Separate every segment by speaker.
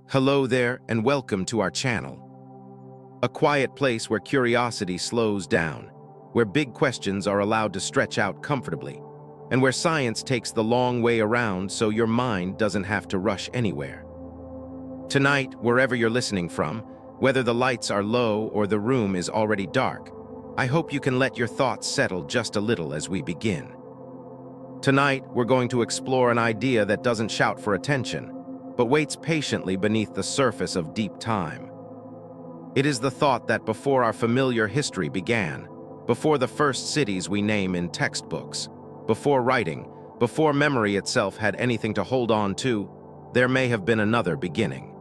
Speaker 1: Hello there and welcome to our channel. A quiet place where curiosity slows down, where big questions are allowed to stretch out comfortably, and where science takes the long way around so your mind doesn't have to rush anywhere. Tonight, wherever you're listening from, whether the lights are low or the room is already dark, I hope you can let your thoughts settle just a little as we begin. Tonight, we're going to explore an idea that doesn't shout for attention, but waits patiently beneath the surface of deep time. It is the thought that before our familiar history began, before the first cities we name in textbooks, before writing, before memory itself had anything to hold on to, there may have been another beginning.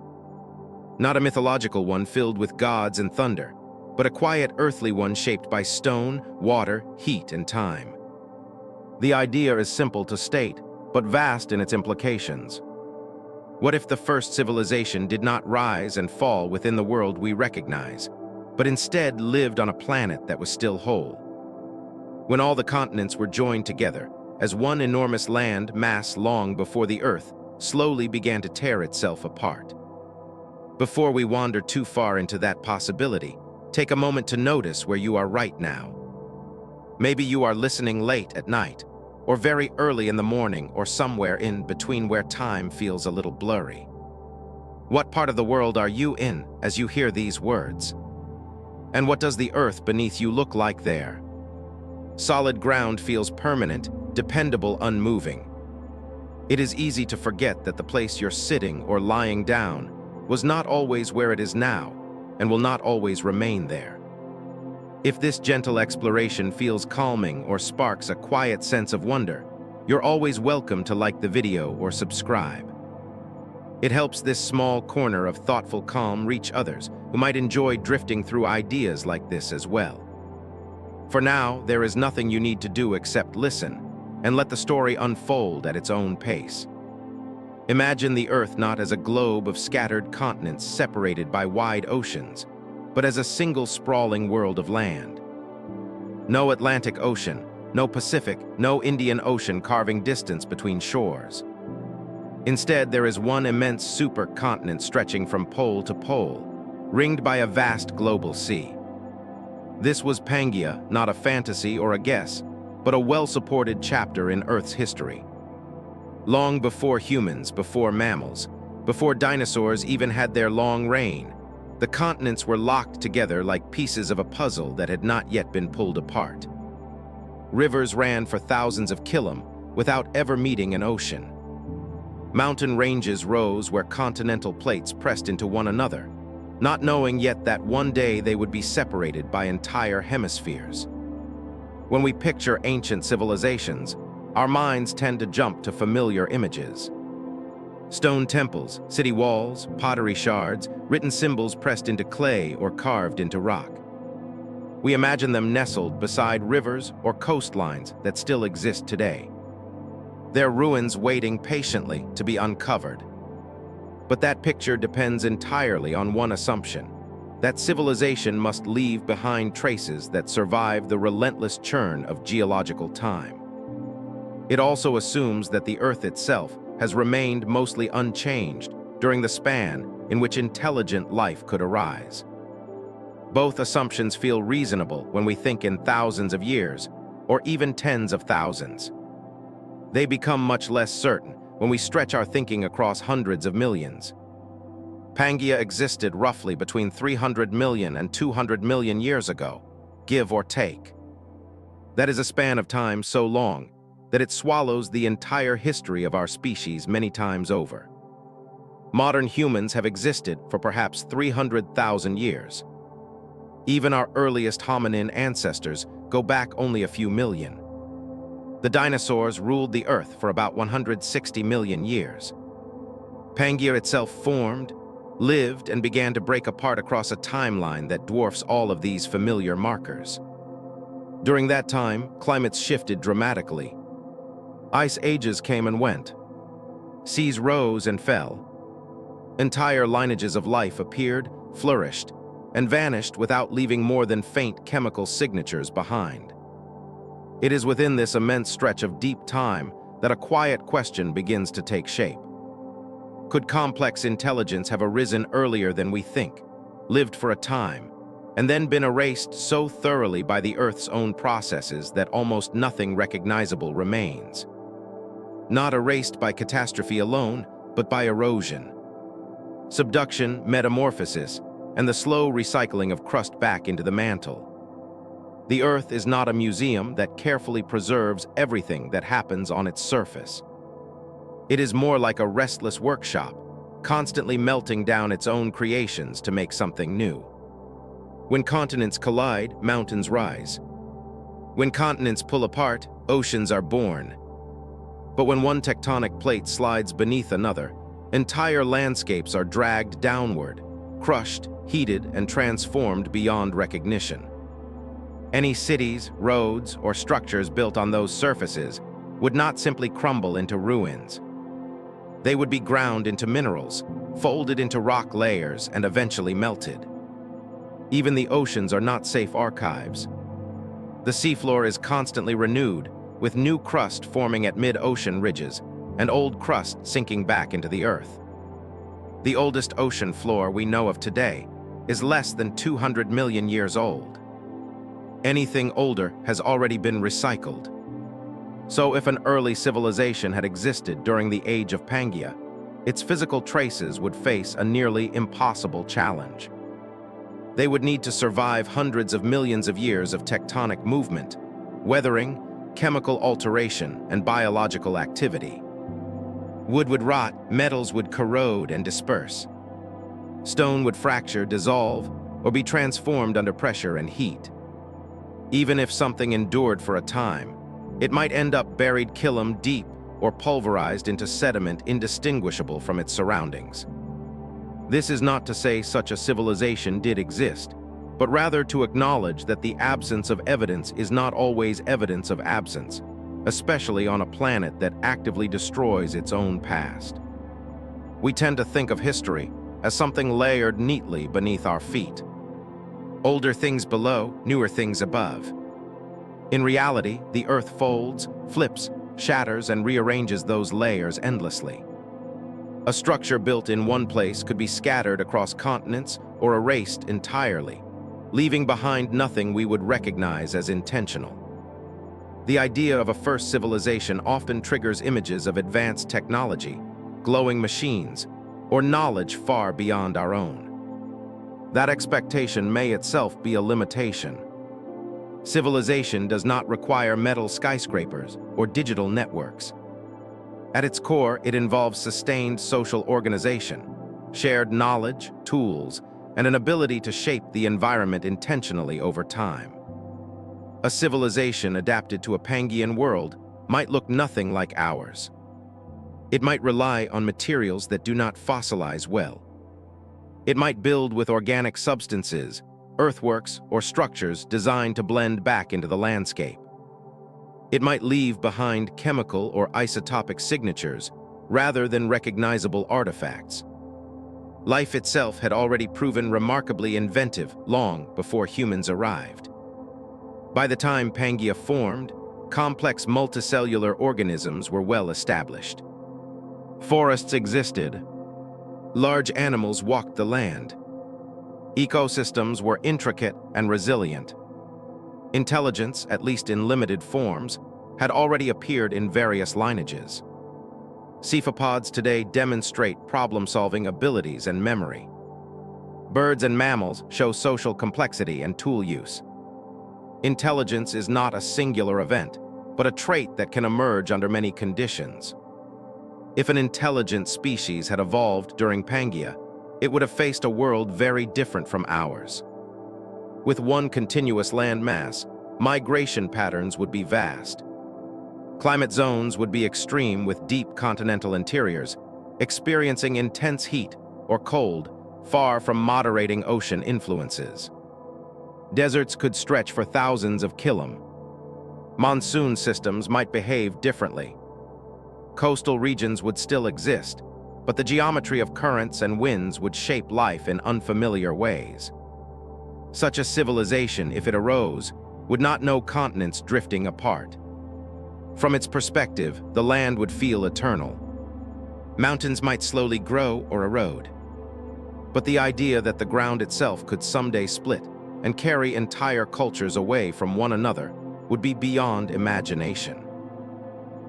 Speaker 1: Not a mythological one filled with gods and thunder, but a quiet earthly one shaped by stone, water, heat, and time. The idea is simple to state, but vast in its implications. What if the first civilization did not rise and fall within the world we recognize, but instead lived on a planet that was still whole? When all the continents were joined together, as one enormous land mass long before the Earth slowly began to tear itself apart. Before we wander too far into that possibility, take a moment to notice where you are right now. Maybe you are listening late at night, or very early in the morning, or somewhere in between where time feels a little blurry. What part of the world are you in as you hear these words? And what does the earth beneath you look like there? Solid ground feels permanent, dependable, unmoving. It is easy to forget that the place you're sitting or lying down was not always where it is now, and will not always remain there. If this gentle exploration feels calming or sparks a quiet sense of wonder, you're always welcome to like the video or subscribe. It helps this small corner of thoughtful calm reach others who might enjoy drifting through ideas like this as well. For now, there is nothing you need to do except listen and let the story unfold at its own pace. Imagine the Earth not as a globe of scattered continents separated by wide oceans, but as a single sprawling world of land. No Atlantic Ocean, no Pacific, no Indian Ocean carving distance between shores. Instead, there is one immense supercontinent stretching from pole to pole, ringed by a vast global sea. This was Pangea, not a fantasy or a guess, but a well-supported chapter in Earth's history. Long before humans, before mammals, before dinosaurs even had their long reign, the continents were locked together like pieces of a puzzle that had not yet been pulled apart. Rivers ran for thousands of kilometers without ever meeting an ocean. Mountain ranges rose where continental plates pressed into one another, not knowing yet that one day they would be separated by entire hemispheres. When we picture ancient civilizations, our minds tend to jump to familiar images. Stone temples, city walls, pottery shards, written symbols pressed into clay or carved into rock. We imagine them nestled beside rivers or coastlines that still exist today, their ruins waiting patiently to be uncovered. But that picture depends entirely on one assumption: that civilization must leave behind traces that survive the relentless churn of geological time. It also assumes that the Earth itself has remained mostly unchanged during the span in which intelligent life could arise. Both assumptions feel reasonable when we think in thousands of years, or even tens of thousands. They become much less certain when we stretch our thinking across hundreds of millions. Pangea existed roughly between 300 million and 200 million years ago, give or take. That is a span of time so long that it swallows the entire history of our species many times over. Modern humans have existed for perhaps 300,000 years. Even our earliest hominin ancestors go back only a few million. The dinosaurs ruled the Earth for about 160 million years. Pangea itself formed, lived, and began to break apart across a timeline that dwarfs all of these familiar markers. During that time, climates shifted dramatically. Ice ages came and went. Seas rose and fell. Entire lineages of life appeared, flourished, and vanished without leaving more than faint chemical signatures behind. It is within this immense stretch of deep time that a quiet question begins to take shape. Could complex intelligence have arisen earlier than we think, lived for a time, and then been erased so thoroughly by the Earth's own processes that almost nothing recognizable remains? Not erased by catastrophe alone, but by erosion, subduction, metamorphosis, and the slow recycling of crust back into the mantle. The Earth is not a museum that carefully preserves everything that happens on its surface. It is more like a restless workshop, constantly melting down its own creations to make something new. When continents collide, mountains rise. When continents pull apart, oceans are born. But when one tectonic plate slides beneath another, entire landscapes are dragged downward, crushed, heated, and transformed beyond recognition. Any cities, roads, or structures built on those surfaces would not simply crumble into ruins. They would be ground into minerals, folded into rock layers, and eventually melted. Even the oceans are not safe archives. The seafloor is constantly renewed, with new crust forming at mid-ocean ridges, and old crust sinking back into the earth. The oldest ocean floor we know of today is less than 200 million years old. Anything older has already been recycled. So if an early civilization had existed during the age of Pangea, its physical traces would face a nearly impossible challenge. They would need to survive hundreds of millions of years of tectonic movement, weathering, chemical alteration, and biological activity. Wood would rot, metals would corrode and disperse. Stone would fracture, dissolve, or be transformed under pressure and heat. Even if something endured for a time, it might end up buried kiln deep or pulverized into sediment indistinguishable from its surroundings. This is not to say such a civilization did exist, but rather to acknowledge that the absence of evidence is not always evidence of absence, especially on a planet that actively destroys its own past. We tend to think of history as something layered neatly beneath our feet. Older things below, newer things above. In reality, the Earth folds, flips, shatters, and rearranges those layers endlessly. A structure built in one place could be scattered across continents or erased entirely, leaving behind nothing we would recognize as intentional. The idea of a first civilization often triggers images of advanced technology, glowing machines, or knowledge far beyond our own. That expectation may itself be a limitation. Civilization does not require metal skyscrapers or digital networks. At its core, it involves sustained social organization, shared knowledge, tools, and an ability to shape the environment intentionally over time. A civilization adapted to a Pangean world might look nothing like ours. It might rely on materials that do not fossilize well. It might build with organic substances, earthworks, or structures designed to blend back into the landscape. It might leave behind chemical or isotopic signatures rather than recognizable artifacts. Life itself had already proven remarkably inventive long before humans arrived. By the time Pangea formed, complex multicellular organisms were well established. Forests existed. Large animals walked the land. Ecosystems were intricate and resilient. Intelligence, at least in limited forms, had already appeared in various lineages. Cephalopods today demonstrate problem-solving abilities and memory. Birds and mammals show social complexity and tool use. Intelligence is not a singular event, but a trait that can emerge under many conditions. If an intelligent species had evolved during Pangea, it would have faced a world very different from ours. With one continuous landmass, migration patterns would be vast. Climate zones would be extreme with deep continental interiors, experiencing intense heat or cold, far from moderating ocean influences. Deserts could stretch for thousands of km. Monsoon systems might behave differently. Coastal regions would still exist, but the geometry of currents and winds would shape life in unfamiliar ways. Such a civilization, if it arose, would not know continents drifting apart. From its perspective, the land would feel eternal. Mountains might slowly grow or erode. But the idea that the ground itself could someday split and carry entire cultures away from one another would be beyond imagination.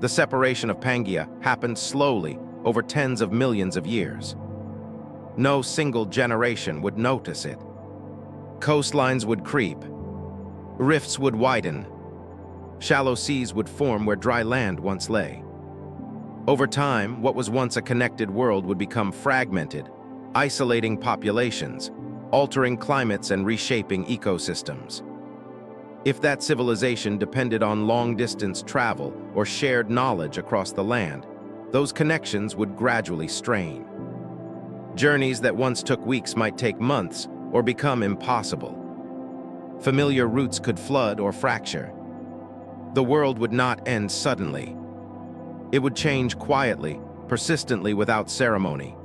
Speaker 1: The separation of Pangea happened slowly over tens of millions of years. No single generation would notice it. Coastlines would creep, rifts would widen, shallow seas would form where dry land once lay. Over time, what was once a connected world would become fragmented, isolating populations, altering climates and reshaping ecosystems. If that civilization depended on long-distance travel or shared knowledge across the land, those connections would gradually strain. Journeys that once took weeks might take months or become impossible. Familiar routes could flood or fracture. The world would not end suddenly. It would change quietly, persistently without ceremony.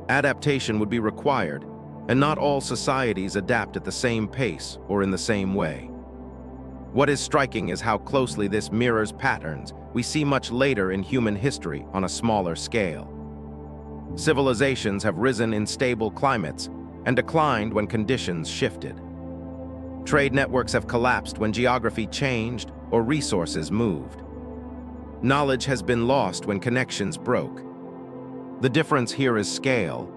Speaker 1: Adaptation would be required, and not all societies adapt at the same pace or in the same way. What is striking is how closely this mirrors patterns we see much later in human history on a smaller scale. Civilizations have risen in stable climates and declined when conditions shifted. Trade networks have collapsed when geography changed or resources moved. Knowledge has been lost when connections broke. The difference here is scale.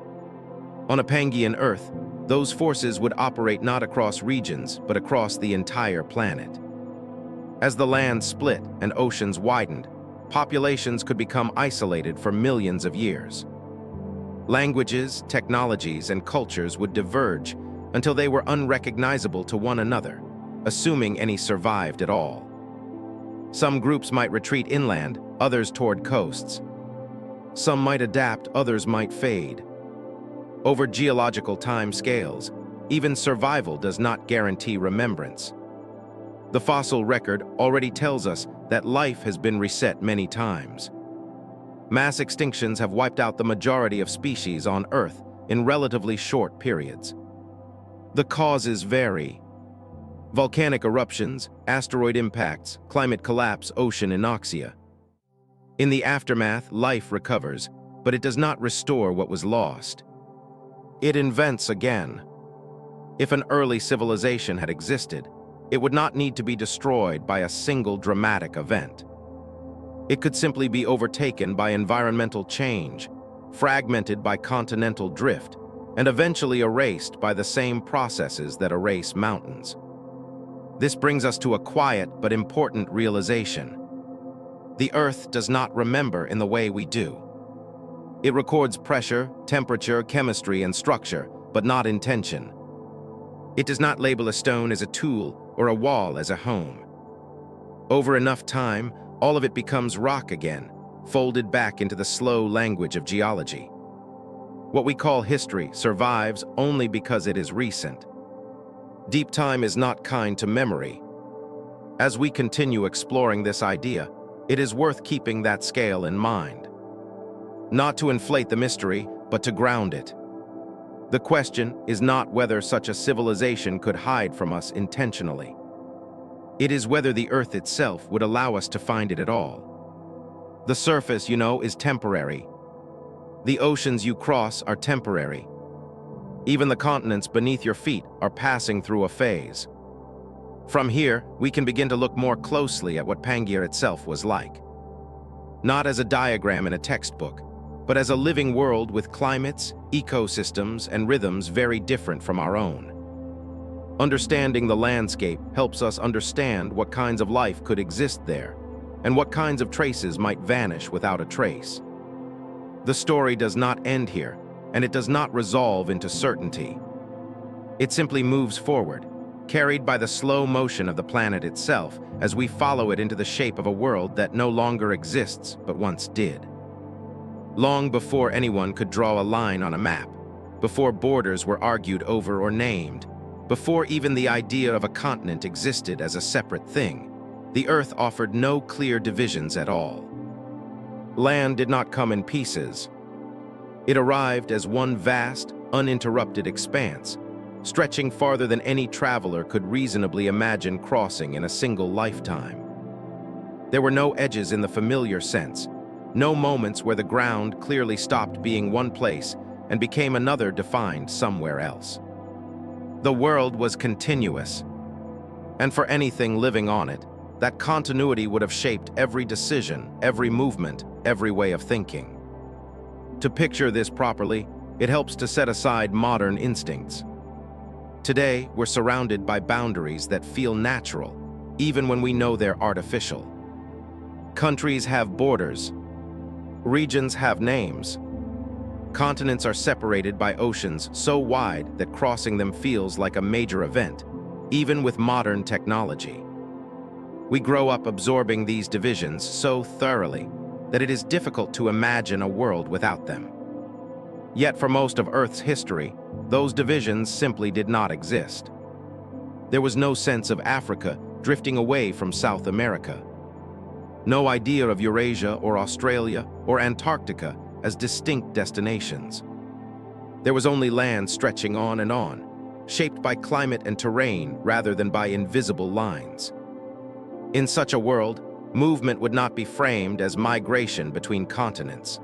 Speaker 1: On a Pangean Earth, those forces would operate not across regions, but across the entire planet. As the land split and oceans widened, populations could become isolated for millions of years. Languages, technologies, and cultures would diverge until they were unrecognizable to one another, assuming any survived at all. Some groups might retreat inland, others toward coasts. Some might adapt, others might fade. Over geological time scales, even survival does not guarantee remembrance. The fossil record already tells us that life has been reset many times. Mass extinctions have wiped out the majority of species on Earth in relatively short periods. The causes vary. Volcanic eruptions, asteroid impacts, climate collapse, ocean anoxia. In the aftermath, life recovers, but it does not restore what was lost. It invents again. If an early civilization had existed, it would not need to be destroyed by a single dramatic event. It could simply be overtaken by environmental change, fragmented by continental drift, and eventually erased by the same processes that erase mountains. This brings us to a quiet but important realization. The Earth does not remember in the way we do. It records pressure, temperature, chemistry, and structure, but not intention. It does not label a stone as a tool or a wall as a home. Over enough time, all of it becomes rock again, folded back into the slow language of geology. What we call history survives only because it is recent. Deep time is not kind to memory. As we continue exploring this idea, it is worth keeping that scale in mind. Not to inflate the mystery, but to ground it. The question is not whether such a civilization could hide from us intentionally. It is whether the Earth itself would allow us to find it at all. The surface, is temporary. The oceans you cross are temporary. Even the continents beneath your feet are passing through a phase. From here, we can begin to look more closely at what Pangea itself was like. Not as a diagram in a textbook, but as a living world with climates, ecosystems, and rhythms very different from our own. Understanding the landscape helps us understand what kinds of life could exist there, and what kinds of traces might vanish without a trace. The story does not end here, and it does not resolve into certainty. It simply moves forward, carried by the slow motion of the planet itself as we follow it into the shape of a world that no longer exists but once did. Long before anyone could draw a line on a map, before borders were argued over or named, before even the idea of a continent existed as a separate thing, the Earth offered no clear divisions at all. Land did not come in pieces. It arrived as one vast, uninterrupted expanse, stretching farther than any traveler could reasonably imagine crossing in a single lifetime. There were no edges in the familiar sense, No moments where the ground clearly stopped being one place and became another defined somewhere else. The world was continuous, and for anything living on it, that continuity would have shaped every decision, every movement, every way of thinking. To picture this properly, it helps to set aside modern instincts. Today, we're surrounded by boundaries that feel natural, even when we know they're artificial. Countries have borders. Regions have names. Continents are separated by oceans so wide that crossing them feels like a major event, even with modern technology. We grow up absorbing these divisions so thoroughly that it is difficult to imagine a world without them. Yet for most of Earth's history, those divisions simply did not exist. There was no sense of Africa drifting away from South America. No idea of Eurasia or Australia or Antarctica as distinct destinations. There was only land stretching on, shaped by climate and terrain rather than by invisible lines. In such a world, movement would not be framed as migration between continents.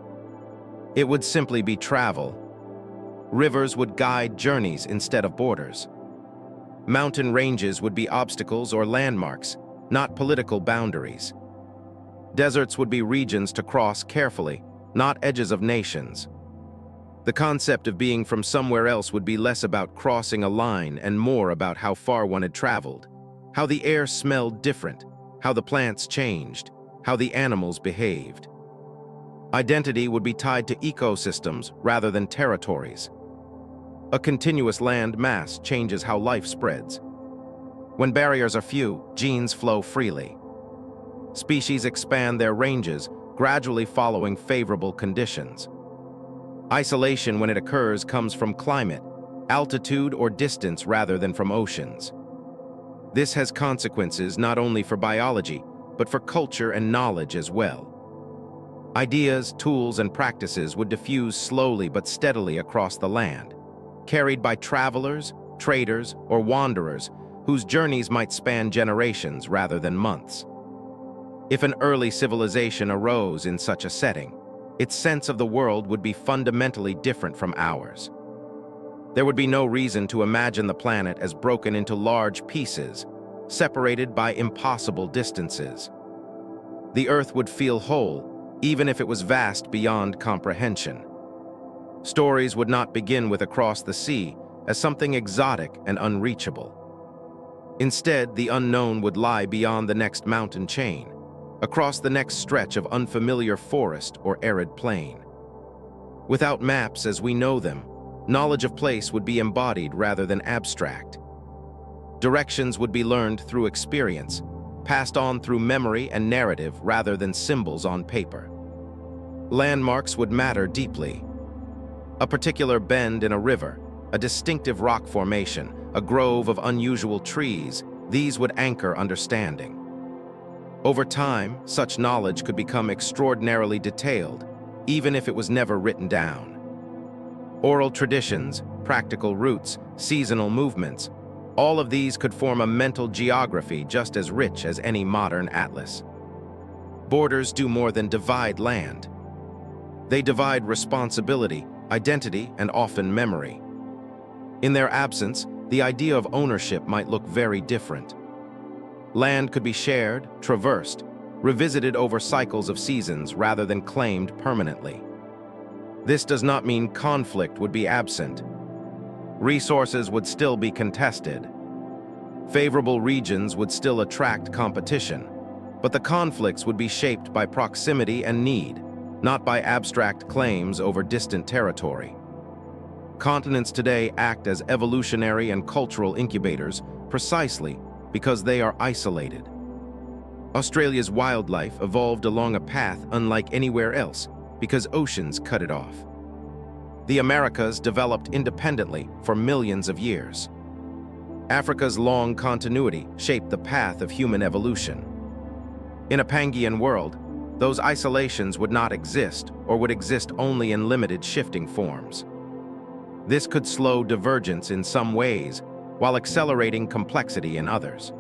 Speaker 1: It would simply be travel. Rivers would guide journeys instead of borders. Mountain ranges would be obstacles or landmarks, not political boundaries. Deserts would be regions to cross carefully, not edges of nations. The concept of being from somewhere else would be less about crossing a line and more about how far one had traveled, how the air smelled different, how the plants changed, how the animals behaved. Identity would be tied to ecosystems rather than territories. A continuous land mass changes how life spreads. When barriers are few, genes flow freely. Species expand their ranges, gradually following favorable conditions. Isolation, when it occurs, comes from climate, altitude, or distance rather than from oceans. This has consequences not only for biology, but for culture and knowledge as well. Ideas, tools, and practices would diffuse slowly but steadily across the land, carried by travelers, traders, or wanderers whose journeys might span generations rather than months. If an early civilization arose in such a setting, its sense of the world would be fundamentally different from ours. There would be no reason to imagine the planet as broken into large pieces, separated by impossible distances. The Earth would feel whole, even if it was vast beyond comprehension. Stories would not begin with across the sea as something exotic and unreachable. Instead, the unknown would lie beyond the next mountain chain, across the next stretch of unfamiliar forest or arid plain. Without maps as we know them, knowledge of place would be embodied rather than abstract. Directions would be learned through experience, passed on through memory and narrative rather than symbols on paper. Landmarks would matter deeply. A particular bend in a river, a distinctive rock formation, a grove of unusual trees, these would anchor understanding. Over time, such knowledge could become extraordinarily detailed, even if it was never written down. Oral traditions, practical routes, seasonal movements, all of these could form a mental geography just as rich as any modern atlas. Borders do more than divide land. They divide responsibility, identity, and often memory. In their absence, the idea of ownership might look very different. Land could be shared, traversed, revisited over cycles of seasons rather than claimed permanently. This does not mean conflict would be absent. Resources would still be contested. Favorable regions would still attract competition, but the conflicts would be shaped by proximity and need, not by abstract claims over distant territory. Continents today act as evolutionary and cultural incubators precisely because they are isolated. Australia's wildlife evolved along a path unlike anywhere else because oceans cut it off. The Americas developed independently for millions of years. Africa's long continuity shaped the path of human evolution. In a Pangean world, those isolations would not exist or would exist only in limited shifting forms. This could slow divergence in some ways while accelerating complexity in others.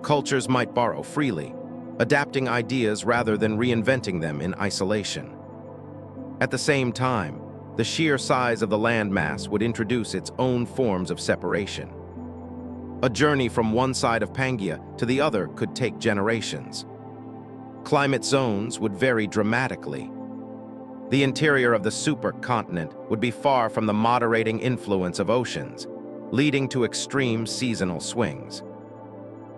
Speaker 1: Cultures might borrow freely, adapting ideas rather than reinventing them in isolation. At the same time, the sheer size of the landmass would introduce its own forms of separation. A journey from one side of Pangea to the other could take generations. Climate zones would vary dramatically. The interior of the supercontinent would be far from the moderating influence of oceans, leading to extreme seasonal swings.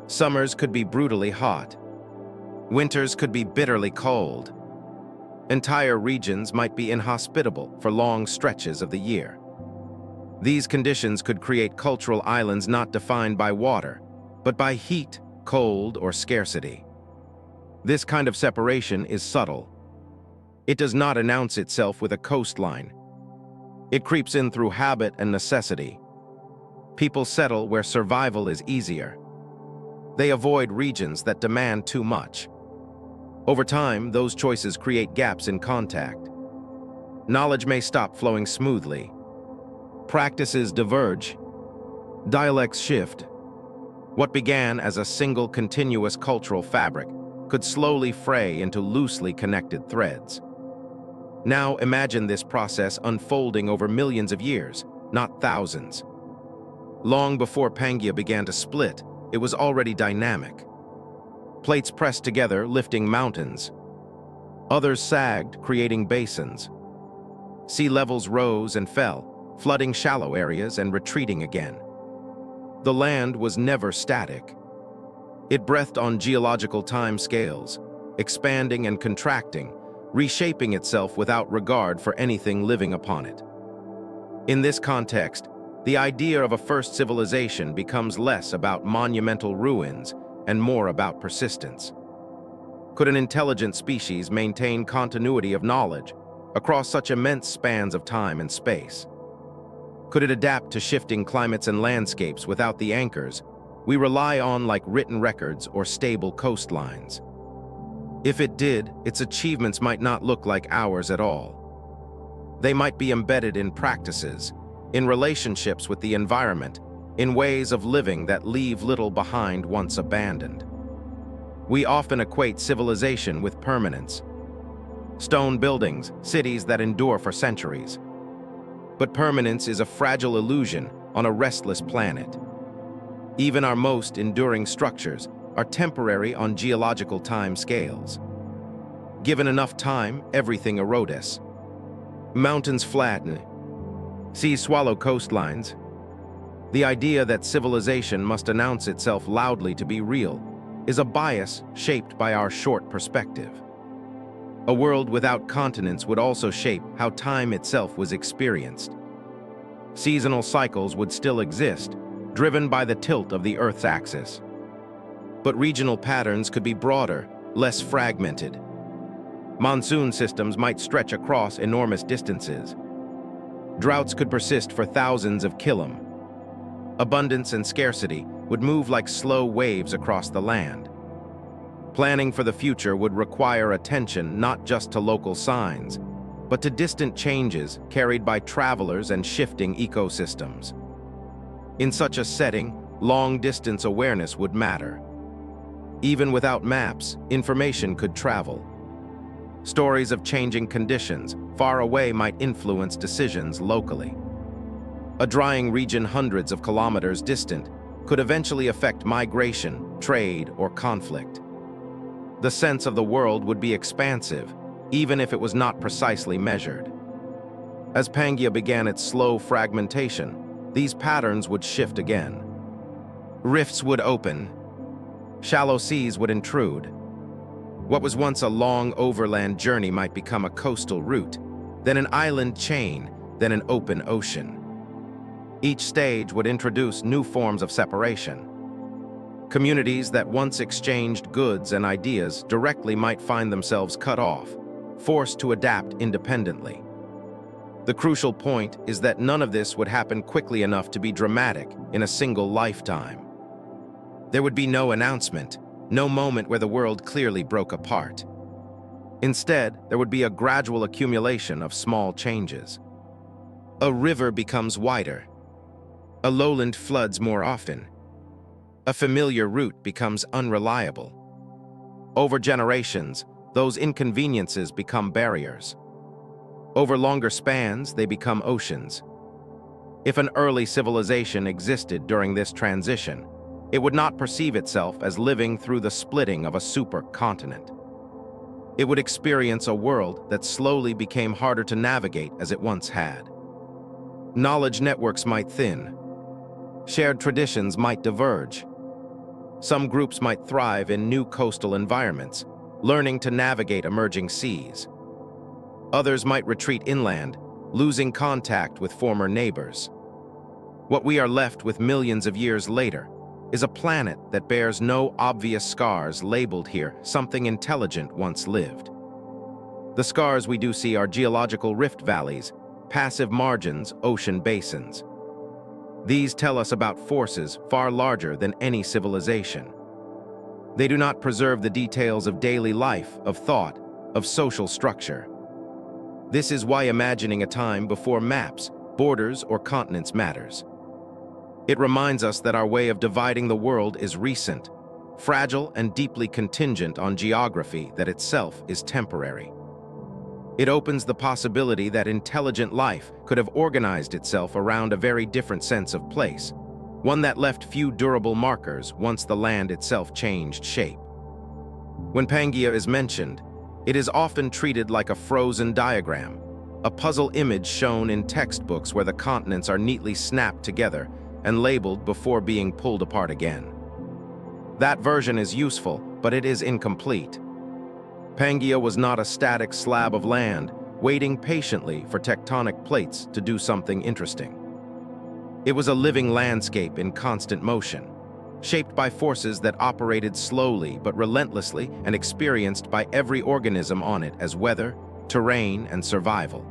Speaker 1: Summers could be brutally hot. Winters could be bitterly cold. Entire regions might be inhospitable for long stretches of the year. These conditions could create cultural islands not defined by water, but by heat, cold, or scarcity. This kind of separation is subtle. It does not announce itself with a coastline. It creeps in through habit and necessity. People settle where survival is easier. They avoid regions that demand too much. Over time, those choices create gaps in contact. Knowledge may stop flowing smoothly. Practices diverge. Dialects shift. What began as a single continuous cultural fabric could slowly fray into loosely connected threads. Now imagine this process unfolding over millions of years, not thousands. Long before Pangea began to split, it was already dynamic. Plates pressed together, lifting mountains. Others sagged, creating basins. Sea levels rose and fell, flooding shallow areas and retreating again. The land was never static. It breathed on geological time scales, expanding and contracting, reshaping itself without regard for anything living upon it. In this context, the idea of a first civilization becomes less about monumental ruins and more about persistence. Could an intelligent species maintain continuity of knowledge across such immense spans of time and space? Could it adapt to shifting climates and landscapes without the anchors we rely on like written records or stable coastlines? If it did, its achievements might not look like ours at all. They might be embedded in practices, in relationships with the environment, in ways of living that leave little behind once abandoned. We often equate civilization with permanence. Stone buildings, cities that endure for centuries. But permanence is a fragile illusion on a restless planet. Even our most enduring structures are temporary on geological time scales. Given enough time, everything erodes. Mountains flatten, seas swallow coastlines. The idea that civilization must announce itself loudly to be real is a bias shaped by our short perspective. A world without continents would also shape how time itself was experienced. Seasonal cycles would still exist, driven by the tilt of the Earth's axis. But regional patterns could be broader, less fragmented. Monsoon systems might stretch across enormous distances. Droughts could persist for thousands of kilom. Abundance and scarcity would move like slow waves across the land. Planning for the future would require attention not just to local signs, but to distant changes carried by travelers and shifting ecosystems. In such a setting, long-distance awareness would matter. Even without maps, information could travel. Stories of changing conditions far away might influence decisions locally. A drying region hundreds of kilometers distant could eventually affect migration, trade, or conflict. The sense of the world would be expansive, even if it was not precisely measured. As Pangea began its slow fragmentation, these patterns would shift again. Rifts would open. Shallow seas would intrude. What was once a long overland journey might become a coastal route, then an island chain, then an open ocean. Each stage would introduce new forms of separation. Communities that once exchanged goods and ideas directly might find themselves cut off, forced to adapt independently. The crucial point is that none of this would happen quickly enough to be dramatic in a single lifetime. There would be no announcement, no moment where the world clearly broke apart. Instead, there would be a gradual accumulation of small changes. A river becomes wider. A lowland floods more often. A familiar route becomes unreliable. Over generations, those inconveniences become barriers. Over longer spans, they become oceans. If an early civilization existed during this transition, it would not perceive itself as living through the splitting of a supercontinent. It would experience a world that slowly became harder to navigate as it once had. Knowledge networks might thin. Shared traditions might diverge. Some groups might thrive in new coastal environments, learning to navigate emerging seas. Others might retreat inland, losing contact with former neighbors. What we are left with millions of years later is a planet that bears no obvious scars labeled here something intelligent once lived. The scars we do see are geological rift valleys, passive margins, ocean basins. These tell us about forces far larger than any civilization. They do not preserve the details of daily life, of thought, of social structure. This is why imagining a time before maps, borders, or continents matters. It reminds us that our way of dividing the world is recent, fragile, and deeply contingent on geography that itself is temporary. It opens the possibility that intelligent life could have organized itself around a very different sense of place, one that left few durable markers once the land itself changed shape. When Pangea is mentioned, it is often treated like a frozen diagram, a puzzle image shown in textbooks where the continents are neatly snapped together and labeled before being pulled apart again. That version is useful, but it is incomplete. Pangea was not a static slab of land, waiting patiently for tectonic plates to do something interesting. It was a living landscape in constant motion, shaped by forces that operated slowly but relentlessly and experienced by every organism on it as weather, terrain, and survival.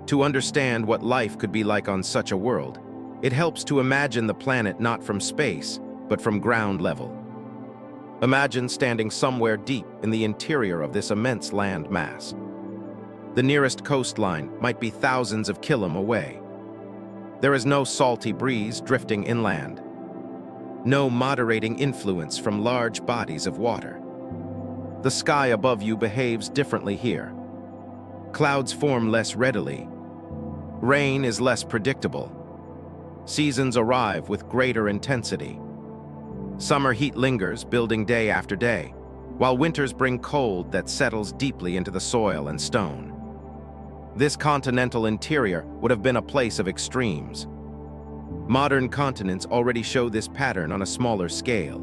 Speaker 1: To understand what life could be like on such a world, it helps to imagine the planet not from space, but from ground level. Imagine standing somewhere deep in the interior of this immense land mass. The nearest coastline might be thousands of kilometers away. There is no salty breeze drifting inland. No moderating influence from large bodies of water. The sky above you behaves differently here. Clouds form less readily. Rain is less predictable. Seasons arrive with greater intensity. Summer heat lingers, building day after day, while winters bring cold that settles deeply into the soil and stone. This continental interior would have been a place of extremes. Modern continents already show this pattern on a smaller scale.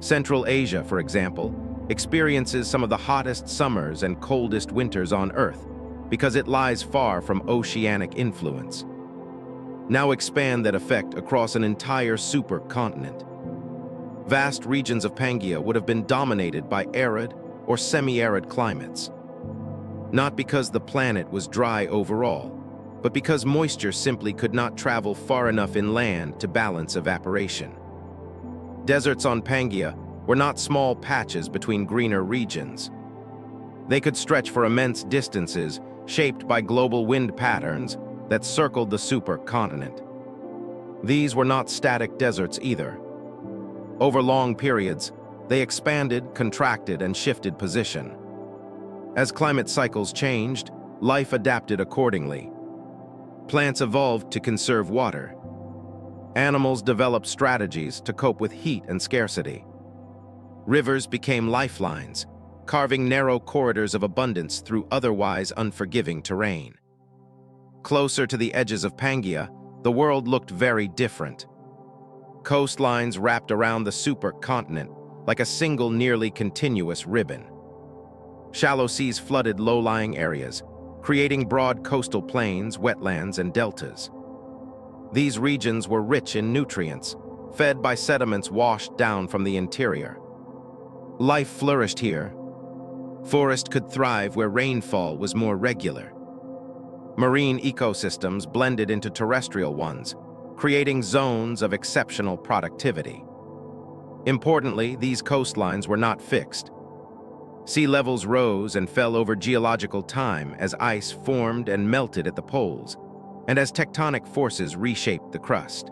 Speaker 1: Central Asia, for example, experiences some of the hottest summers and coldest winters on Earth because it lies far from oceanic influence. Now expand that effect across an entire supercontinent. Vast regions of Pangea would have been dominated by arid or semi-arid climates. Not because the planet was dry overall, but because moisture simply could not travel far enough inland to balance evaporation. Deserts on Pangea were not small patches between greener regions. They could stretch for immense distances, shaped by global wind patterns that circled the supercontinent. These were not static deserts either. Over long periods, they expanded, contracted, and shifted position. As climate cycles changed, life adapted accordingly. Plants evolved to conserve water. Animals developed strategies to cope with heat and scarcity. Rivers became lifelines, carving narrow corridors of abundance through otherwise unforgiving terrain. Closer to the edges of Pangea, the world looked very different. Coastlines wrapped around the supercontinent like a single nearly continuous ribbon. Shallow seas flooded low-lying areas, creating broad coastal plains, wetlands, and deltas. These regions were rich in nutrients, fed by sediments washed down from the interior. Life flourished here. Forest could thrive where rainfall was more regular. Marine ecosystems blended into terrestrial ones, creating zones of exceptional productivity. Importantly, these coastlines were not fixed. Sea levels rose and fell over geological time as ice formed and melted at the poles, and as tectonic forces reshaped the crust.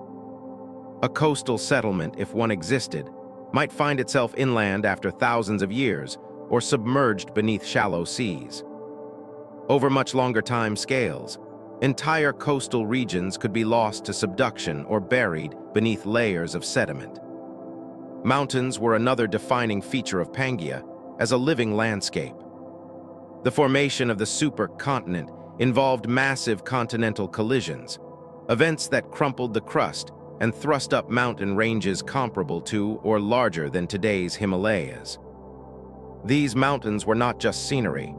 Speaker 1: A coastal settlement, if one existed, might find itself inland after thousands of years or submerged beneath shallow seas. Over much longer time scales, entire coastal regions could be lost to subduction or buried beneath layers of sediment. Mountains were another defining feature of Pangea as a living landscape. The formation of the supercontinent involved massive continental collisions, events that crumpled the crust and thrust up mountain ranges comparable to or larger than today's Himalayas. These mountains were not just scenery.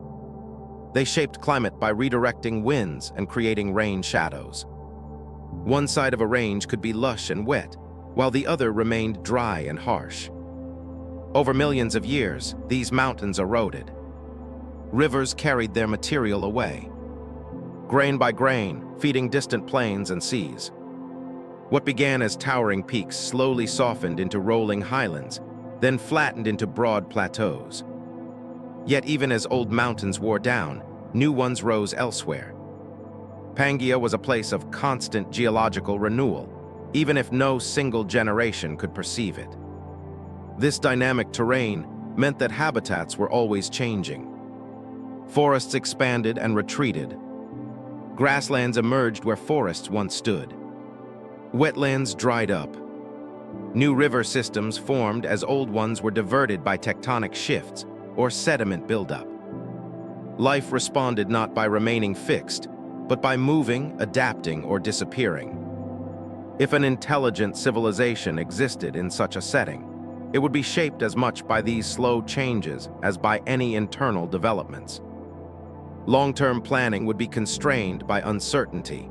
Speaker 1: They shaped climate by redirecting winds and creating rain shadows. One side of a range could be lush and wet, while the other remained dry and harsh. Over millions of years, these mountains eroded. Rivers carried their material away, grain by grain, feeding distant plains and seas. What began as towering peaks slowly softened into rolling highlands, then flattened into broad plateaus. Yet even as old mountains wore down, new ones rose elsewhere. Pangea was a place of constant geological renewal, even if no single generation could perceive it. This dynamic terrain meant that habitats were always changing. Forests expanded and retreated. Grasslands emerged where forests once stood. Wetlands dried up. New river systems formed as old ones were diverted by tectonic shifts or sediment buildup. Life responded not by remaining fixed, but by moving, adapting, or disappearing. If an intelligent civilization existed in such a setting, it would be shaped as much by these slow changes as by any internal developments. Long-term planning would be constrained by uncertainty.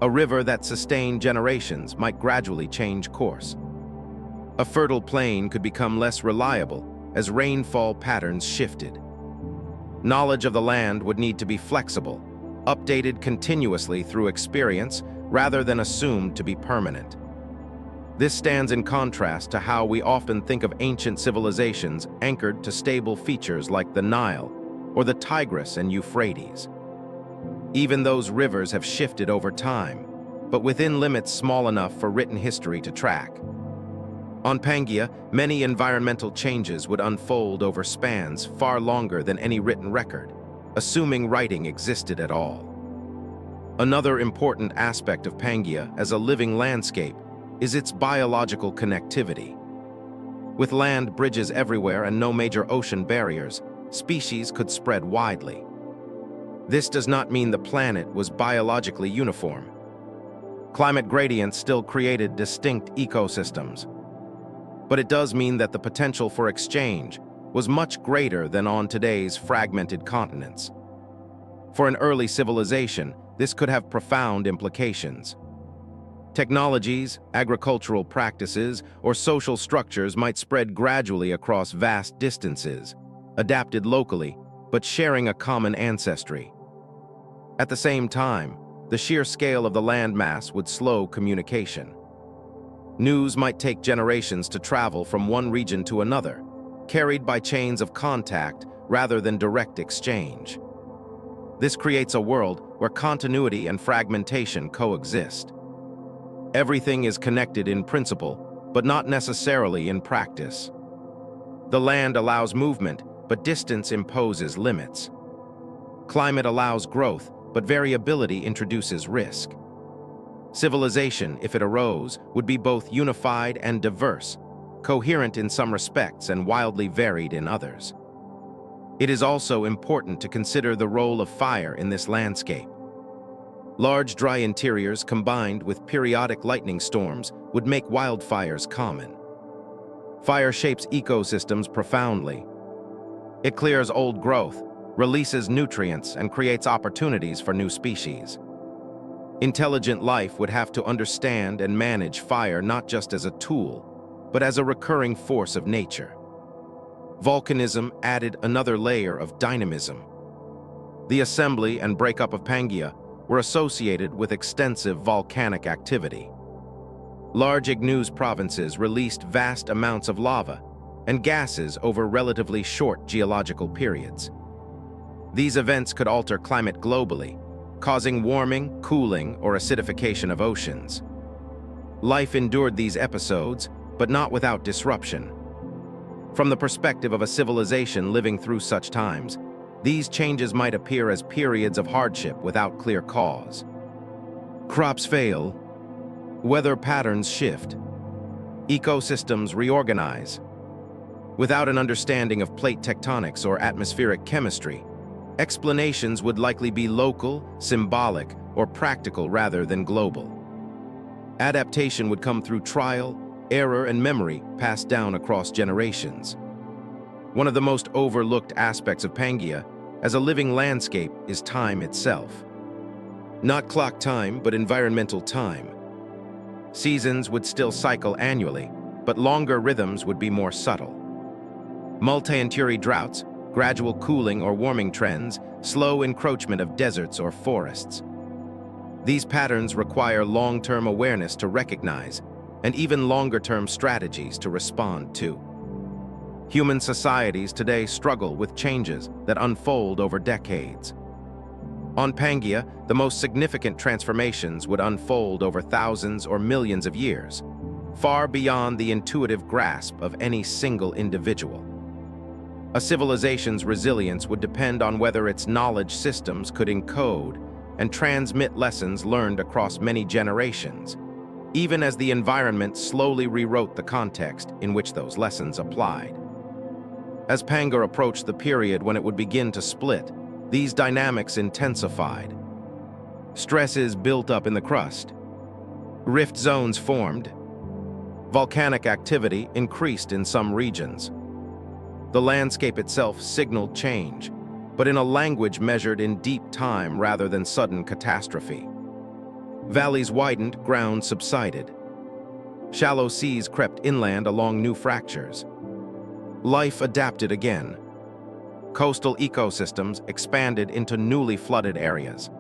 Speaker 1: A river that sustained generations might gradually change course. A fertile plain could become less reliable as rainfall patterns shifted. Knowledge of the land would need to be flexible, updated continuously through experience rather than assumed to be permanent. This stands in contrast to how we often think of ancient civilizations anchored to stable features like the Nile or the Tigris and Euphrates. Even those rivers have shifted over time, but within limits small enough for written history to track. On Pangea, many environmental changes would unfold over spans far longer than any written record, assuming writing existed at all. Another important aspect of Pangea as a living landscape is its biological connectivity. With land bridges everywhere and no major ocean barriers, species could spread widely. This does not mean the planet was biologically uniform. Climate gradients still created distinct ecosystems. But it does mean that the potential for exchange was much greater than on today's fragmented continents. For an early civilization, this could have profound implications. Technologies, agricultural practices, or social structures might spread gradually across vast distances, adapted locally, but sharing a common ancestry. At the same time, the sheer scale of the landmass would slow communication. News might take generations to travel from one region to another, carried by chains of contact rather than direct exchange. This creates a world where continuity and fragmentation coexist. Everything is connected in principle, but not necessarily in practice. The land allows movement, but distance imposes limits. Climate allows growth, but variability introduces risk. Civilization, if it arose, would be both unified and diverse, coherent in some respects and wildly varied in others. It is also important to consider the role of fire in this landscape. Large dry interiors combined with periodic lightning storms would make wildfires common. Fire shapes ecosystems profoundly. It clears old growth, releases nutrients, and creates opportunities for new species. Intelligent life would have to understand and manage fire not just as a tool, but as a recurring force of nature. Volcanism added another layer of dynamism. The assembly and breakup of Pangea were associated with extensive volcanic activity. Large igneous provinces released vast amounts of lava and gases over relatively short geological periods. These events could alter climate globally, causing warming, cooling, or acidification of oceans. Life endured these episodes, but not without disruption. From the perspective of a civilization living through such times, these changes might appear as periods of hardship without clear cause. Crops fail, weather patterns shift, ecosystems reorganize. Without an understanding of plate tectonics or atmospheric chemistry, explanations would likely be local, symbolic, or practical rather than global. Adaptation would come through trial, error, and memory passed down across generations. One of the most overlooked aspects of Pangea as a living landscape is time itself. Not clock time, but environmental time. Seasons would still cycle annually, but longer rhythms would be more subtle. Multi-century droughts, gradual cooling or warming trends, slow encroachment of deserts or forests. These patterns require long-term awareness to recognize, and even longer-term strategies to respond to. Human societies today struggle with changes that unfold over decades. On Pangea, the most significant transformations would unfold over thousands or millions of years, far beyond the intuitive grasp of any single individual. A civilization's resilience would depend on whether its knowledge systems could encode and transmit lessons learned across many generations, even as the environment slowly rewrote the context in which those lessons applied. As Pangea approached the period when it would begin to split, these dynamics intensified. Stresses built up in the crust. Rift zones formed. Volcanic activity increased in some regions. The landscape itself signaled change, but in a language measured in deep time rather than sudden catastrophe. Valleys widened, ground subsided. Shallow seas crept inland along new fractures. Life adapted again. Coastal ecosystems expanded into newly flooded areas.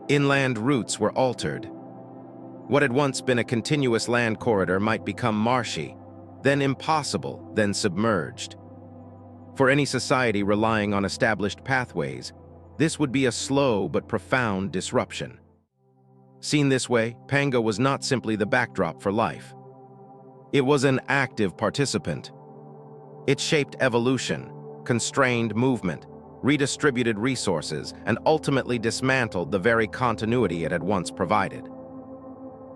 Speaker 1: Inland routes were altered. What had once been a continuous land corridor might become marshy, then impossible, then submerged. For any society relying on established pathways, this would be a slow but profound disruption. Seen this way, Pangea was not simply the backdrop for life. It was an active participant. It shaped evolution, constrained movement, redistributed resources, and ultimately dismantled the very continuity it had once provided.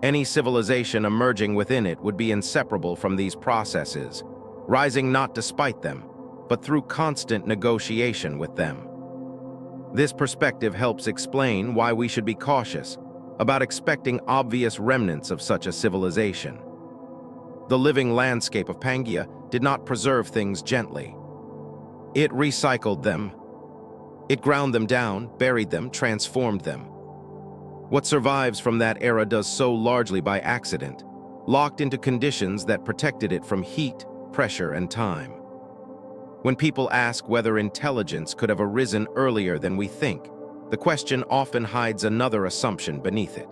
Speaker 1: Any civilization emerging within it would be inseparable from these processes, rising not despite them, but through constant negotiation with them. This perspective helps explain why we should be cautious about expecting obvious remnants of such a civilization. The living landscape of Pangea did not preserve things gently. It recycled them. It ground them down, buried them, transformed them. What survives from that era does so largely by accident, locked into conditions that protected it from heat, pressure, and time. When people ask whether intelligence could have arisen earlier than we think, the question often hides another assumption beneath it.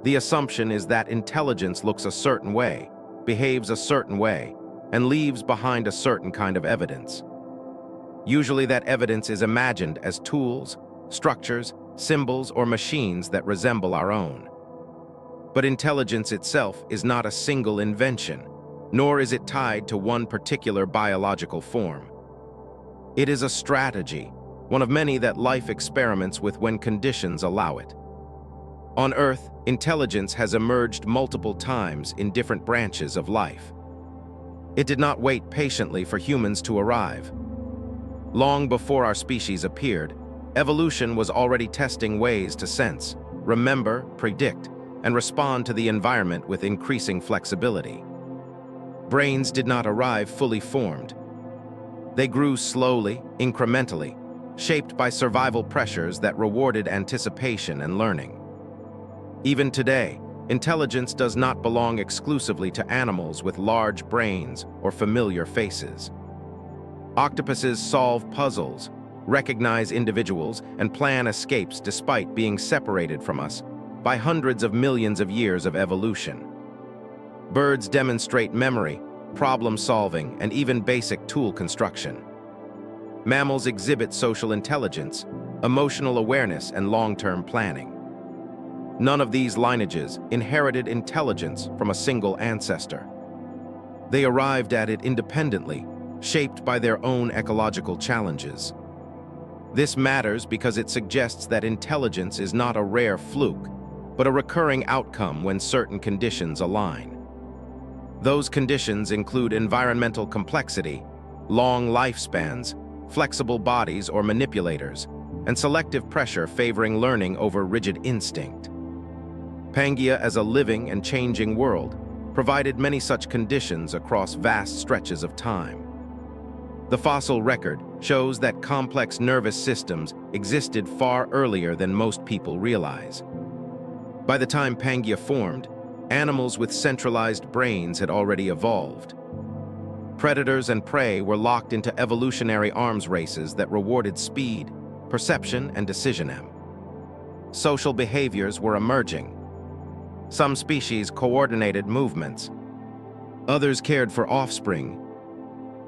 Speaker 1: The assumption is that intelligence looks a certain way, behaves a certain way, and leaves behind a certain kind of evidence. Usually that evidence is imagined as tools, structures, symbols, or machines that resemble our own. But intelligence itself is not a single invention, nor is it tied to one particular biological form. It is a strategy, one of many that life experiments with when conditions allow it. On Earth, intelligence has emerged multiple times in different branches of life. It did not wait patiently for humans to arrive. Long before our species appeared, evolution was already testing ways to sense, remember, predict, and respond to the environment with increasing flexibility. Brains did not arrive fully formed. They grew slowly, incrementally, shaped by survival pressures that rewarded anticipation and learning. Even today, intelligence does not belong exclusively to animals with large brains or familiar faces. Octopuses solve puzzles, recognize individuals, and plan escapes despite being separated from us by hundreds of millions of years of evolution. Birds demonstrate memory, problem-solving, and even basic tool construction. Mammals exhibit social intelligence, emotional awareness, and long-term planning. None of these lineages inherited intelligence from a single ancestor. They arrived at it independently, shaped by their own ecological challenges. This matters because it suggests that intelligence is not a rare fluke, but a recurring outcome when certain conditions align. Those conditions include environmental complexity, long lifespans, flexible bodies or manipulators, and selective pressure favoring learning over rigid instinct. Pangea, as a living and changing world, provided many such conditions across vast stretches of time. The fossil record shows that complex nervous systems existed far earlier than most people realize. By the time Pangea formed, animals with centralized brains had already evolved. Predators and prey were locked into evolutionary arms races that rewarded speed, perception, and decision. Social behaviors were emerging. Some species coordinated movements. Others cared for offspring.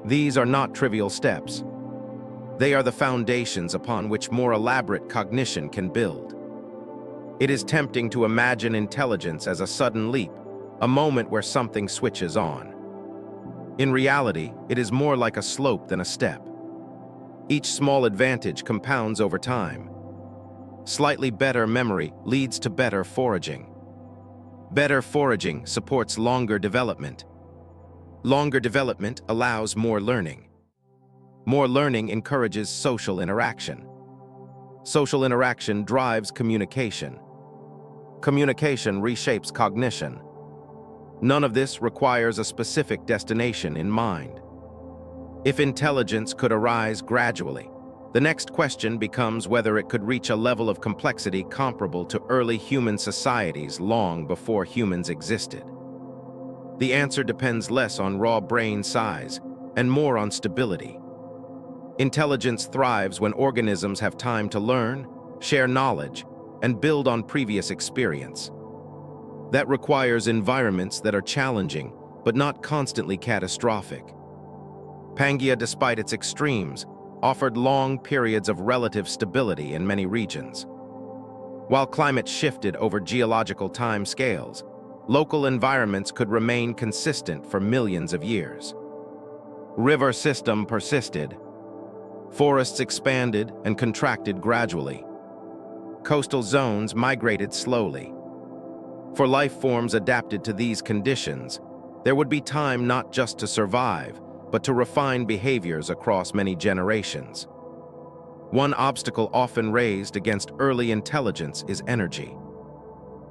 Speaker 1: These are not trivial steps. They are the foundations upon which more elaborate cognition can build. It is tempting to imagine intelligence as a sudden leap, a moment where something switches on. In reality, it is more like a slope than a step. Each small advantage compounds over time. Slightly better memory leads to better foraging. Better foraging supports longer development. Longer development allows more learning. More learning encourages social interaction. Social interaction drives communication. Communication reshapes cognition. None of this requires a specific destination in mind. If intelligence could arise gradually, the next question becomes whether it could reach a level of complexity comparable to early human societies long before humans existed. The answer depends less on raw brain size and more on stability. Intelligence thrives when organisms have time to learn, share knowledge, and build on previous experience. That requires environments that are challenging, but not constantly catastrophic. Pangea, despite its extremes, offered long periods of relative stability in many regions. While climate shifted over geological time scales, local environments could remain consistent for millions of years. River system persisted. Forests expanded and contracted gradually. Coastal zones migrated slowly. For life forms adapted to these conditions, there would be time not just to survive, but to refine behaviors across many generations. One obstacle often raised against early intelligence is energy.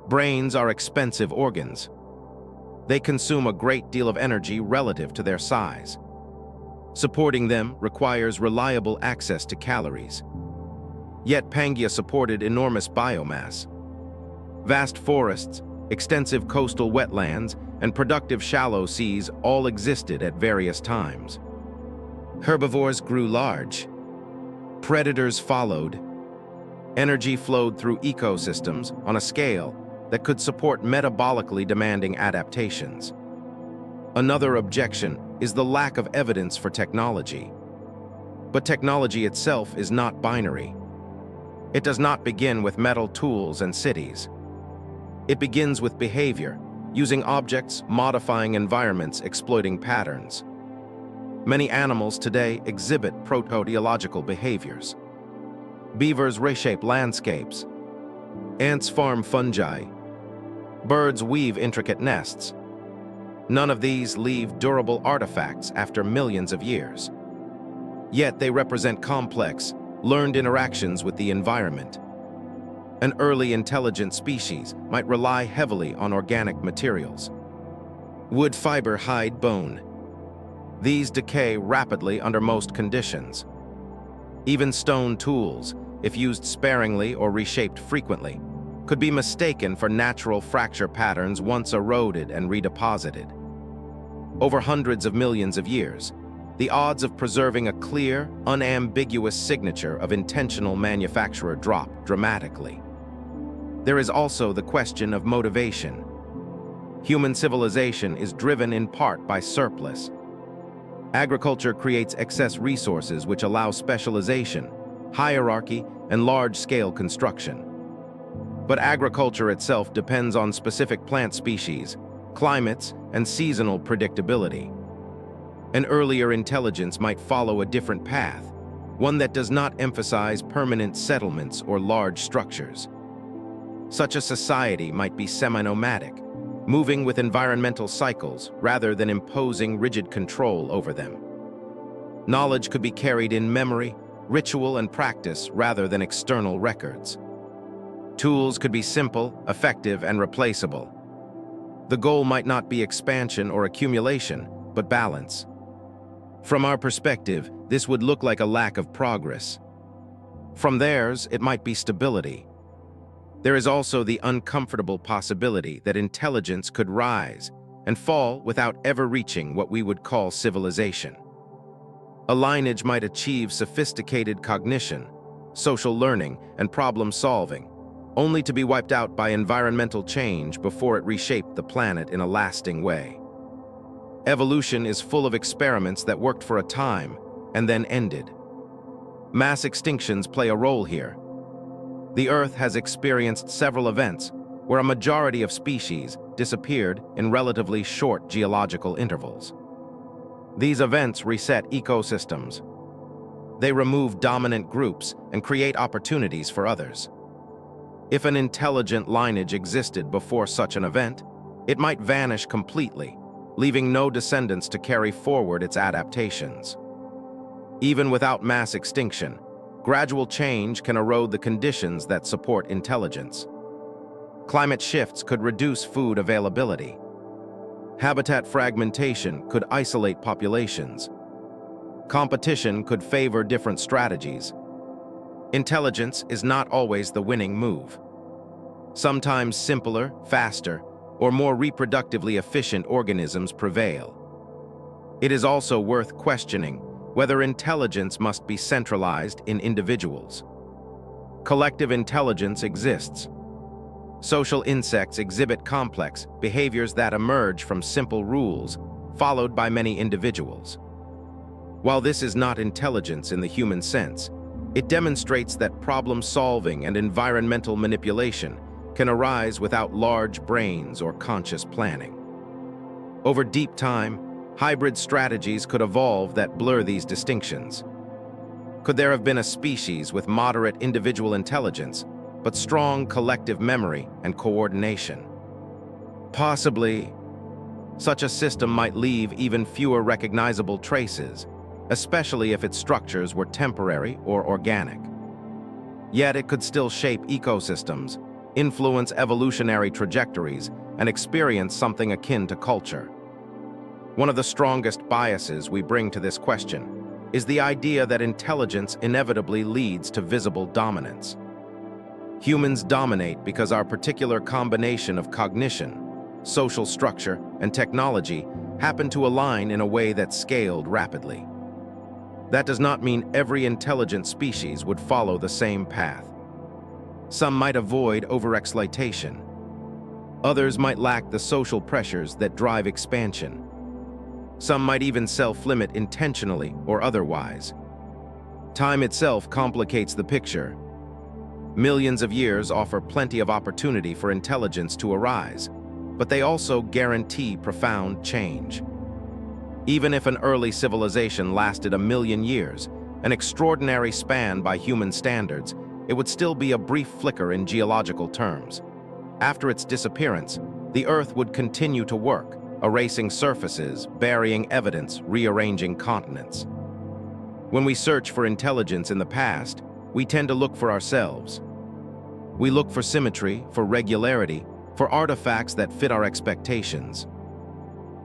Speaker 1: Brains are expensive organs. They consume a great deal of energy relative to their size. Supporting them requires reliable access to calories. Yet Pangea supported enormous biomass. Vast forests, extensive coastal wetlands, and productive shallow seas all existed at various times. Herbivores grew large. Predators followed. Energy flowed through ecosystems on a scale that could support metabolically demanding adaptations. Another objection is the lack of evidence for technology. But technology itself is not binary. It does not begin with metal tools and cities. It begins with behavior, using objects, modifying environments, exploiting patterns. Many animals today exhibit proto-geological behaviors. Beavers reshape landscapes. Ants farm fungi. Birds weave intricate nests. None of these leave durable artifacts after millions of years. Yet they represent complex, learned interactions with the environment. An early intelligent species might rely heavily on organic materials. Wood, fiber, hide, bone. These decay rapidly under most conditions. Even stone tools, if used sparingly or reshaped frequently, could be mistaken for natural fracture patterns once eroded and redeposited. Over hundreds of millions of years, the odds of preserving a clear, unambiguous signature of intentional manufacturer drop dramatically. There is also the question of motivation. Human civilization is driven in part by surplus. Agriculture creates excess resources which allow specialization, hierarchy, and large-scale construction. But agriculture itself depends on specific plant species, climates, and seasonal predictability. An earlier intelligence might follow a different path, one that does not emphasize permanent settlements or large structures. Such a society might be semi-nomadic, moving with environmental cycles rather than imposing rigid control over them. Knowledge could be carried in memory, ritual, and practice rather than external records. Tools could be simple, effective, and replaceable. The goal might not be expansion or accumulation, but balance. From our perspective, this would look like a lack of progress. From theirs, it might be stability. There is also the uncomfortable possibility that intelligence could rise and fall without ever reaching what we would call civilization. A lineage might achieve sophisticated cognition, social learning, and problem-solving, only to be wiped out by environmental change before it reshaped the planet in a lasting way. Evolution is full of experiments that worked for a time and then ended. Mass extinctions play a role here. The Earth has experienced several events where a majority of species disappeared in relatively short geological intervals. These events reset ecosystems. They remove dominant groups and create opportunities for others. If an intelligent lineage existed before such an event, it might vanish completely, leaving no descendants to carry forward its adaptations. Even without mass extinction, gradual change can erode the conditions that support intelligence. Climate shifts could reduce food availability. Habitat fragmentation could isolate populations. Competition could favor different strategies. Intelligence is not always the winning move. Sometimes simpler, faster, or more reproductively efficient organisms prevail. It is also worth questioning whether intelligence must be centralized in individuals. Collective intelligence exists. Social insects exhibit complex behaviors that emerge from simple rules, followed by many individuals. While this is not intelligence in the human sense, it demonstrates that problem-solving and environmental manipulation can arise without large brains or conscious planning. Over deep time, hybrid strategies could evolve that blur these distinctions. Could there have been a species with moderate individual intelligence, but strong collective memory and coordination? Possibly. Such a system might leave even fewer recognizable traces, especially if its structures were temporary or organic. Yet it could still shape ecosystems, influence evolutionary trajectories, and experience something akin to culture. One of the strongest biases we bring to this question is the idea that intelligence inevitably leads to visible dominance. Humans dominate because our particular combination of cognition, social structure, and technology happen to align in a way that scaled rapidly. That does not mean every intelligent species would follow the same path. Some might avoid overexploitation. Others might lack the social pressures that drive expansion. Some might even self-limit intentionally or otherwise. Time itself complicates the picture. Millions of years offer plenty of opportunity for intelligence to arise, but they also guarantee profound change. Even if an early civilization lasted 1,000,000 years, an extraordinary span by human standards, it would still be a brief flicker in geological terms. After its disappearance, the Earth would continue to work, erasing surfaces, burying evidence, rearranging continents. When we search for intelligence in the past, we tend to look for ourselves. We look for symmetry, for regularity, for artifacts that fit our expectations.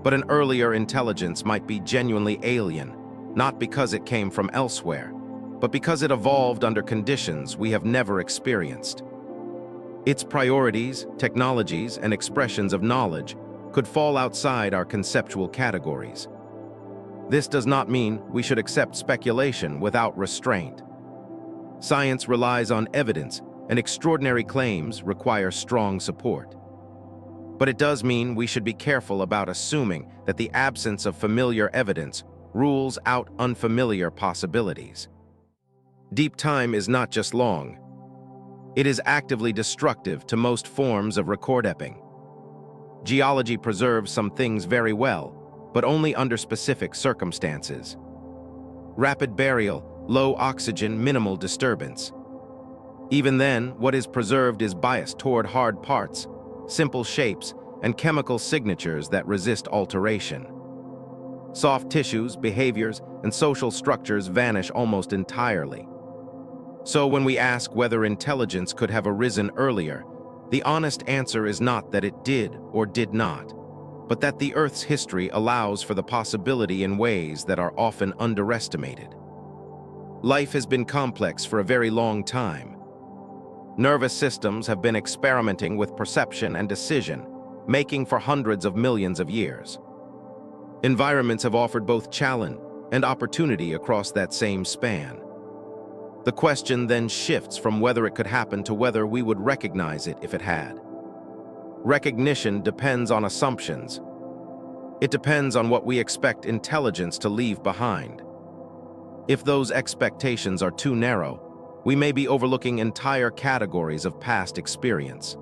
Speaker 1: But an earlier intelligence might be genuinely alien, not because it came from elsewhere, but because it evolved under conditions we have never experienced. Its priorities, technologies, and expressions of knowledge could fall outside our conceptual categories. This does not mean we should accept speculation without restraint. Science relies on evidence, and extraordinary claims require strong support. But it does mean we should be careful about assuming that the absence of familiar evidence rules out unfamiliar possibilities. Deep time is not just long. It is actively destructive to most forms of record-epping. Geology preserves some things very well, but only under specific circumstances. Rapid burial, low oxygen, minimal disturbance. Even then, what is preserved is biased toward hard parts, simple shapes, and chemical signatures that resist alteration. Soft tissues, behaviors, and social structures vanish almost entirely. So when we ask whether intelligence could have arisen earlier, the honest answer is not that it did or did not, but that the Earth's history allows for the possibility in ways that are often underestimated. Life has been complex for a very long time. Nervous systems have been experimenting with perception and decision, making for hundreds of millions of years. Environments have offered both challenge and opportunity across that same span. The question then shifts from whether it could happen to whether we would recognize it if it had. Recognition depends on assumptions. It depends on what we expect intelligence to leave behind. If those expectations are too narrow, we may be overlooking entire categories of past experience.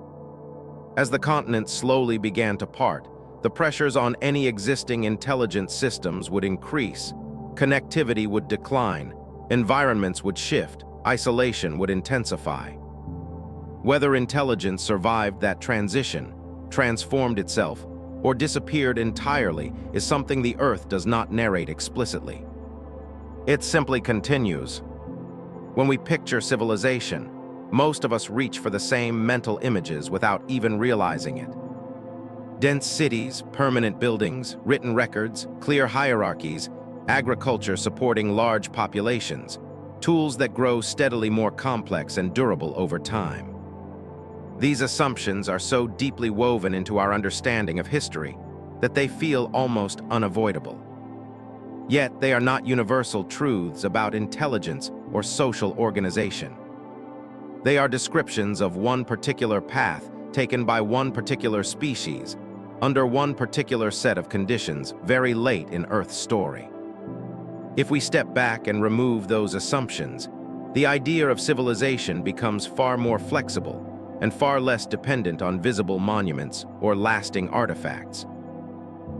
Speaker 1: As the continents slowly began to part, the pressures on any existing intelligent systems would increase, connectivity would decline, environments would shift, isolation would intensify. Whether intelligence survived that transition, transformed itself, or disappeared entirely is something the Earth does not narrate explicitly. It simply continues. When we picture civilization, most of us reach for the same mental images without even realizing it. Dense cities, permanent buildings, written records, clear hierarchies, agriculture supporting large populations, tools that grow steadily more complex and durable over time. These assumptions are so deeply woven into our understanding of history that they feel almost unavoidable. Yet they are not universal truths about intelligence or social organization. They are descriptions of one particular path taken by one particular species under one particular set of conditions very late in Earth's story. If we step back and remove those assumptions, the idea of civilization becomes far more flexible and far less dependent on visible monuments or lasting artifacts.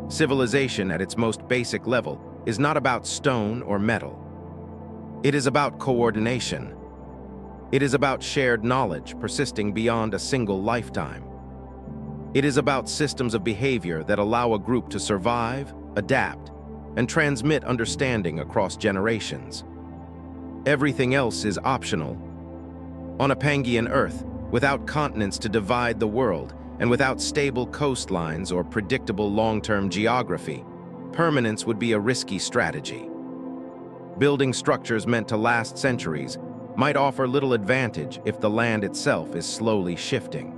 Speaker 1: Civilization at its most basic level is not about stone or metal. It is about coordination. It is about shared knowledge persisting beyond a single lifetime. It is about systems of behavior that allow a group to survive, adapt, and transmit understanding across generations. Everything else is optional. On a Pangean Earth, without continents to divide the world, and without stable coastlines or predictable long-term geography, permanence would be a risky strategy. Building structures meant to last centuries might offer little advantage if the land itself is slowly shifting.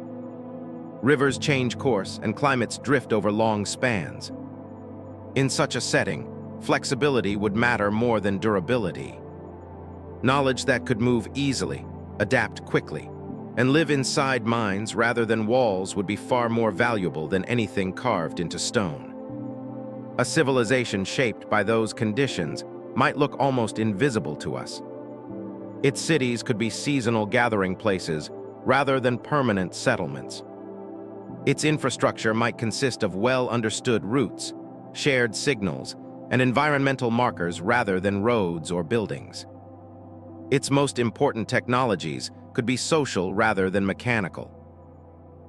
Speaker 1: Rivers change course and climates drift over long spans. In such a setting, flexibility would matter more than durability. Knowledge that could move easily, adapt quickly, and live inside minds rather than walls would be far more valuable than anything carved into stone. A civilization shaped by those conditions might look almost invisible to us. Its cities could be seasonal gathering places rather than permanent settlements. Its infrastructure might consist of well-understood routes, shared signals, and environmental markers rather than roads or buildings. Its most important technologies could be social rather than mechanical.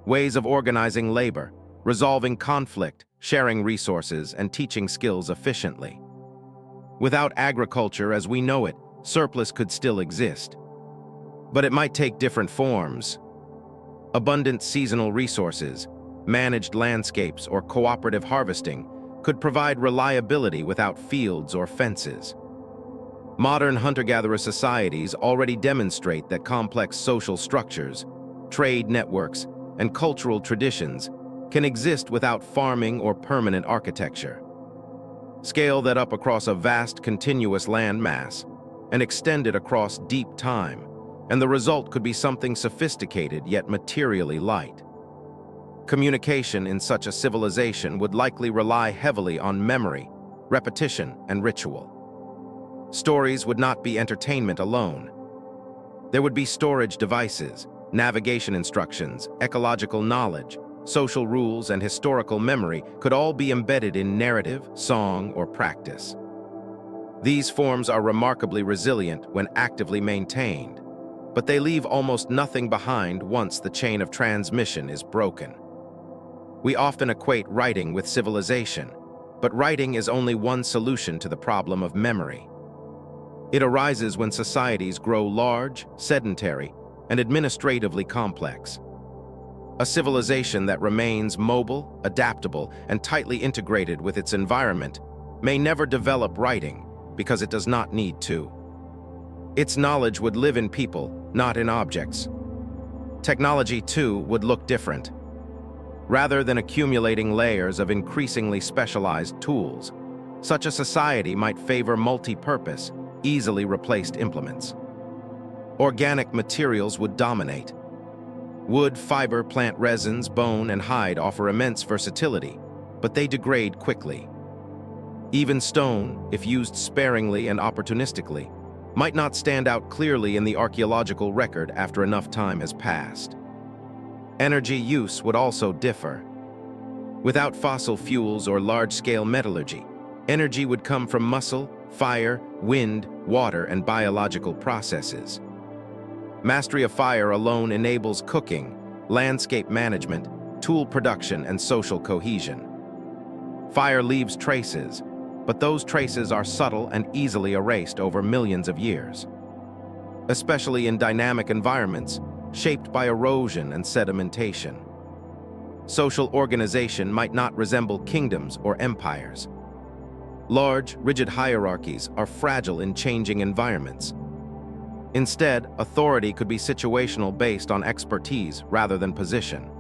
Speaker 1: Ways of organizing labor, resolving conflict, sharing resources, and teaching skills efficiently. Without agriculture as we know it, surplus could still exist. But it might take different forms. Abundant seasonal resources, managed landscapes, or cooperative harvesting could provide reliability without fields or fences. Modern hunter-gatherer societies already demonstrate that complex social structures, trade networks, and cultural traditions can exist without farming or permanent architecture. Scale that up across a vast continuous land mass and extend it across deep time, and the result could be something sophisticated yet materially light. Communication in such a civilization would likely rely heavily on memory, repetition, and ritual. Stories would not be entertainment alone. There would be storage devices, navigation instructions, ecological knowledge, social rules, and historical memory could all be embedded in narrative, song, or practice. These forms are remarkably resilient when actively maintained, but they leave almost nothing behind once the chain of transmission is broken. We often equate writing with civilization, but writing is only one solution to the problem of memory. It arises when societies grow large, sedentary, and administratively complex. A civilization that remains mobile, adaptable, and tightly integrated with its environment may never develop writing because it does not need to. Its knowledge would live in people, not in objects. Technology, too, would look different. Rather than accumulating layers of increasingly specialized tools, such a society might favor multi-purpose, easily replaced implements. Organic materials would dominate. Wood, fiber, plant resins, bone, and hide offer immense versatility, but they degrade quickly. Even stone, if used sparingly and opportunistically, might not stand out clearly in the archaeological record after enough time has passed. Energy use would also differ. Without fossil fuels or large-scale metallurgy, energy would come from muscle, fire, wind, water, and biological processes. Mastery of fire alone enables cooking, landscape management, tool production, and social cohesion. Fire leaves traces, but those traces are subtle and easily erased over millions of years. Especially in dynamic environments, shaped by erosion and sedimentation. Social organization might not resemble kingdoms or empires. Large, rigid hierarchies are fragile in changing environments. Instead, authority could be situational based on expertise rather than position.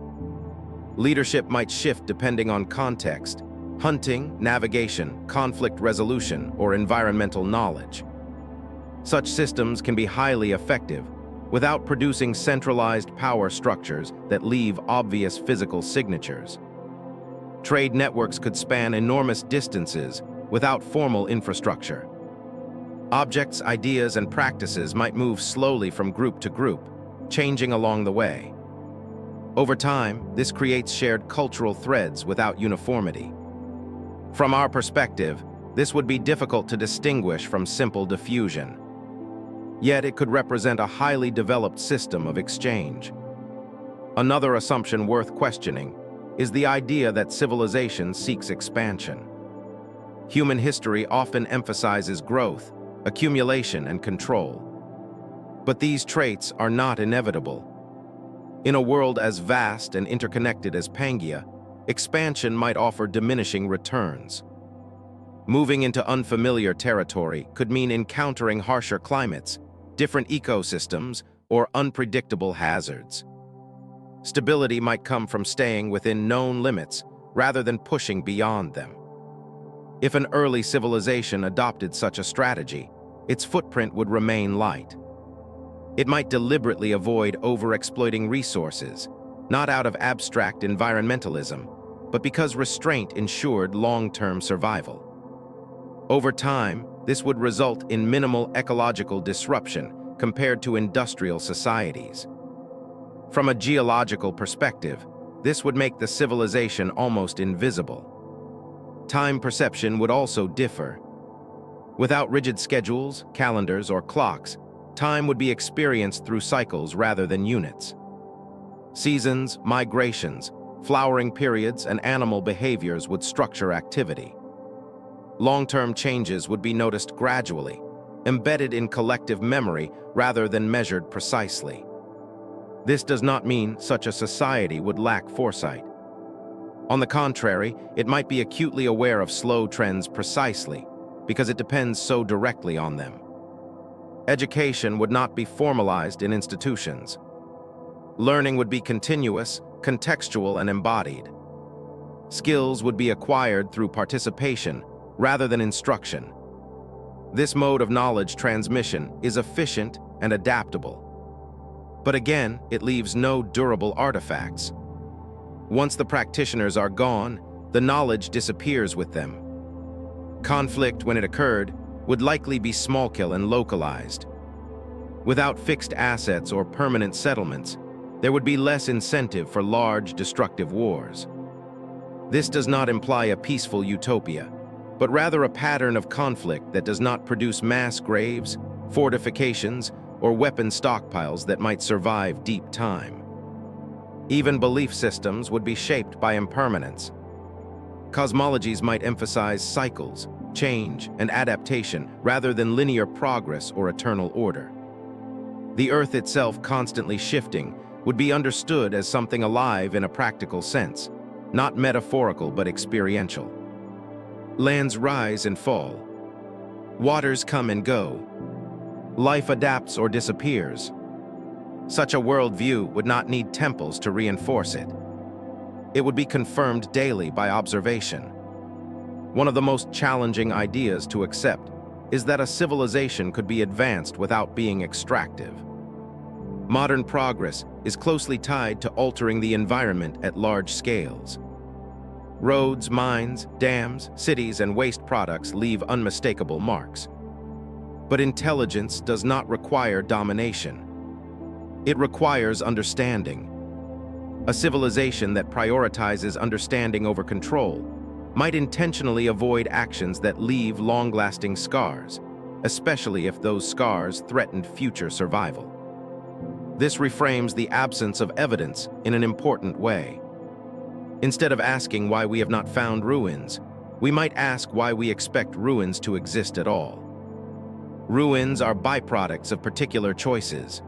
Speaker 1: Leadership might shift depending on context, hunting, navigation, conflict resolution, or environmental knowledge. Such systems can be highly effective without producing centralized power structures that leave obvious physical signatures. Trade networks could span enormous distances without formal infrastructure. Objects, ideas, and practices might move slowly from group to group, changing along the way. Over time, this creates shared cultural threads without uniformity. From our perspective, this would be difficult to distinguish from simple diffusion. Yet it could represent a highly developed system of exchange. Another assumption worth questioning is the idea that civilization seeks expansion. Human history often emphasizes growth, accumulation, and control. But these traits are not inevitable. In a world as vast and interconnected as Pangea, expansion might offer diminishing returns. Moving into unfamiliar territory could mean encountering harsher climates, different ecosystems, or unpredictable hazards. Stability might come from staying within known limits rather than pushing beyond them. If an early civilization adopted such a strategy, its footprint would remain light. It might deliberately avoid overexploiting resources, not out of abstract environmentalism, but because restraint ensured long-term survival. Over time, this would result in minimal ecological disruption compared to industrial societies. From a geological perspective, this would make the civilization almost invisible. Time perception would also differ. Without rigid schedules, calendars, or clocks, time would be experienced through cycles rather than units. Seasons, migrations, flowering periods, and animal behaviors would structure activity. Long-term changes would be noticed gradually, embedded in collective memory rather than measured precisely. This does not mean such a society would lack foresight. On the contrary, it might be acutely aware of slow trends precisely because it depends so directly on them. Education would not be formalized in institutions. Learning would be continuous, contextual, and embodied. Skills would be acquired through participation rather than instruction. This mode of knowledge transmission is efficient and adaptable. But again, it leaves no durable artifacts. Once the practitioners are gone, the knowledge disappears with them. Conflict, when it occurred, would likely be small-scale and localized. Without fixed assets or permanent settlements, There would be less incentive for large, destructive wars. This does not imply a peaceful utopia, but rather a pattern of conflict that does not produce mass graves, fortifications, or weapon stockpiles that might survive deep time. Even belief systems would be shaped by impermanence. Cosmologies might emphasize cycles, change, and adaptation rather than linear progress or eternal order. The Earth itself constantly shifting would be understood as something alive in a practical sense, not metaphorical but experiential. Lands rise and fall. Waters come and go. Life adapts or disappears. Such a worldview would not need temples to reinforce it. It would be confirmed daily by observation. One of the most challenging ideas to accept is that a civilization could be advanced without being extractive. Modern progress is closely tied to altering the environment at large scales. Roads, mines, dams, cities, and waste products leave unmistakable marks. But intelligence does not require domination. It requires understanding. A civilization that prioritizes understanding over control might intentionally avoid actions that leave long-lasting scars, especially if those scars threatened future survival. This reframes the absence of evidence in an important way. Instead of asking why we have not found ruins, we might ask why we expect ruins to exist at all. Ruins are byproducts of particular choices.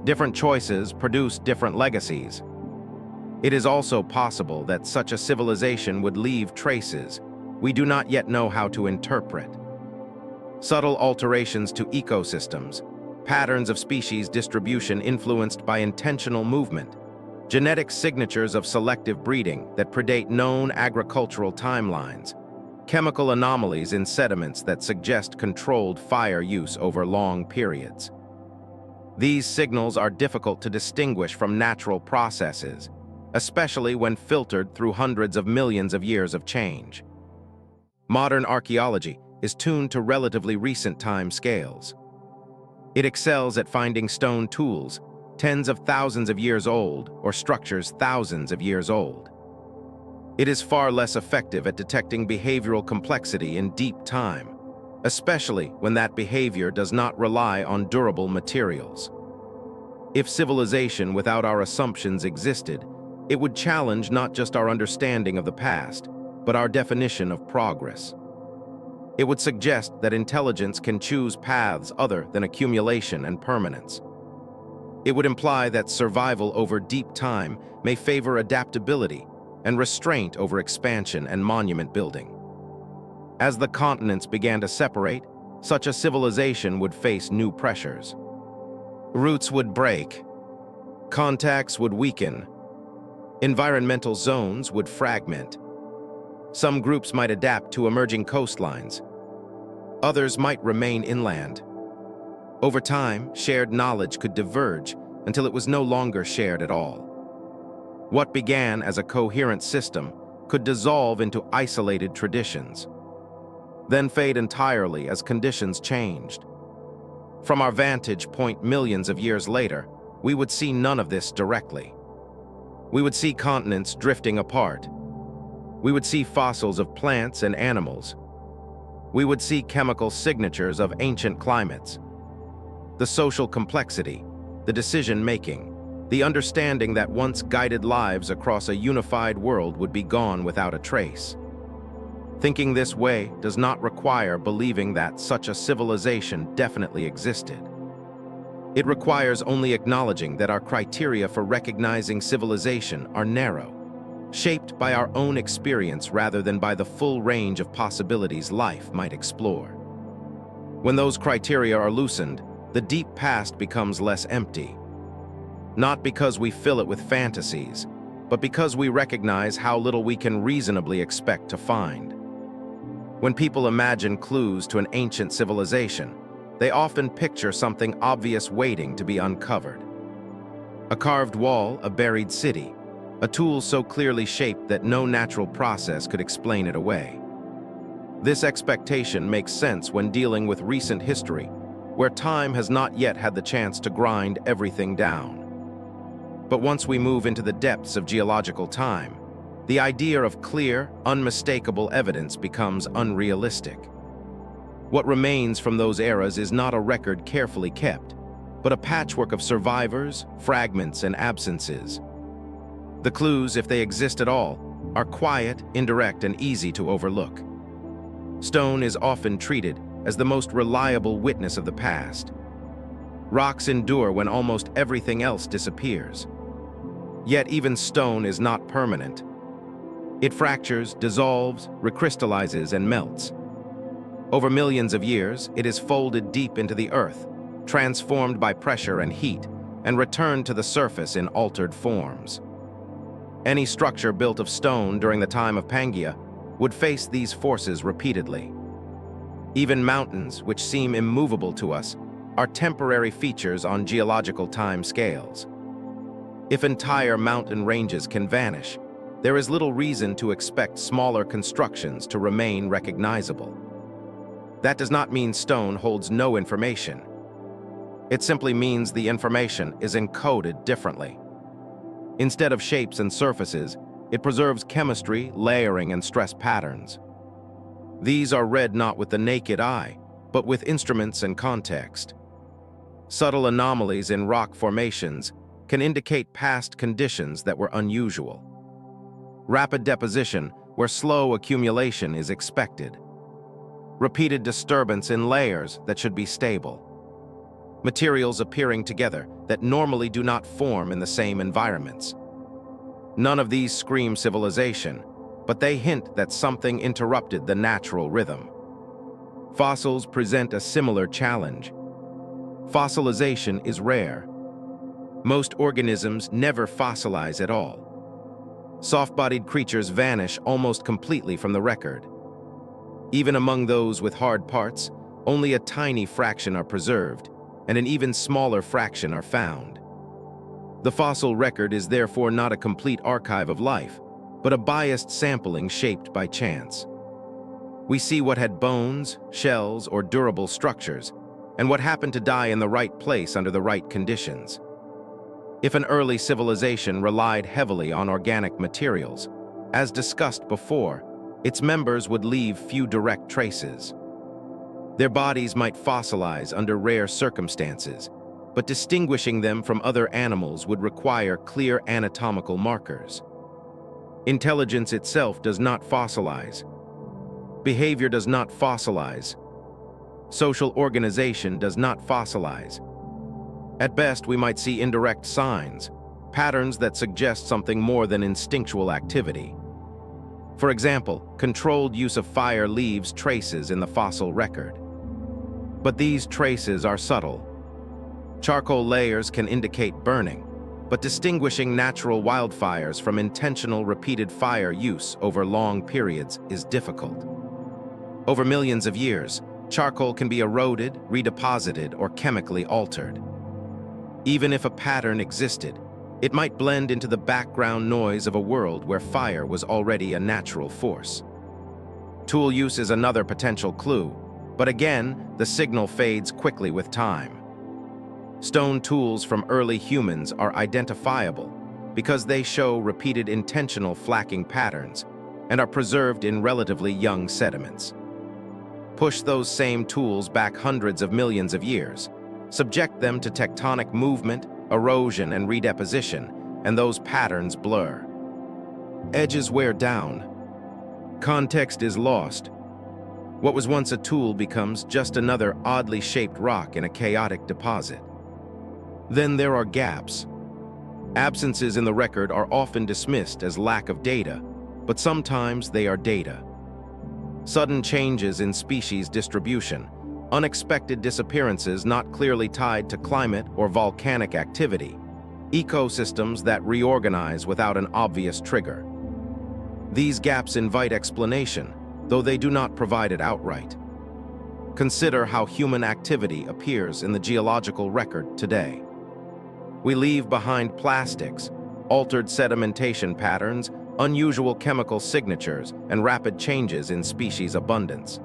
Speaker 1: Different choices produce different legacies. It is also possible that such a civilization would leave traces we do not yet know how to interpret. Subtle alterations to ecosystems, patterns of species distribution influenced by intentional movement, genetic signatures of selective breeding that predate known agricultural timelines, chemical anomalies in sediments that suggest controlled fire use over long periods. These signals are difficult to distinguish from natural processes, especially when filtered through hundreds of millions of years of change. Modern archaeology is tuned to relatively recent time scales. It excels at finding stone tools tens of thousands of years old or structures thousands of years old. It is far less effective at detecting behavioral complexity in deep time, especially when that behavior does not rely on durable materials. If civilization without our assumptions existed, it would challenge not just our understanding of the past, but our definition of progress. It would suggest that intelligence can choose paths other than accumulation and permanence. It would imply that survival over deep time may favor adaptability and restraint over expansion and monument building. As the continents began to separate, such a civilization would face new pressures. Roots would break, contacts would weaken, environmental zones would fragment. Some groups might adapt to emerging coastlines. Others might remain inland. Over time, shared knowledge could diverge until it was no longer shared at all. What began as a coherent system could dissolve into isolated traditions, then fade entirely as conditions changed. From our vantage point millions of years later, we would see none of this directly. We would see continents drifting apart. We would see fossils of plants and animals. We would see chemical signatures of ancient climates. The social complexity, the decision-making, the understanding that once guided lives across a unified world would be gone without a trace. Thinking this way does not require believing that such a civilization definitely existed. It requires only acknowledging that our criteria for recognizing civilization are narrow, shaped by our own experience rather than by the full range of possibilities life might explore. When those criteria are loosened, the deep past becomes less empty. Not because we fill it with fantasies, but because we recognize how little we can reasonably expect to find. When people imagine clues to an ancient civilization, they often picture something obvious waiting to be uncovered. A carved wall, a buried city, a tool so clearly shaped that no natural process could explain it away. This expectation makes sense when dealing with recent history, where time has not yet had the chance to grind everything down. But once we move into the depths of geological time, the idea of clear, unmistakable evidence becomes unrealistic. What remains from those eras is not a record carefully kept, but a patchwork of survivors, fragments, and absences. The clues, if they exist at all, are quiet, indirect, and easy to overlook. Stone is often treated as the most reliable witness of the past. Rocks endure when almost everything else disappears. Yet even stone is not permanent. It fractures, dissolves, recrystallizes, and melts. Over millions of years, it is folded deep into the earth, transformed by pressure and heat, and returned to the surface in altered forms. Any structure built of stone during the time of Pangea would face these forces repeatedly. Even mountains, which seem immovable to us, are temporary features on geological time scales. If entire mountain ranges can vanish, there is little reason to expect smaller constructions to remain recognizable. That does not mean stone holds no information. It simply means the information is encoded differently. Instead of shapes and surfaces, it preserves chemistry, layering, and stress patterns. These are read not with the naked eye, but with instruments and context. Subtle anomalies in rock formations can indicate past conditions that were unusual. Rapid deposition, where slow accumulation is expected. Repeated disturbance in layers that should be stable. Materials appearing together that normally do not form in the same environments. None of these scream civilization, but they hint that something interrupted the natural rhythm. Fossils present a similar challenge. Fossilization is rare. Most organisms never fossilize at all. Soft-bodied creatures vanish almost completely from the record. Even among those with hard parts, only a tiny fraction are preserved, and an even smaller fraction are found. The fossil record is therefore not a complete archive of life, but a biased sampling shaped by chance. We see what had bones, shells, or durable structures, and what happened to die in the right place under the right conditions. If an early civilization relied heavily on organic materials, as discussed before, its members would leave few direct traces. Their bodies might fossilize under rare circumstances, but distinguishing them from other animals would require clear anatomical markers. Intelligence itself does not fossilize. Behavior does not fossilize. Social organization does not fossilize. At best, we might see indirect signs, patterns that suggest something more than instinctual activity. For example, controlled use of fire leaves traces in the fossil record. But these traces are subtle. Charcoal layers can indicate burning, but distinguishing natural wildfires from intentional repeated fire use over long periods is difficult. Over millions of years, charcoal can be eroded, redeposited, or chemically altered. Even if a pattern existed, it might blend into the background noise of a world where fire was already a natural force. Tool use is another potential clue, but again, the signal fades quickly with time. Stone tools from early humans are identifiable because they show repeated intentional flacking patterns and are preserved in relatively young sediments. Push those same tools back hundreds of millions of years, subject them to tectonic movement, erosion, and redeposition, and those patterns blur. Edges wear down. Context is lost. What was once a tool becomes just another oddly shaped rock in a chaotic deposit. Then there are gaps. Absences in the record are often dismissed as lack of data, but sometimes they are data. Sudden changes in species distribution, unexpected disappearances not clearly tied to climate or volcanic activity, ecosystems that reorganize without an obvious trigger. These gaps invite explanation, though they do not provide it outright. Consider how human activity appears in the geological record today. We leave behind plastics, altered sedimentation patterns, unusual chemical signatures, and rapid changes in species abundance.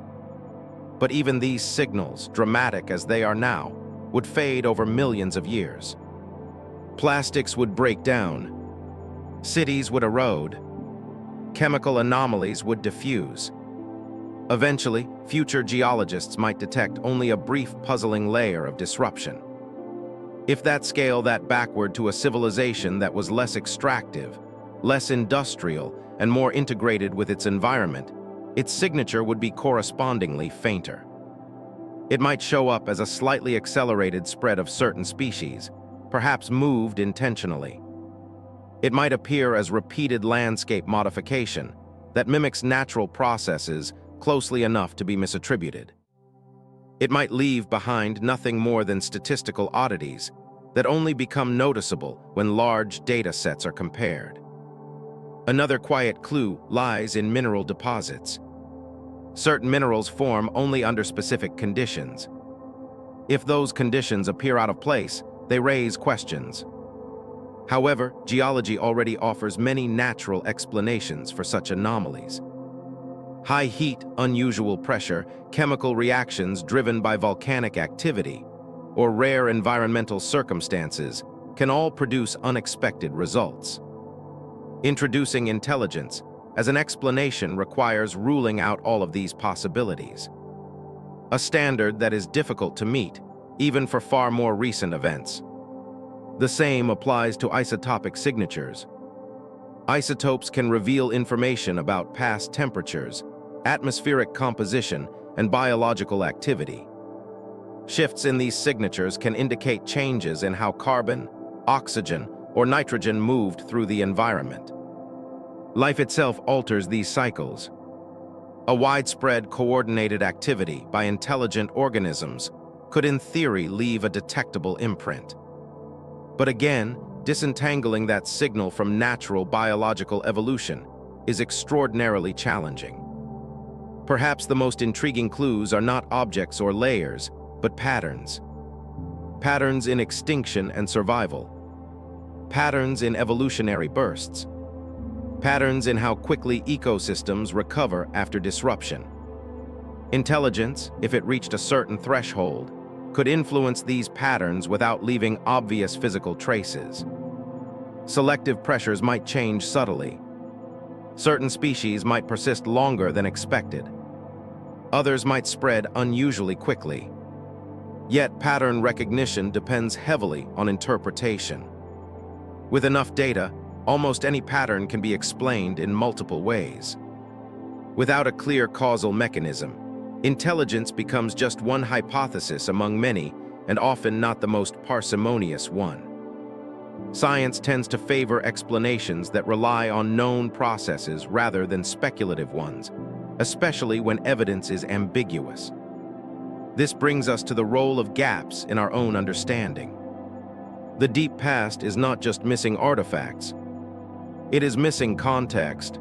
Speaker 1: But even these signals, dramatic as they are now, would fade over millions of years. Plastics would break down, cities would erode, chemical anomalies would diffuse. Eventually, future geologists might detect only a brief, puzzling layer of disruption. If that scale that backward to a civilization that was less extractive, less industrial, and more integrated with its environment, its signature would be correspondingly fainter. It might show up as a slightly accelerated spread of certain species, perhaps moved intentionally. It might appear as repeated landscape modification that mimics natural processes closely enough to be misattributed. It might leave behind nothing more than statistical oddities that only become noticeable when large data sets are compared. Another quiet clue lies in mineral deposits. Certain minerals form only under specific conditions. If those conditions appear out of place, they raise questions. However, geology already offers many natural explanations for such anomalies. High heat, unusual pressure, chemical reactions driven by volcanic activity, or rare environmental circumstances can all produce unexpected results. Introducing intelligence as an explanation requires ruling out all of these possibilities. A standard that is difficult to meet, even for far more recent events. The same applies to isotopic signatures. Isotopes can reveal information about past temperatures, atmospheric composition, and biological activity. Shifts in these signatures can indicate changes in how carbon, oxygen, or nitrogen moved through the environment. Life itself alters these cycles. A widespread coordinated activity by intelligent organisms could in theory leave a detectable imprint. But again, disentangling that signal from natural biological evolution is extraordinarily challenging. Perhaps the most intriguing clues are not objects or layers, but patterns. Patterns in extinction and survival. Patterns in evolutionary bursts. Patterns in how quickly ecosystems recover after disruption. Intelligence, if it reached a certain threshold, could influence these patterns without leaving obvious physical traces. Selective pressures might change subtly. Certain species might persist longer than expected. Others might spread unusually quickly. Yet pattern recognition depends heavily on interpretation. With enough data, almost any pattern can be explained in multiple ways. Without a clear causal mechanism, intelligence becomes just one hypothesis among many, and often not the most parsimonious one. Science tends to favor explanations that rely on known processes rather than speculative ones, especially when evidence is ambiguous. This brings us to the role of gaps in our own understanding. The deep past is not just missing artifacts. It is missing context.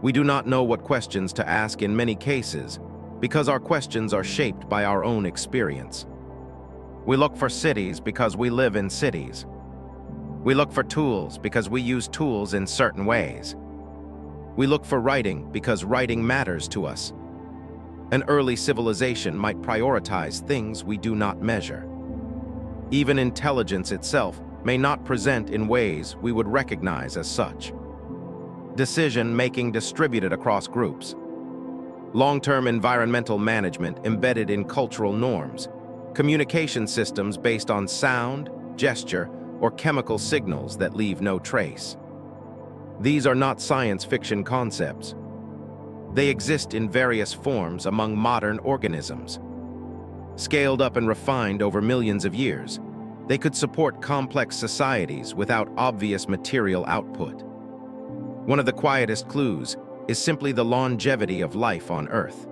Speaker 1: We do not know what questions to ask in many cases because our questions are shaped by our own experience. We look for cities because we live in cities. We look for tools because we use tools in certain ways. We look for writing because writing matters to us. An early civilization might prioritize things we do not measure. Even intelligence itself may not present in ways we would recognize as such. Decision-making distributed across groups. Long-term environmental management embedded in cultural norms. Communication systems based on sound, gesture, or chemical signals that leave no trace. These are not science fiction concepts. They exist in various forms among modern organisms. Scaled up and refined over millions of years, they could support complex societies without obvious material output. One of the quietest clues is simply the longevity of life on Earth.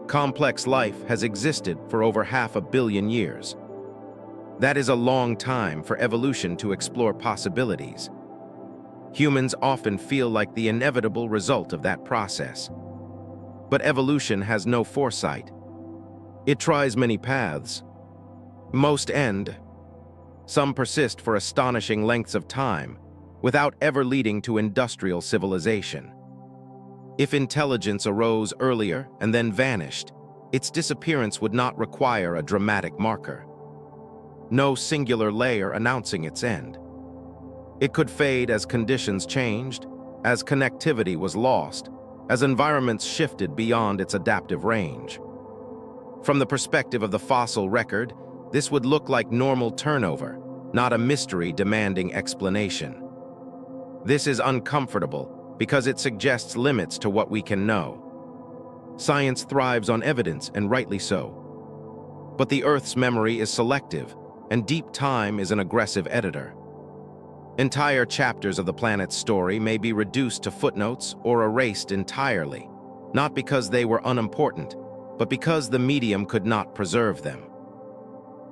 Speaker 1: Complex life has existed for over 500 million years. That is a long time for evolution to explore possibilities. Humans often feel like the inevitable result of that process. But evolution has no foresight. It tries many paths. Most end. Some persist for astonishing lengths of time, without ever leading to industrial civilization. If intelligence arose earlier and then vanished, its disappearance would not require a dramatic marker. no singular layer announcing its end. It could fade as conditions changed, as connectivity was lost, as environments shifted beyond its adaptive range. From the perspective of the fossil record, this would look like normal turnover, not a mystery demanding explanation. This is uncomfortable because it suggests limits to what we can know. Science thrives on evidence, and rightly so. But the Earth's memory is selective, and deep time is an aggressive editor. Entire chapters of the planet's story may be reduced to footnotes or erased entirely, not because they were unimportant, but because the medium could not preserve them.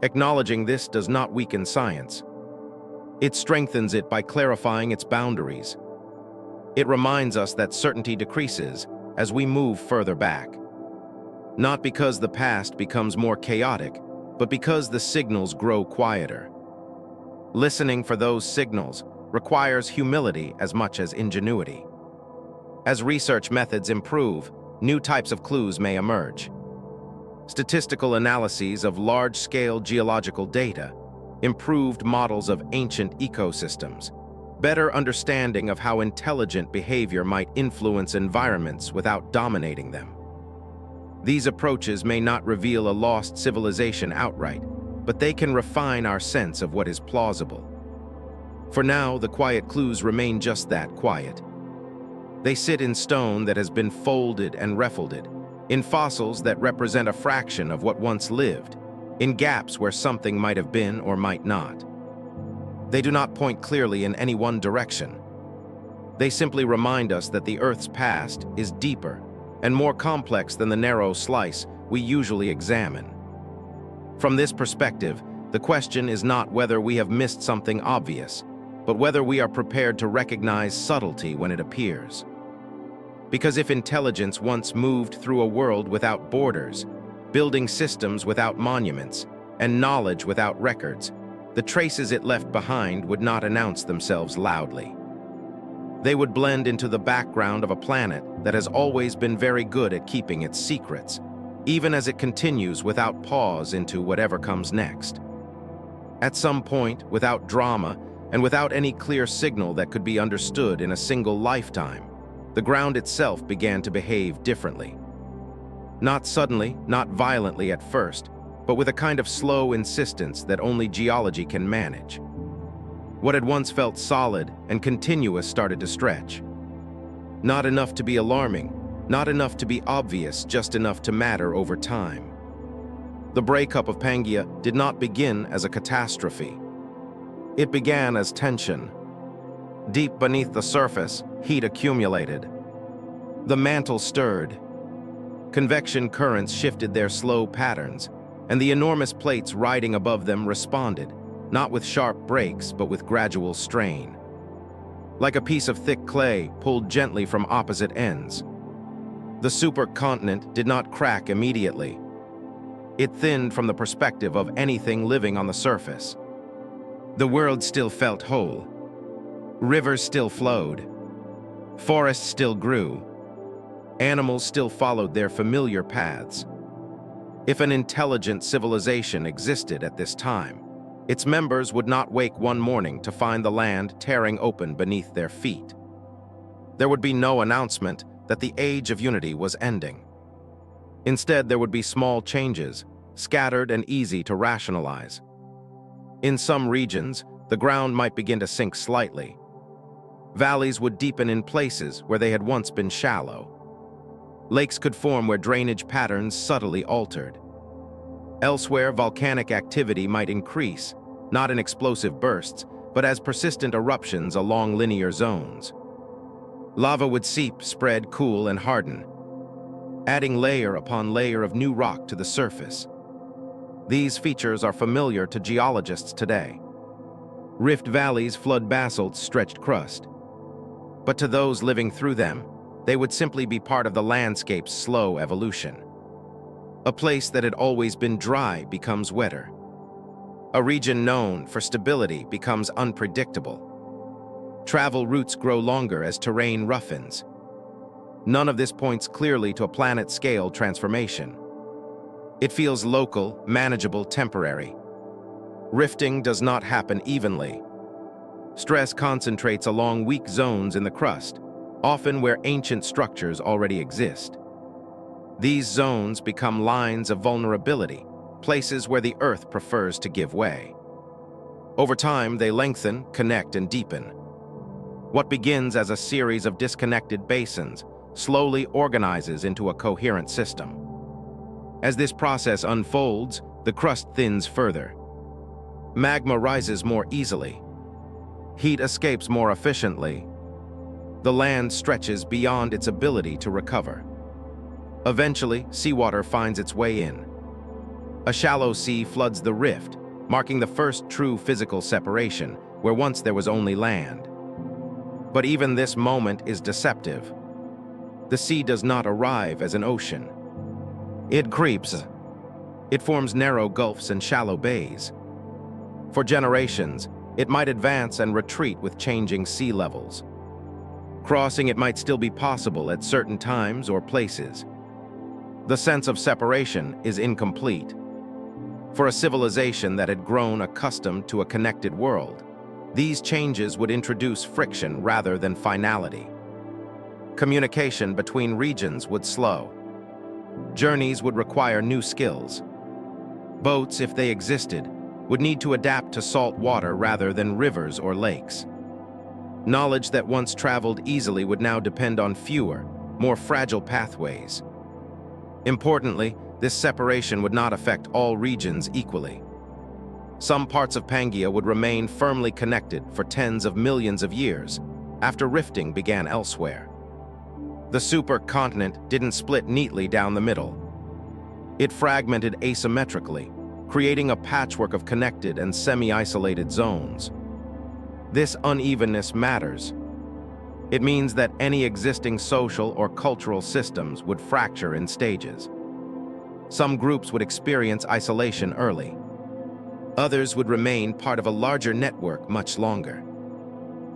Speaker 1: Acknowledging this does not weaken science. It strengthens it by clarifying its boundaries. It reminds us that certainty decreases as we move further back. Not because the past becomes more chaotic, but because the signals grow quieter. Listening for those signals requires humility as much as ingenuity. As research methods improve, new types of clues may emerge. Statistical analyses of large-scale geological data, improved models of ancient ecosystems, better understanding of how intelligent behavior might influence environments without dominating them. These approaches may not reveal a lost civilization outright, but they can refine our sense of what is plausible. For now, the quiet clues remain just that, quiet. They sit in stone that has been folded and refolded, in fossils that represent a fraction of what once lived, in gaps where something might have been or might not. They do not point clearly in any one direction. They simply remind us that the Earth's past is deeper and more complex than the narrow slice we usually examine. From this perspective, the question is not whether we have missed something obvious, but whether we are prepared to recognize subtlety when it appears. Because if intelligence once moved through a world without borders, building systems without monuments, and knowledge without records, the traces it left behind would not announce themselves loudly. They would blend into the background of a planet that has always been very good at keeping its secrets, even as it continues without pause into whatever comes next. At some point, without drama, and without any clear signal that could be understood in a single lifetime, the ground itself began to behave differently. Not suddenly, not violently at first, but with a kind of slow insistence that only geology can manage. What had once felt solid and continuous started to stretch. Not enough to be alarming, not enough to be obvious, just enough to matter over time. The breakup of Pangea did not begin as a catastrophe. It began as tension. Deep beneath the surface, heat accumulated. The mantle stirred. Convection currents shifted their slow patterns, and the enormous plates riding above them responded, not with sharp breaks, but with gradual strain. Like a piece of thick clay pulled gently from opposite ends. The supercontinent did not crack immediately. It thinned from the perspective of anything living on the surface. The world still felt whole. Rivers still flowed. Forests still grew. Animals still followed their familiar paths. If an intelligent civilization existed at this time, its members would not wake one morning to find the land tearing open beneath their feet. There would be no announcement that the age of unity was ending. Instead, there would be small changes, scattered and easy to rationalize. In some regions, the ground might begin to sink slightly. Valleys would deepen in places where they had once been shallow. Lakes could form where drainage patterns subtly altered. Elsewhere, volcanic activity might increase, not in explosive bursts, but as persistent eruptions along linear zones. Lava would seep, spread, cool, and harden, adding layer upon layer of new rock to the surface. These features are familiar to geologists today. Rift valleys flood basalt's stretched crust. But to those living through them, they would simply be part of the landscape's slow evolution. A place that had always been dry becomes wetter. A region known for stability becomes unpredictable. Travel routes grow longer as terrain roughens. None of this points clearly to a planet-scale transformation. It feels local, manageable, temporary. Rifting does not happen evenly. Stress concentrates along weak zones in the crust, often where ancient structures already exist. These zones become lines of vulnerability, places where the Earth prefers to give way. Over time, they lengthen, connect, and deepen. What begins as a series of disconnected basins slowly organizes into a coherent system. As this process unfolds, the crust thins further. Magma rises more easily. Heat escapes more efficiently. The land stretches beyond its ability to recover. Eventually, seawater finds its way in. A shallow sea floods the rift, marking the first true physical separation, where once there was only land. But even this moment is deceptive. The sea does not arrive as an ocean. It creeps. It forms narrow gulfs and shallow bays. For generations, it might advance and retreat with changing sea levels. Crossing it might still be possible at certain times or places. The sense of separation is incomplete. For a civilization that had grown accustomed to a connected world, these changes would introduce friction rather than finality. Communication between regions would slow. Journeys would require new skills. Boats, if they existed, would need to adapt to salt water rather than rivers or lakes. Knowledge that once traveled easily would now depend on fewer, more fragile pathways. Importantly, this separation would not affect all regions equally. Some parts of Pangea would remain firmly connected for tens of millions of years after rifting began elsewhere. The supercontinent didn't split neatly down the middle. It fragmented asymmetrically, creating a patchwork of connected and semi-isolated zones. This unevenness matters. It means that any existing social or cultural systems would fracture in stages. Some groups would experience isolation early. Others would remain part of a larger network much longer.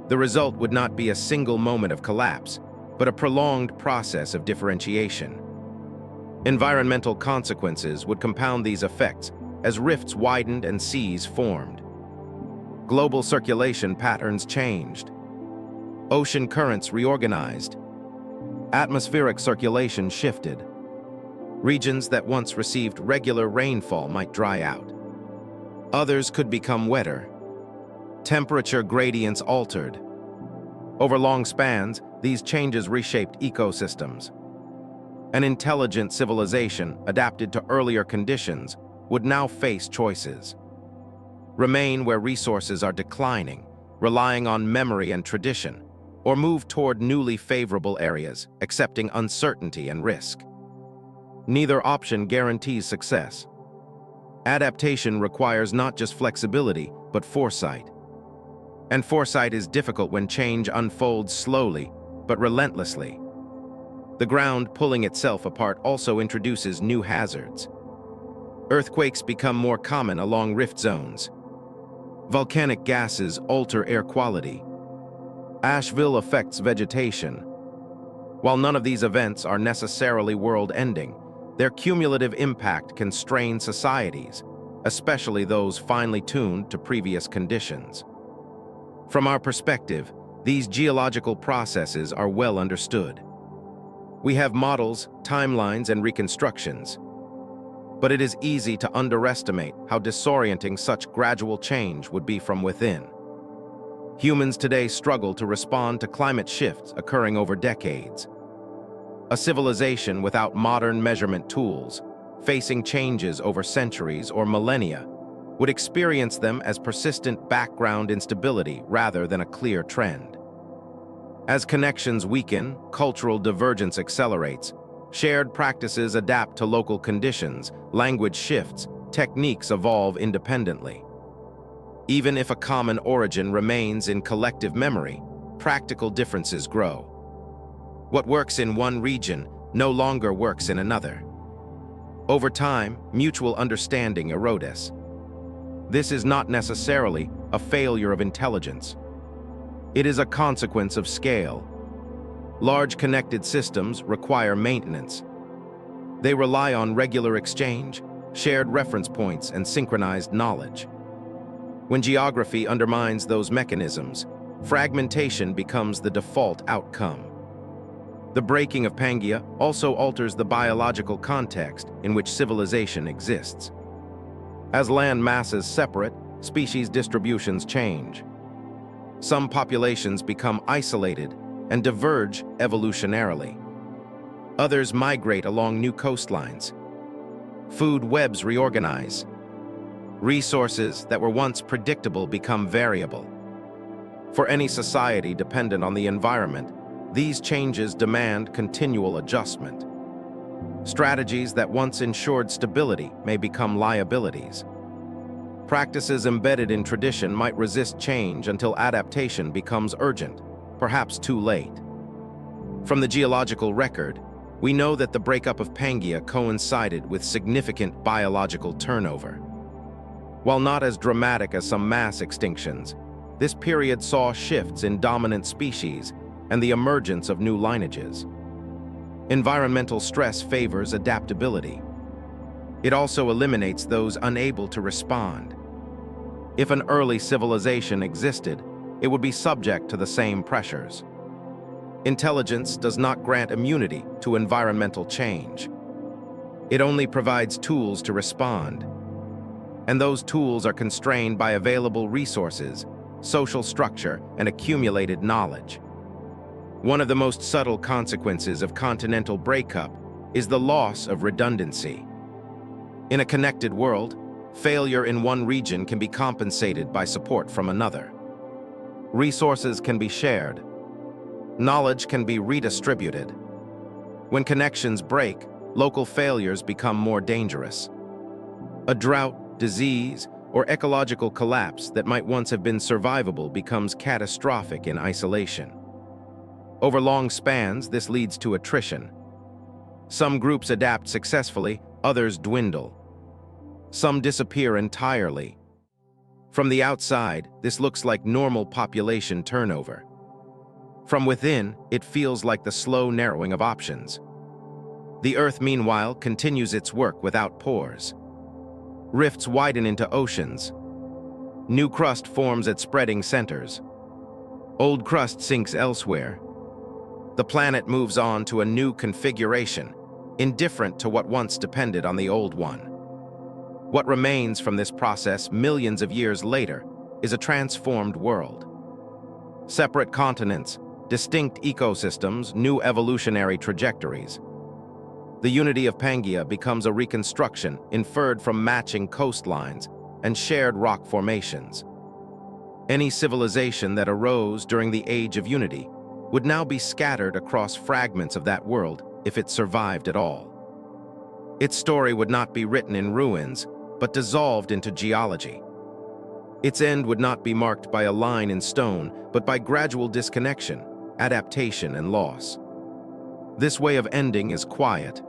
Speaker 1: The result would not be a single moment of collapse, but a prolonged process of differentiation. Environmental consequences would compound these effects as rifts widened and seas formed. Global circulation patterns changed. Ocean currents reorganized. Atmospheric circulation shifted. Regions that once received regular rainfall might dry out. Others could become wetter. Temperature gradients altered. Over long spans, these changes reshaped ecosystems. An intelligent civilization adapted to earlier conditions would now face choices. Remain where resources are declining, relying on memory and tradition, or move toward newly favorable areas, accepting uncertainty and risk. Neither option guarantees success. Adaptation requires not just flexibility, but foresight. And foresight is difficult when change unfolds slowly, but relentlessly. The ground pulling itself apart also introduces new hazards. Earthquakes become more common along rift zones. Volcanic gases alter air quality. Asheville affects vegetation. While none of these events are necessarily world-ending, their cumulative impact can strain societies, especially those finely tuned to previous conditions. From our perspective, these geological processes are well understood. We have models, timelines, and reconstructions. But it is easy to underestimate how disorienting such gradual change would be from within. Humans today struggle to respond to climate shifts occurring over decades. A civilization without modern measurement tools, facing changes over centuries or millennia, would experience them as persistent background instability rather than a clear trend. As connections weaken, cultural divergence accelerates. Shared practices adapt to local conditions, language shifts, techniques evolve independently. Even if a common origin remains in collective memory, practical differences grow. What works in one region no longer works in another. Over time, mutual understanding erodes. This is not necessarily a failure of intelligence. It is a consequence of scale. Large connected systems require maintenance. They rely on regular exchange, shared reference points, and synchronized knowledge. When geography undermines those mechanisms, fragmentation becomes the default outcome. The breaking of Pangea also alters the biological context in which civilization exists. As land masses separate, species distributions change. Some populations become isolated and diverge evolutionarily. Others migrate along new coastlines. Food webs reorganize. Resources that were once predictable become variable. For any society dependent on the environment, these changes demand continual adjustment. Strategies that once ensured stability may become liabilities. Practices embedded in tradition might resist change until adaptation becomes urgent, perhaps too late. From the geological record, we know that the breakup of Pangea coincided with significant biological turnover. While not as dramatic as some mass extinctions, this period saw shifts in dominant species and the emergence of new lineages. Environmental stress favors adaptability. It also eliminates those unable to respond. If an early civilization existed, it would be subject to the same pressures. Intelligence does not grant immunity to environmental change. It only provides tools to respond. And those tools are constrained by available resources, social structure, and accumulated knowledge. One of the most subtle consequences of continental breakup is the loss of redundancy. In a connected world, failure in one region can be compensated by support from another. Resources can be shared. Knowledge can be redistributed. When connections break, local failures become more dangerous. A drought, disease, or ecological collapse that might once have been survivable becomes catastrophic in isolation. Over long spans, this leads to attrition. Some groups adapt successfully, others dwindle. Some disappear entirely. From the outside, this looks like normal population turnover. From within, it feels like the slow narrowing of options. The Earth, meanwhile, continues its work without pores. Rifts widen into oceans. New crust forms at spreading centers. Old crust sinks elsewhere. The planet moves on to a new configuration, indifferent to what once depended on the old one. What remains from this process millions of years later is a transformed world. Separate continents, distinct ecosystems, new evolutionary trajectories. The unity of Pangea becomes a reconstruction inferred from matching coastlines and shared rock formations. Any civilization that arose during the Age of Unity would now be scattered across fragments of that world if it survived at all. Its story would not be written in ruins, but dissolved into geology. Its end would not be marked by a line in stone, but by gradual disconnection, adaptation, and loss. This way of ending is quiet.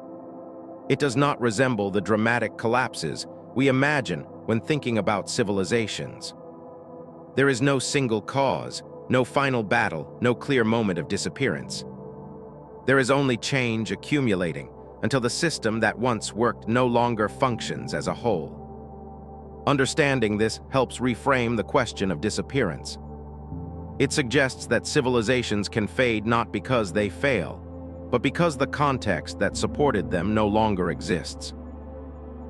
Speaker 1: It does not resemble the dramatic collapses we imagine when thinking about civilizations. There is no single cause, no final battle, no clear moment of disappearance. There is only change accumulating until the system that once worked no longer functions as a whole. Understanding this helps reframe the question of disappearance. It suggests that civilizations can fade not because they fail, but because the context that supported them no longer exists.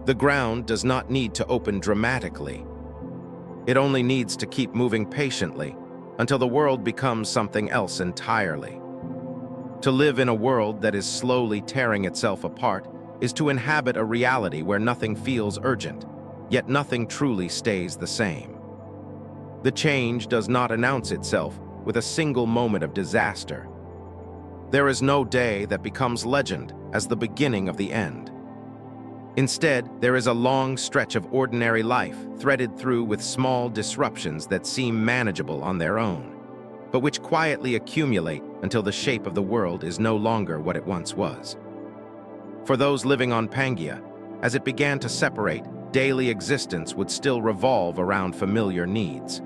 Speaker 1: The ground does not need to open dramatically. It only needs to keep moving patiently until the world becomes something else entirely. To live in a world that is slowly tearing itself apart is to inhabit a reality where nothing feels urgent, yet nothing truly stays the same. The change does not announce itself with a single moment of disaster. There is no day that becomes legend as the beginning of the end. Instead, there is a long stretch of ordinary life threaded through with small disruptions that seem manageable on their own, but which quietly accumulate until the shape of the world is no longer what it once was. For those living on Pangea, as it began to separate, daily existence would still revolve around familiar needs.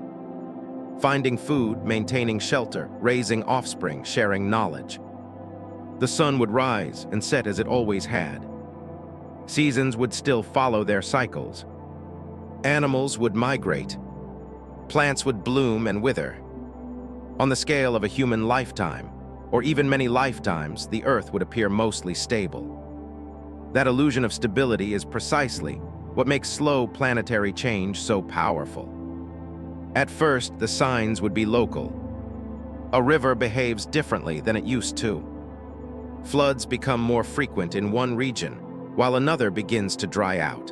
Speaker 1: Finding food, maintaining shelter, raising offspring, sharing knowledge. The sun would rise and set as it always had. Seasons would still follow their cycles. Animals would migrate. Plants would bloom and wither. On the scale of a human lifetime, or even many lifetimes, the Earth would appear mostly stable. That illusion of stability is precisely what makes slow planetary change so powerful. At first, the signs would be local. A river behaves differently than it used to. Floods become more frequent in one region, while another begins to dry out.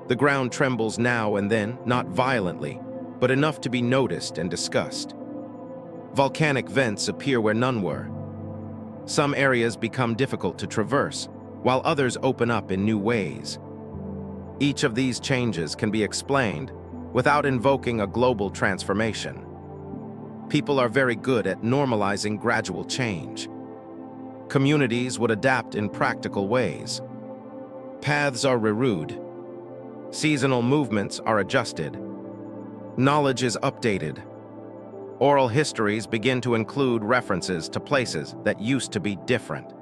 Speaker 1: The ground trembles now and then, not violently, but enough to be noticed and discussed. Volcanic vents appear where none were. Some areas become difficult to traverse, while others open up in new ways. Each of these changes can be explained without invoking a global transformation. People are very good at normalizing gradual change. Communities would adapt in practical ways. Paths are rerouted. Seasonal movements are adjusted. Knowledge is updated. Oral histories begin to include references to places that used to be different.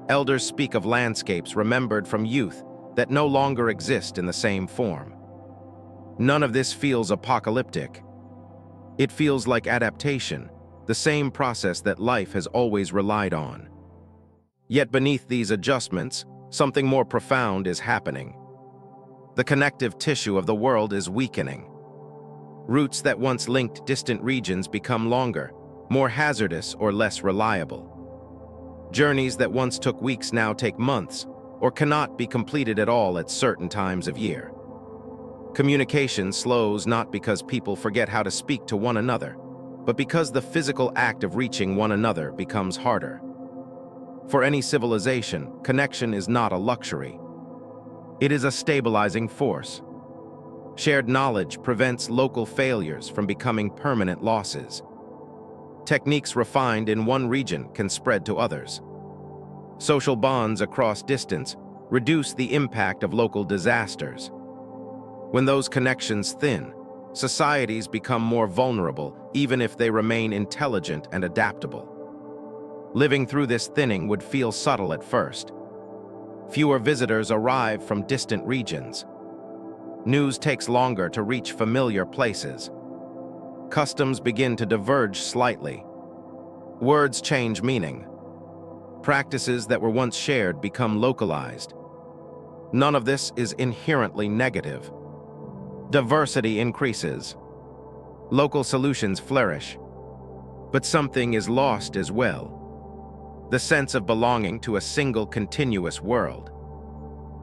Speaker 1: Elders speak of landscapes remembered from youth that no longer exist in the same form. None of this feels apocalyptic. It feels like adaptation, the same process that life has always relied on. Yet beneath these adjustments, something more profound is happening. The connective tissue of the world is weakening. Routes that once linked distant regions become longer, more hazardous or less reliable. Journeys that once took weeks now take months, or cannot be completed at all at certain times of year. Communication slows not because people forget how to speak to one another, but because the physical act of reaching one another becomes harder. For any civilization, connection is not a luxury. It is a stabilizing force. Shared knowledge prevents local failures from becoming permanent losses. Techniques refined in one region can spread to others. Social bonds across distance reduce the impact of local disasters. When those connections thin, societies become more vulnerable, even if they remain intelligent and adaptable. Living through this thinning would feel subtle at first. Fewer visitors arrive from distant regions. News takes longer to reach familiar places. Customs begin to diverge slightly. Words change meaning. Practices that were once shared become localized. None of this is inherently negative. Diversity increases. Local solutions flourish. But something is lost as well. The sense of belonging to a single continuous world.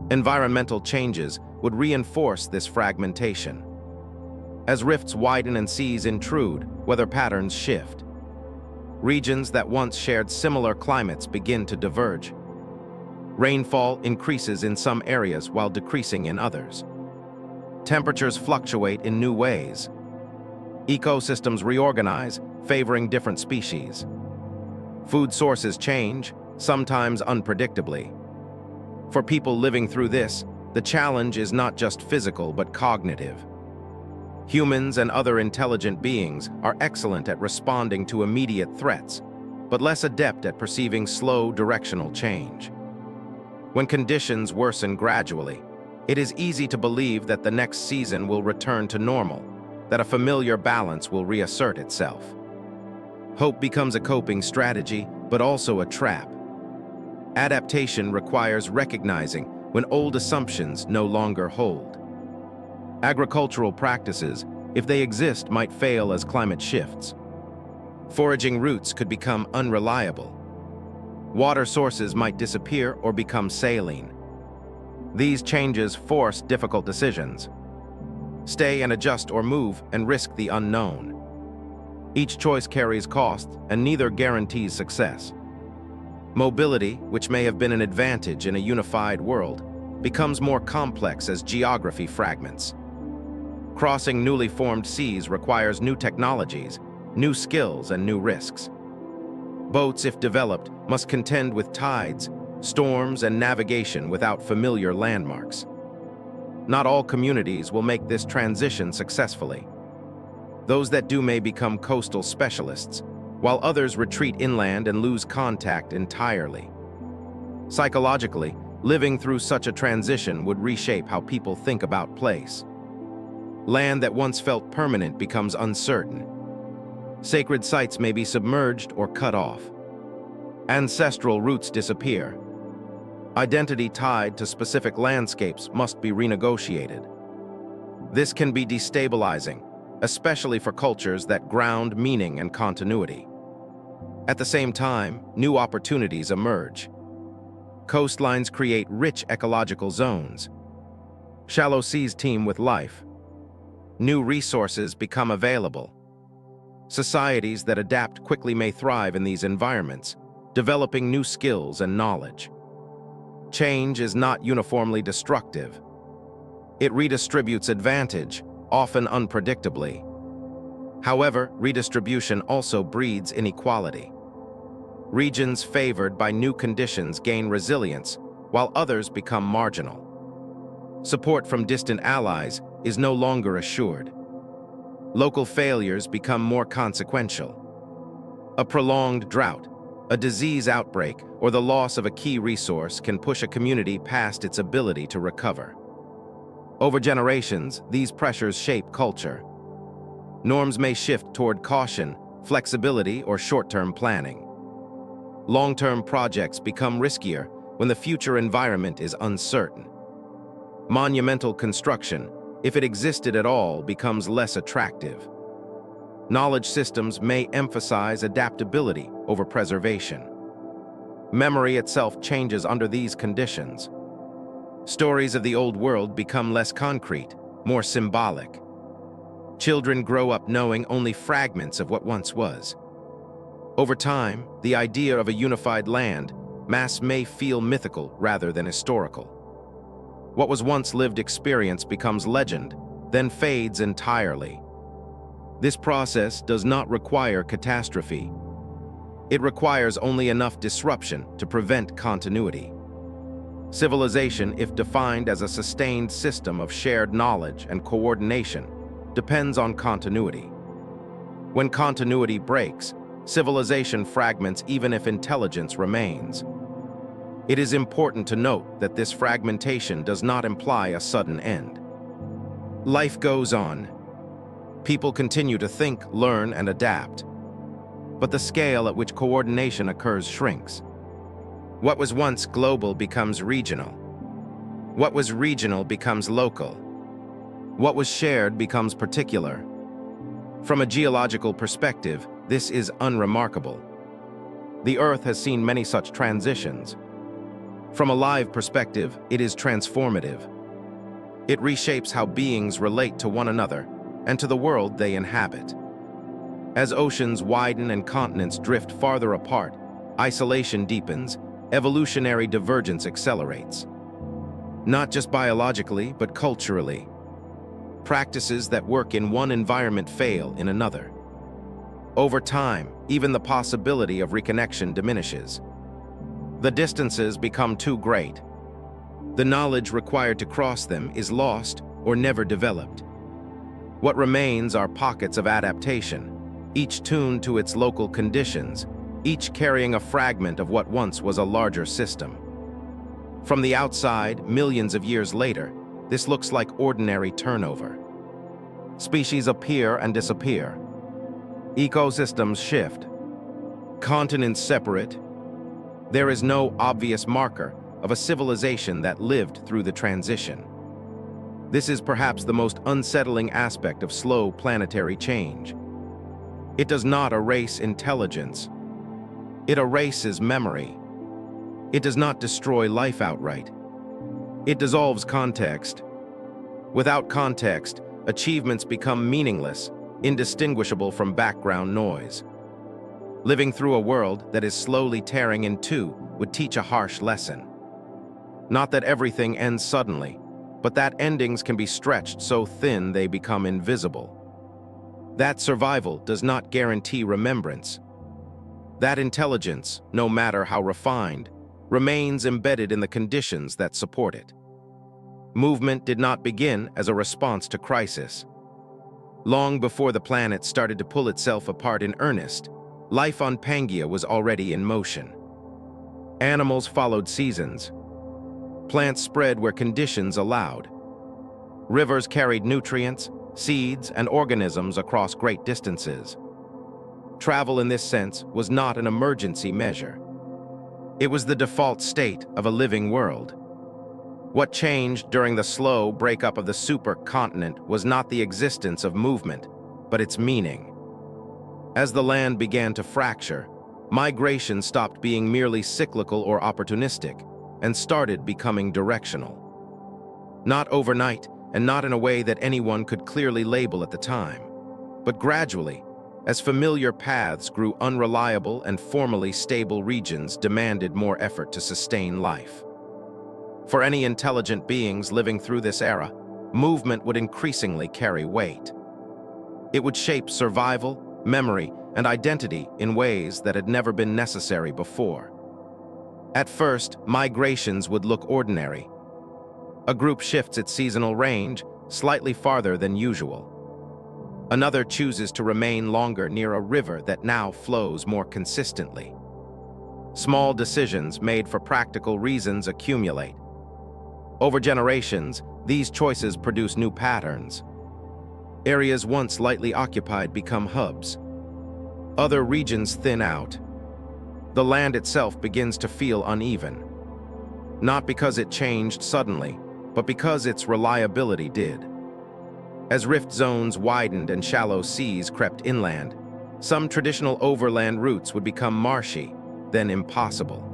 Speaker 1: Environmental changes would reinforce this fragmentation. As rifts widen and seas intrude, weather patterns shift. Regions that once shared similar climates begin to diverge. Rainfall increases in some areas while decreasing in others. Temperatures fluctuate in new ways. Ecosystems reorganize, favoring different species. Food sources change, sometimes unpredictably. For people living through this, the challenge is not just physical but cognitive. Humans and other intelligent beings are excellent at responding to immediate threats, but less adept at perceiving slow directional change. When conditions worsen gradually, it is easy to believe that the next season will return to normal, that a familiar balance will reassert itself. Hope becomes a coping strategy, but also a trap. Adaptation requires recognizing when old assumptions no longer hold. Agricultural practices, if they exist, might fail as climate shifts. Foraging routes could become unreliable. Water sources might disappear or become saline. These changes force difficult decisions. Stay and adjust or move and risk the unknown. Each choice carries costs, and neither guarantees success. Mobility, which may have been an advantage in a unified world, becomes more complex as geography fragments. Crossing newly formed seas requires new technologies, new skills, and new risks. Boats, if developed, must contend with tides, storms, and navigation without familiar landmarks. Not all communities will make this transition successfully. Those that do may become coastal specialists, while others retreat inland and lose contact entirely. Psychologically, living through such a transition would reshape how people think about place. Land that once felt permanent becomes uncertain. Sacred sites may be submerged or cut off. Ancestral roots disappear. Identity tied to specific landscapes must be renegotiated. This can be destabilizing, especially for cultures that ground meaning and continuity. At the same time, new opportunities emerge. Coastlines create rich ecological zones. Shallow seas teem with life. New resources become available. Societies that adapt quickly may thrive in these environments, developing new skills and knowledge. Change is not uniformly destructive. It redistributes advantage, often unpredictably. However, redistribution also breeds inequality. Regions favored by new conditions gain resilience, while others become marginal. Support from distant allies is no longer assured. Local failures become more consequential. A prolonged drought, a disease outbreak, or the loss of a key resource can push a community past its ability to recover. Over generations, these pressures shape culture. Norms may shift toward caution, flexibility, or short-term planning. Long-term projects become riskier when the future environment is uncertain. Monumental construction, if it existed at all, becomes less attractive. Knowledge systems may emphasize adaptability over preservation. Memory itself changes under these conditions. Stories of the old world become less concrete, more symbolic. Children grow up knowing only fragments of what once was. Over time, the idea of a unified land mass may feel mythical rather than historical. What was once lived experience becomes legend, then fades entirely. This process does not require catastrophe. It requires only enough disruption to prevent continuity. Civilization, if defined as a sustained system of shared knowledge and coordination, depends on continuity. When continuity breaks, civilization fragments even if intelligence remains. It is important to note that this fragmentation does not imply a sudden end. Life goes on. People continue to think, learn, and adapt. But the scale at which coordination occurs shrinks. What was once global becomes regional. What was regional becomes local. What was shared becomes particular. From a geological perspective, this is unremarkable. The Earth has seen many such transitions. From a live perspective, it is transformative. It reshapes how beings relate to one another and to the world they inhabit. As oceans widen and continents drift farther apart, isolation deepens, evolutionary divergence accelerates. Not just biologically, but culturally. Practices that work in one environment fail in another. Over time, even the possibility of reconnection diminishes. The distances become too great. The knowledge required to cross them is lost or never developed. What remains are pockets of adaptation, each tuned to its local conditions, each carrying a fragment of what once was a larger system. From the outside, millions of years later, this looks like ordinary turnover. Species appear and disappear. Ecosystems shift. Continents separate. There is no obvious marker of a civilization that lived through the transition. This is perhaps the most unsettling aspect of slow planetary change. It does not erase intelligence. It erases memory. It does not destroy life outright. It dissolves context. Without context, achievements become meaningless, indistinguishable from background noise. Living through a world that is slowly tearing in two would teach a harsh lesson. Not that everything ends suddenly, but that endings can be stretched so thin they become invisible. That survival does not guarantee remembrance. That intelligence, no matter how refined, remains embedded in the conditions that support it. Movement did not begin as a response to crisis. Long before the planet started to pull itself apart in earnest, life on Pangea was already in motion. Animals followed seasons. Plants spread where conditions allowed. Rivers carried nutrients, seeds, and organisms across great distances. Travel in this sense was not an emergency measure. It was the default state of a living world. What changed during the slow breakup of the supercontinent was not the existence of movement, but its meaning. As the land began to fracture, migration stopped being merely cyclical or opportunistic and started becoming directional. Not overnight, and not in a way that anyone could clearly label at the time, but gradually, as familiar paths grew unreliable and formally stable regions demanded more effort to sustain life. For any intelligent beings living through this era, movement would increasingly carry weight. It would shape survival, memory, and identity in ways that had never been necessary before. At first, migrations would look ordinary. A group shifts its seasonal range slightly farther than usual. Another chooses to remain longer near a river that now flows more consistently. Small decisions made for practical reasons accumulate. Over generations, these choices produce new patterns. Areas once lightly occupied become hubs. Other regions thin out. The land itself begins to feel uneven. Not because it changed suddenly, but because its reliability did. As rift zones widened and shallow seas crept inland, some traditional overland routes would become marshy, then impossible.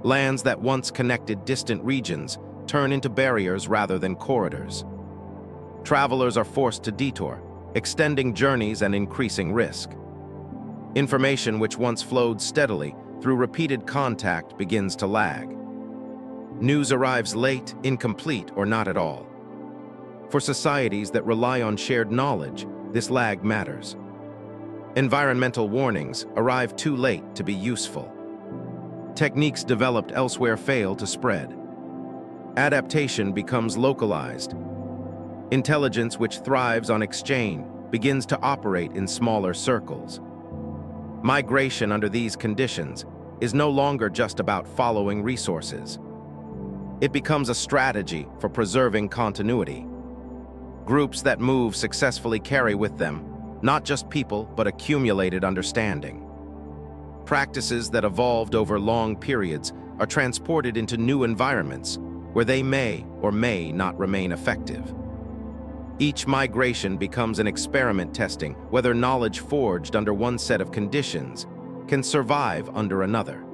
Speaker 1: Lands that once connected distant regions turn into barriers rather than corridors. Travelers are forced to detour, extending journeys and increasing risk. Information which once flowed steadily through repeated contact begins to lag. News arrives late, incomplete, or not at all. For societies that rely on shared knowledge, this lag matters. Environmental warnings arrive too late to be useful. Techniques developed elsewhere fail to spread. Adaptation becomes localized. Intelligence which thrives on exchange begins to operate in smaller circles. Migration under these conditions is no longer just about following resources. It becomes a strategy for preserving continuity. Groups that move successfully carry with them not just people, but accumulated understanding. Practices that evolved over long periods are transported into new environments where they may or may not remain effective. Each migration becomes an experiment testing whether knowledge forged under one set of conditions can survive under another.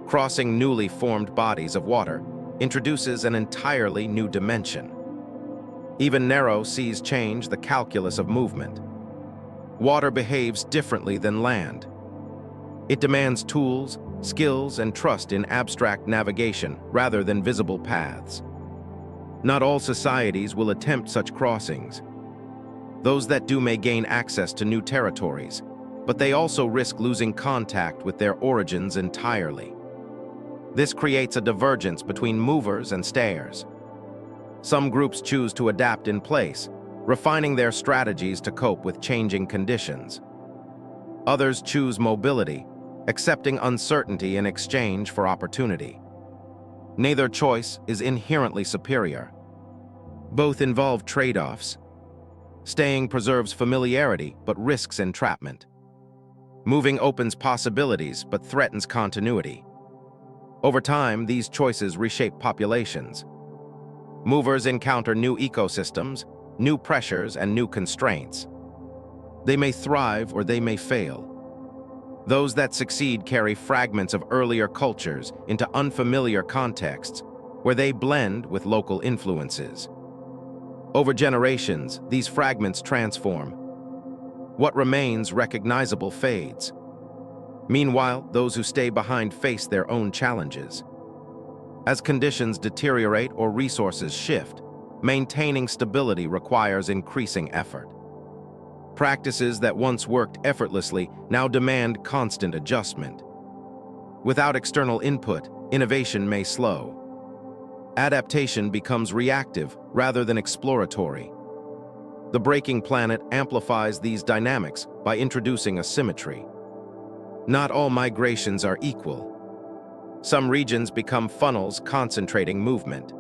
Speaker 1: Crossing newly formed bodies of water introduces an entirely new dimension. Even narrow seas change the calculus of movement. Water behaves differently than land. It demands tools, skills, and trust in abstract navigation rather than visible paths. Not all societies will attempt such crossings. Those that do may gain access to new territories, but they also risk losing contact with their origins entirely. This creates a divergence between movers and stayers. Some groups choose to adapt in place, refining their strategies to cope with changing conditions. Others choose mobility, accepting uncertainty in exchange for opportunity. Neither choice is inherently superior. Both involve trade-offs. Staying preserves familiarity but risks entrapment. Moving opens possibilities but threatens continuity. Over time, these choices reshape populations. Movers encounter new ecosystems, new pressures, and new constraints. They may thrive or they may fail. Those that succeed carry fragments of earlier cultures into unfamiliar contexts where they blend with local influences. Over generations, these fragments transform. What remains recognizable fades. Meanwhile, those who stay behind face their own challenges. As conditions deteriorate or resources shift, maintaining stability requires increasing effort. Practices that once worked effortlessly now demand constant adjustment. Without external input, innovation may slow. Adaptation becomes reactive rather than exploratory. The breaking planet amplifies these dynamics by introducing asymmetry. Not all migrations are equal. Some regions become funnels concentrating movement.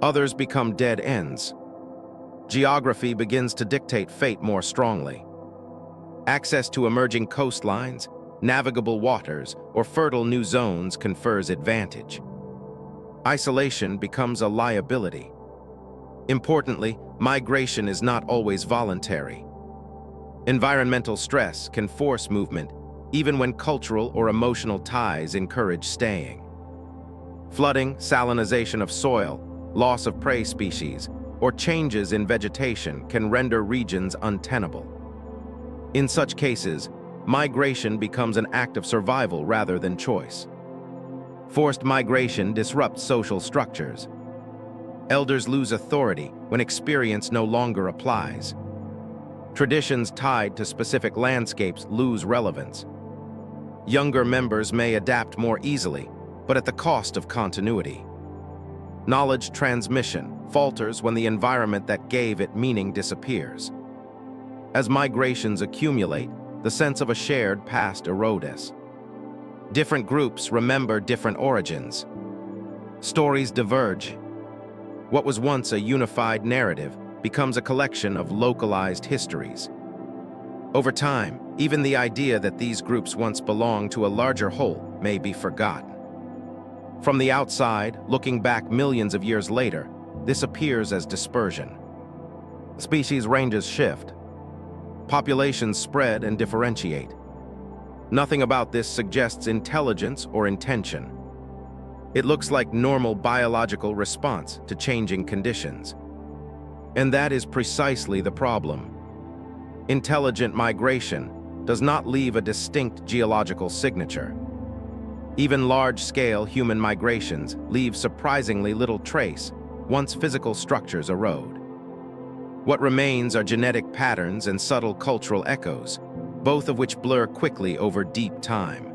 Speaker 1: Others become dead ends. geography begins to dictate fate more strongly. Access to emerging coastlines, navigable waters, or fertile new zones confers advantage. Isolation becomes a liability. Importantly, migration is not always voluntary. Environmental stress can force movement, even when cultural or emotional ties encourage staying. Flooding, salinization of soil, loss of prey species, or changes in vegetation can render regions untenable. In such cases, migration becomes an act of survival rather than choice. Forced migration disrupts social structures. Elders lose authority when experience no longer applies. Traditions tied to specific landscapes lose relevance. Younger members may adapt more easily, but at the cost of continuity. Knowledge transmission falters when the environment that gave it meaning disappears. As migrations accumulate, the sense of a shared past erodes. Different groups remember different origins. Stories diverge. What was once a unified narrative becomes a collection of localized histories. Over time, even the idea that these groups once belonged to a larger whole may be forgotten. From the outside, looking back millions of years later, this appears as dispersion. Species ranges shift. Populations spread and differentiate. Nothing about this suggests intelligence or intention. It looks like normal biological response to changing conditions. And that is precisely the problem. Intelligent migration does not leave a distinct geological signature. Even large-scale human migrations leave surprisingly little trace once physical structures erode. What remains are genetic patterns and subtle cultural echoes, both of which blur quickly over deep time.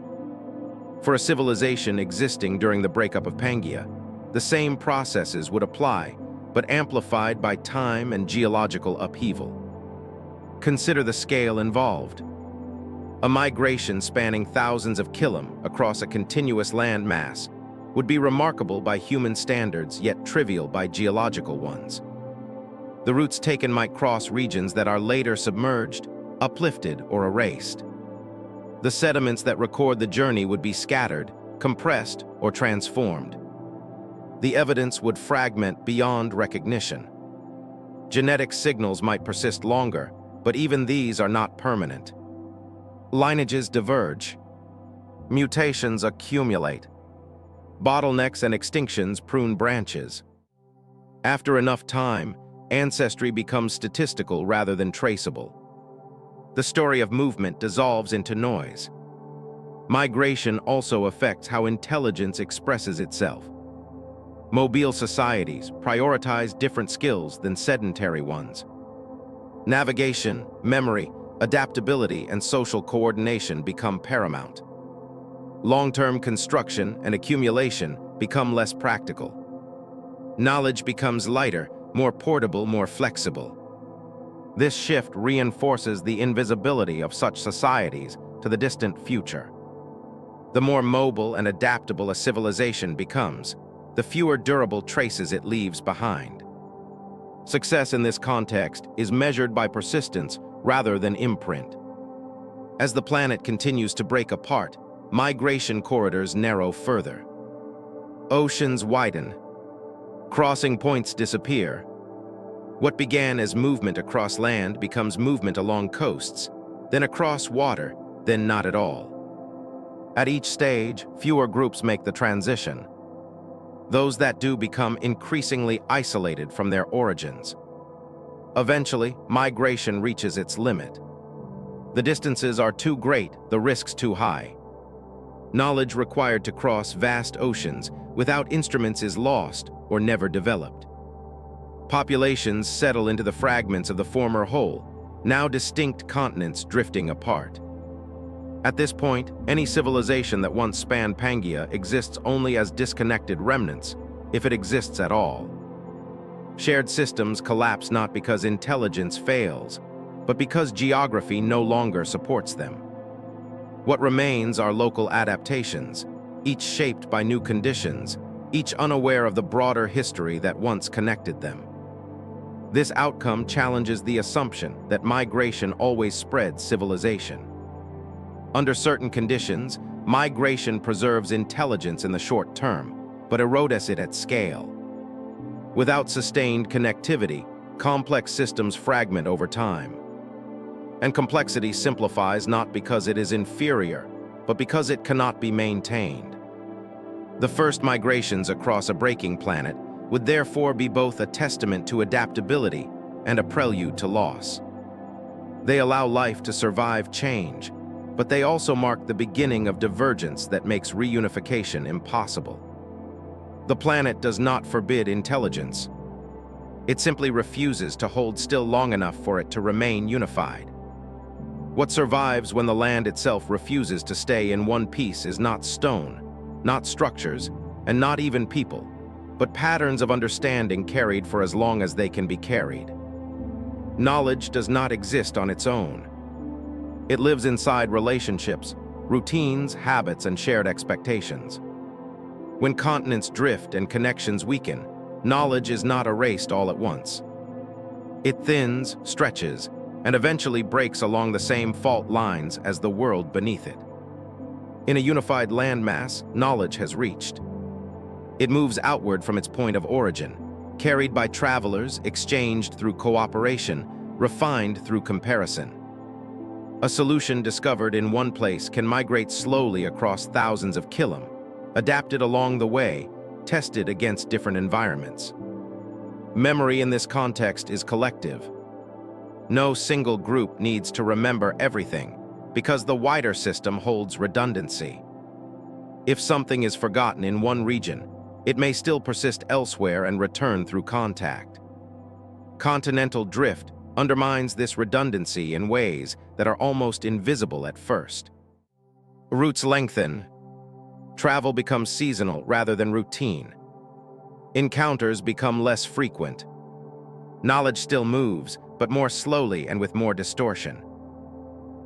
Speaker 1: For a civilization existing during the breakup of Pangea, the same processes would apply, but amplified by time and geological upheaval. Consider the scale involved. A migration spanning thousands of km across a continuous landmass would be remarkable by human standards, yet trivial by geological ones. The routes taken might cross regions that are later submerged, uplifted, or erased. The sediments that record the journey would be scattered, compressed, or transformed. The evidence would fragment beyond recognition. Genetic signals might persist longer, but even these are not permanent. Lineages diverge. Mutations accumulate. Bottlenecks and extinctions prune branches. After enough time, ancestry becomes statistical rather than traceable. The story of movement dissolves into noise. Migration also affects how intelligence expresses itself. Mobile societies prioritize different skills than sedentary ones. Navigation, memory, adaptability, and social coordination become paramount. Long-term construction and accumulation become less practical. Knowledge becomes lighter, more portable, more flexible. This shift reinforces the invisibility of such societies to the distant future. The more mobile and adaptable a civilization becomes, the fewer durable traces it leaves behind. Success in this context is measured by persistence rather than imprint. As the planet continues to break apart, migration corridors narrow further. Oceans widen. Crossing points disappear. What began as movement across land becomes movement along coasts, then across water, then not at all. At each stage, fewer groups make the transition. Those that do become increasingly isolated from their origins. Eventually, migration reaches its limit. The distances are too great, the risks too high. Knowledge required to cross vast oceans without instruments is lost or never developed. Populations settle into the fragments of the former whole, now distinct continents drifting apart. At this point, any civilization that once spanned Pangea exists only as disconnected remnants, if it exists at all. Shared systems collapse not because intelligence fails, but because geography no longer supports them. What remains are local adaptations, each shaped by new conditions, each unaware of the broader history that once connected them. This outcome challenges the assumption that migration always spreads civilization. Under certain conditions, migration preserves intelligence in the short term, but erodes it at scale. Without sustained connectivity, complex systems fragment over time. And complexity simplifies not because it is inferior, but because it cannot be maintained. The first migrations across a breaking planet would therefore be both a testament to adaptability and a prelude to loss. They allow life to survive change, but they also mark the beginning of divergence that makes reunification impossible. The planet does not forbid intelligence. It simply refuses to hold still long enough for it to remain unified. What survives when the land itself refuses to stay in one piece is not stone, not structures, and not even people, but patterns of understanding carried for as long as they can be carried. Knowledge does not exist on its own. It lives inside relationships, routines, habits, and shared expectations. When continents drift and connections weaken, knowledge is not erased all at once. It thins, stretches, and eventually breaks along the same fault lines as the world beneath it. In a unified landmass, knowledge has reached. It moves outward from its point of origin, carried by travelers, exchanged through cooperation, refined through comparison. A solution discovered in one place can migrate slowly across thousands of kilometers, adapted along the way, tested against different environments. Memory in this context is collective. No single group needs to remember everything, because the wider system holds redundancy. If something is forgotten in one region, it may still persist elsewhere and return through contact. Continental drift undermines this redundancy in ways that are almost invisible at first. Routes lengthen. Travel becomes seasonal rather than routine. Encounters become less frequent. Knowledge still moves, but more slowly and with more distortion.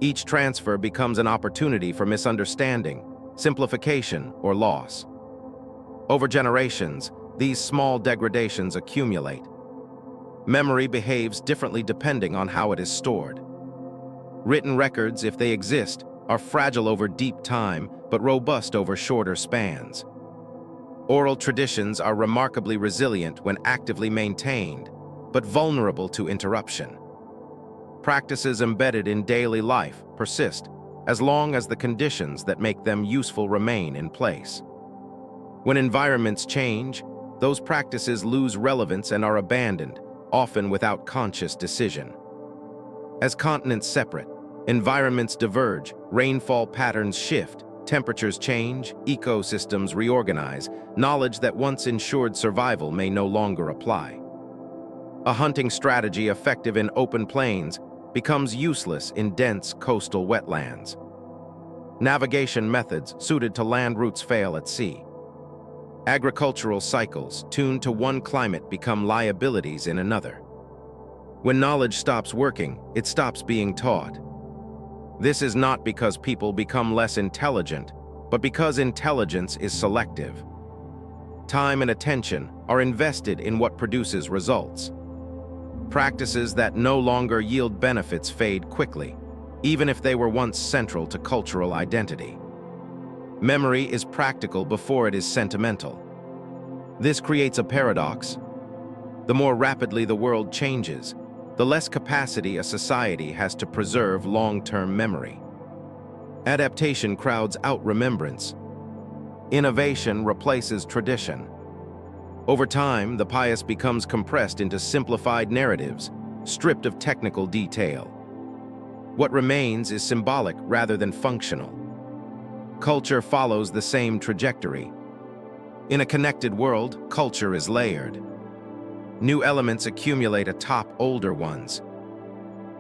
Speaker 1: Each transfer becomes an opportunity for misunderstanding, simplification, or loss. Over generations, these small degradations accumulate. Memory behaves differently depending on how it is stored. Written records, if they exist, are fragile over deep time, but robust over shorter spans. Oral traditions are remarkably resilient when actively maintained, but vulnerable to interruption. Practices embedded in daily life persist as long as the conditions that make them useful remain in place. When environments change, those practices lose relevance and are abandoned, often without conscious decision. As continents separate, environments diverge, rainfall patterns shift, temperatures change, ecosystems reorganize, knowledge that once ensured survival may no longer apply. A hunting strategy effective in open plains becomes useless in dense coastal wetlands. Navigation methods suited to land routes fail at sea. Agricultural cycles tuned to one climate become liabilities in another. When knowledge stops working, it stops being taught. This is not because people become less intelligent, but because intelligence is selective. Time and attention are invested in what produces results. Practices that no longer yield benefits fade quickly, even if they were once central to cultural identity. Memory is practical before it is sentimental. This creates a paradox. The more rapidly the world changes, the less capacity a society has to preserve long-term memory. Adaptation crowds out remembrance. Innovation replaces tradition. Over time, the past becomes compressed into simplified narratives, stripped of technical detail. What remains is symbolic rather than functional. Culture follows the same trajectory. In a connected world, culture is layered. New elements accumulate atop older ones.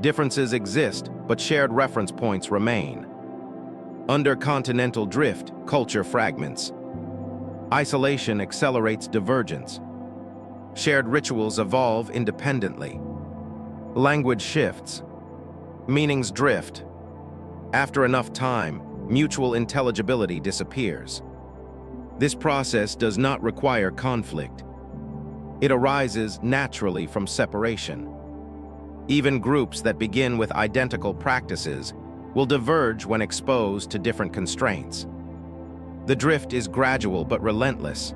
Speaker 1: Differences exist, but shared reference points remain. Under continental drift, culture fragments. Isolation accelerates divergence. Shared rituals evolve independently. Language shifts. Meanings drift. After enough time, mutual intelligibility disappears. This process does not require conflict. It arises naturally from separation. Even groups that begin with identical practices will diverge when exposed to different constraints. The drift is gradual but relentless.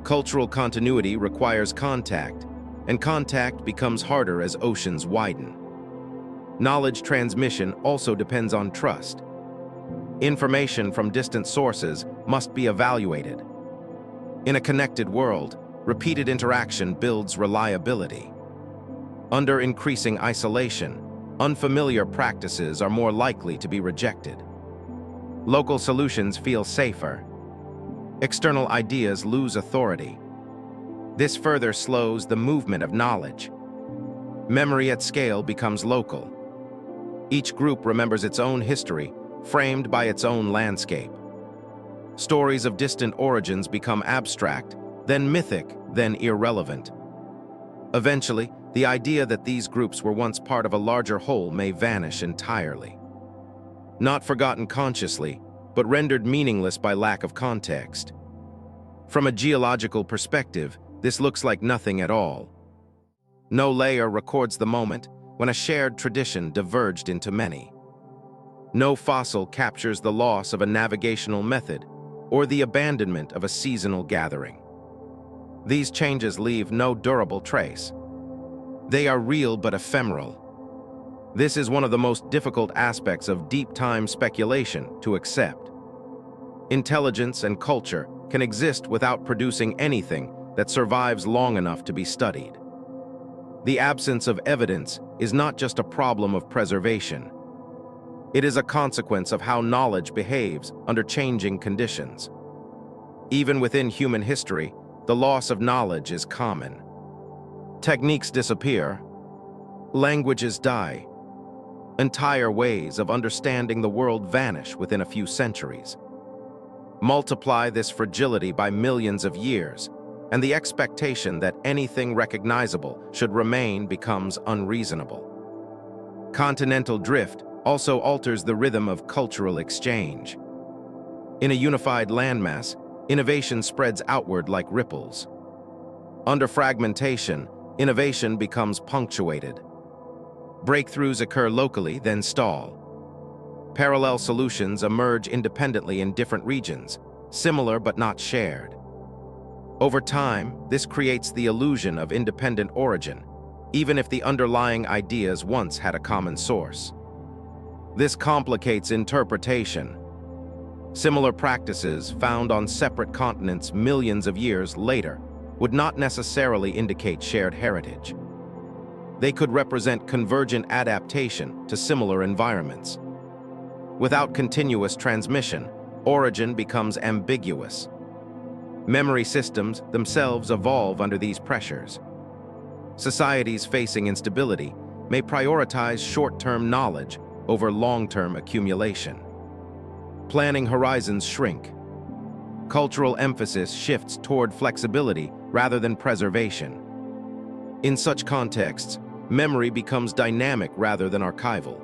Speaker 1: Cultural continuity requires contact, and contact becomes harder as oceans widen. Knowledge transmission also depends on trust. Information from distant sources must be evaluated. In a connected world, repeated interaction builds reliability. Under increasing isolation, unfamiliar practices are more likely to be rejected. Local solutions feel safer. External ideas lose authority. This further slows the movement of knowledge. Memory at scale becomes local. Each group remembers its own history, framed by its own landscape. Stories of distant origins become abstract, then mythic, then irrelevant. Eventually, the idea that these groups were once part of a larger whole may vanish entirely. Not forgotten consciously, but rendered meaningless by lack of context. From a geological perspective, this looks like nothing at all. No layer records the moment when a shared tradition diverged into many. No fossil captures the loss of a navigational method or the abandonment of a seasonal gathering. These changes leave no durable trace. They are real but ephemeral. This is one of the most difficult aspects of deep time speculation to accept. Intelligence and culture can exist without producing anything that survives long enough to be studied. The absence of evidence is not just a problem of preservation. It is a consequence of how knowledge behaves under changing conditions. Even within human history, the loss of knowledge is common. Techniques disappear. Languages die. Entire ways of understanding the world vanish within a few centuries. Multiply this fragility by millions of years, and the expectation that anything recognizable should remain becomes unreasonable. Continental drift also alters the rhythm of cultural exchange. In a unified landmass, innovation spreads outward like ripples. Under fragmentation, innovation becomes punctuated. Breakthroughs occur locally, then stall. Parallel solutions emerge independently in different regions, similar but not shared. Over time, this creates the illusion of independent origin, even if the underlying ideas once had a common source. This complicates interpretation. Similar practices found on separate continents millions of years later would not necessarily indicate shared heritage. They could represent convergent adaptation to similar environments. Without continuous transmission, origin becomes ambiguous. Memory systems themselves evolve under these pressures. Societies facing instability may prioritize short-term knowledge over long-term accumulation. Planning horizons shrink. Cultural emphasis shifts toward flexibility rather than preservation. In such contexts, memory becomes dynamic rather than archival.